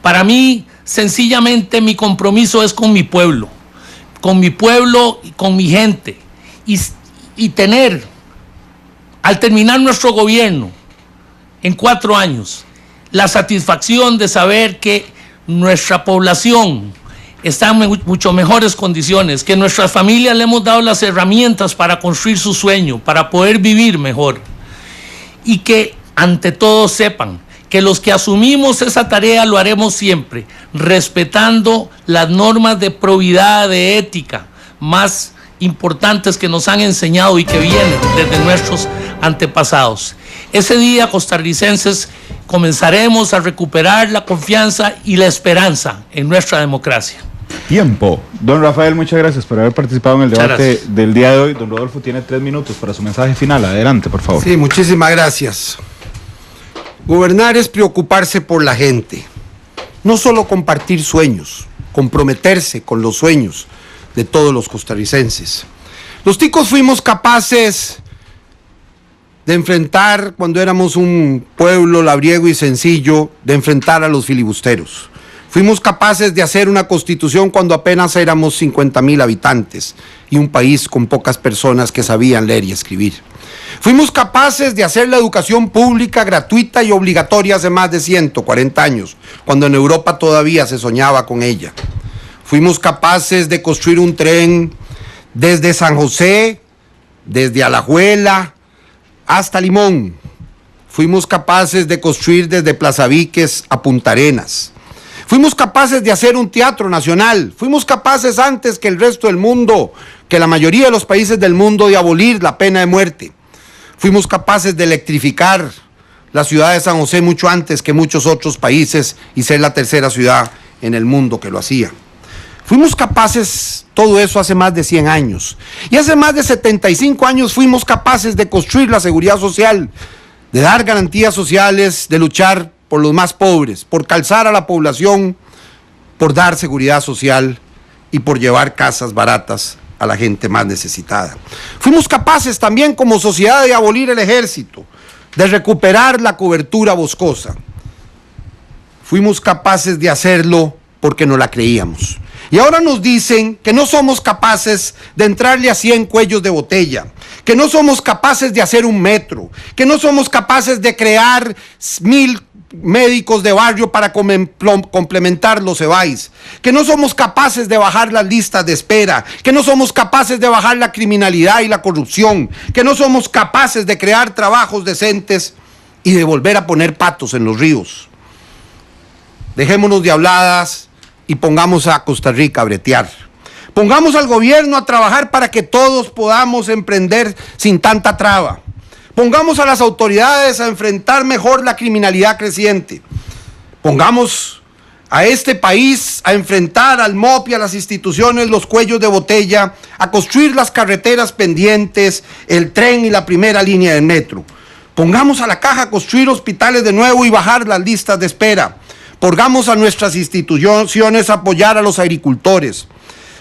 Para mí, sencillamente, mi compromiso es con mi pueblo y con mi gente. Y tener, al terminar nuestro gobierno en 4 años, la satisfacción de saber que nuestra población está en mucho mejores condiciones, que nuestras familias le hemos dado las herramientas para construir su sueño, para poder vivir mejor. Y que, ante todo, sepan que los que asumimos esa tarea lo haremos siempre, respetando las normas de probidad, de ética, más importantes que nos han enseñado y que vienen desde nuestros antepasados. Ese día, costarricenses, comenzaremos a recuperar la confianza y la esperanza en nuestra democracia. Tiempo. Don Rafael, muchas gracias por haber participado en el debate del día de hoy. Don Rodolfo tiene 3 minutos para su mensaje final. Adelante, por favor. Sí, muchísimas gracias. Gobernar es preocuparse por la gente, no solo compartir sueños, comprometerse con los sueños de todos los costarricenses. Los ticos fuimos capaces de enfrentar, cuando éramos un pueblo labriego y sencillo, de enfrentar a los filibusteros. Fuimos capaces de hacer una constitución cuando apenas éramos 50,000 habitantes y un país con pocas personas que sabían leer y escribir. Fuimos capaces de hacer la educación pública gratuita y obligatoria hace más de 140 años, cuando en Europa todavía se soñaba con ella. Fuimos capaces de construir un tren desde San José, desde Alajuela hasta Limón. Fuimos capaces de construir desde Plaza Víquez a Punta Arenas. Fuimos capaces de hacer un teatro nacional, fuimos capaces antes que el resto del mundo, que la mayoría de los países del mundo, de abolir la pena de muerte. Fuimos capaces de electrificar la ciudad de San José mucho antes que muchos otros países y ser la tercera ciudad en el mundo que lo hacía. Fuimos capaces, todo eso hace más de 100 años. Y hace más de 75 años fuimos capaces de construir la seguridad social, de dar garantías sociales, de luchar por los más pobres, por calzar a la población, por dar seguridad social y por llevar casas baratas a la gente más necesitada. Fuimos capaces también como sociedad de abolir el ejército, de recuperar la cobertura boscosa. Fuimos capaces de hacerlo porque no la creíamos. Y ahora nos dicen que no somos capaces de entrarle a 100 cuellos de botella, que no somos capaces de hacer un metro, que no somos capaces de crear 1000 médicos de barrio para complementar los EBAIS, que no somos capaces de bajar las listas de espera, que no somos capaces de bajar la criminalidad y la corrupción, que no somos capaces de crear trabajos decentes y de volver a poner patos en los ríos. Dejémonos de habladas y pongamos a Costa Rica a bretear. Pongamos al gobierno a trabajar para que todos podamos emprender sin tanta traba. Pongamos a las autoridades a enfrentar mejor la criminalidad creciente. Pongamos a este país a enfrentar al MOP y a las instituciones los cuellos de botella, a construir las carreteras pendientes, el tren y la primera línea del metro. Pongamos a la caja a construir hospitales de nuevo y bajar las listas de espera. Pongamos a nuestras instituciones a apoyar a los agricultores.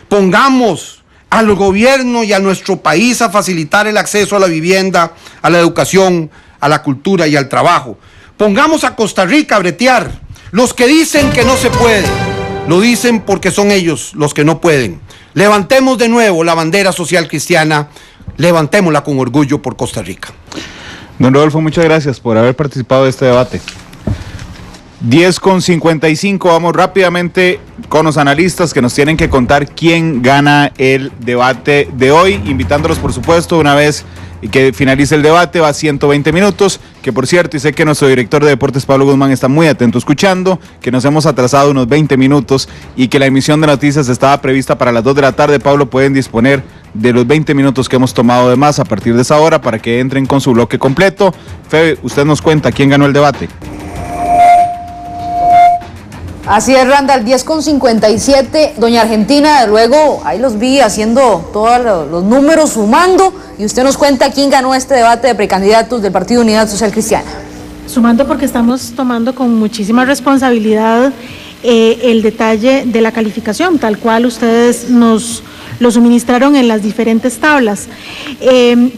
Pongamos al gobierno y a nuestro país a facilitar el acceso a la vivienda, a la educación, a la cultura y al trabajo. Pongamos a Costa Rica a bretear. Los que dicen que no se puede, lo dicen porque son ellos los que no pueden. Levantemos de nuevo la bandera social cristiana, levantémosla con orgullo por Costa Rica. Don Rodolfo, muchas gracias por haber participado de este debate. 10:55, vamos rápidamente con los analistas que nos tienen que contar quién gana el debate de hoy, invitándolos por supuesto una vez que finalice el debate, va a 120 minutos, que por cierto, y sé que nuestro director de deportes Pablo Guzmán está muy atento escuchando, que nos hemos atrasado unos 20 minutos y que la emisión de noticias estaba prevista para las 2 de la tarde, Pablo, pueden disponer de los 20 minutos que hemos tomado de más a partir de esa hora para que entren con su bloque completo. Febe, usted nos cuenta quién ganó el debate. Así es, Randall, 10:57, doña Argentina, luego ahí los vi haciendo todos los números, sumando, y usted nos cuenta quién ganó este debate de precandidatos del Partido Unidad Social Cristiana. Sumando porque estamos tomando con muchísima responsabilidad el detalle de la calificación, tal cual ustedes nos lo suministraron en las diferentes tablas.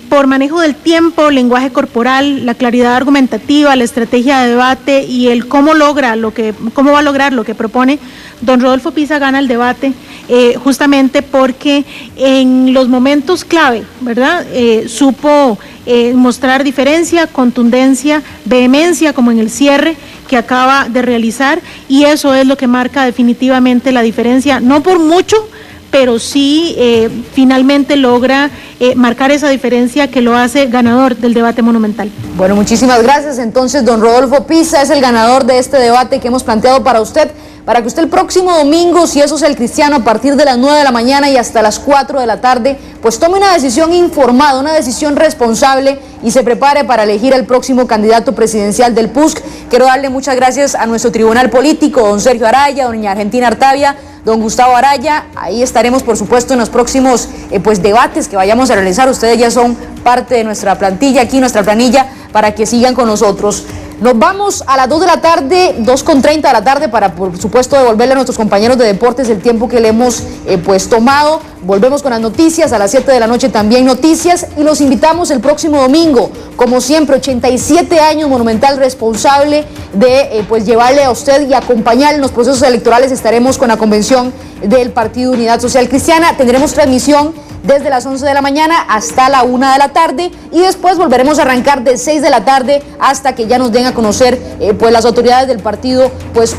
Por manejo del tiempo, lenguaje corporal, la claridad argumentativa, la estrategia de debate y el cómo va a lograr lo que propone, don Rodolfo Pisa gana el debate justamente porque en los momentos clave, ¿verdad? Supo mostrar diferencia, contundencia, vehemencia, como en el cierre que acaba de realizar, y eso es lo que marca definitivamente la diferencia, no por mucho, pero sí finalmente logra marcar esa diferencia que lo hace ganador del debate monumental. Bueno, muchísimas gracias. Entonces, don Rodolfo Pisa es el ganador de este debate que hemos planteado para usted el próximo domingo, si eso es el cristiano, a partir de las 9 de la mañana y hasta las 4 de la tarde, pues tome una decisión informada, una decisión responsable y se prepare para elegir el próximo candidato presidencial del PUSC. Quiero darle muchas gracias a nuestro tribunal político, don Sergio Araya, doña Argentina Artavia, don Gustavo Araya. Ahí estaremos, por supuesto, en los próximos debates que vayamos a realizar. Ustedes ya son parte de nuestra plantilla aquí, nuestra planilla, para que sigan con nosotros. Nos vamos a las 2 de la tarde, 2:30 de la tarde, para por supuesto devolverle a nuestros compañeros de deportes el tiempo que le hemos tomado. Volvemos con las noticias, a las 7 de la noche también noticias, y los invitamos el próximo domingo, como siempre, 87 años, Monumental responsable de llevarle a usted y acompañarle en los procesos electorales. Estaremos con la convención del Partido Unidad Social Cristiana, tendremos transmisión desde las 11 de la mañana hasta la 1 de la tarde, y después volveremos a arrancar de 6 de la tarde hasta que ya nos den a conocer las autoridades del partido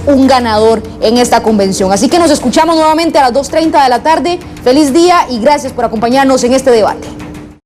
un ganador en esta convención. Así que nos escuchamos nuevamente a las 2:30 de la tarde. Feliz día y gracias por acompañarnos en este debate.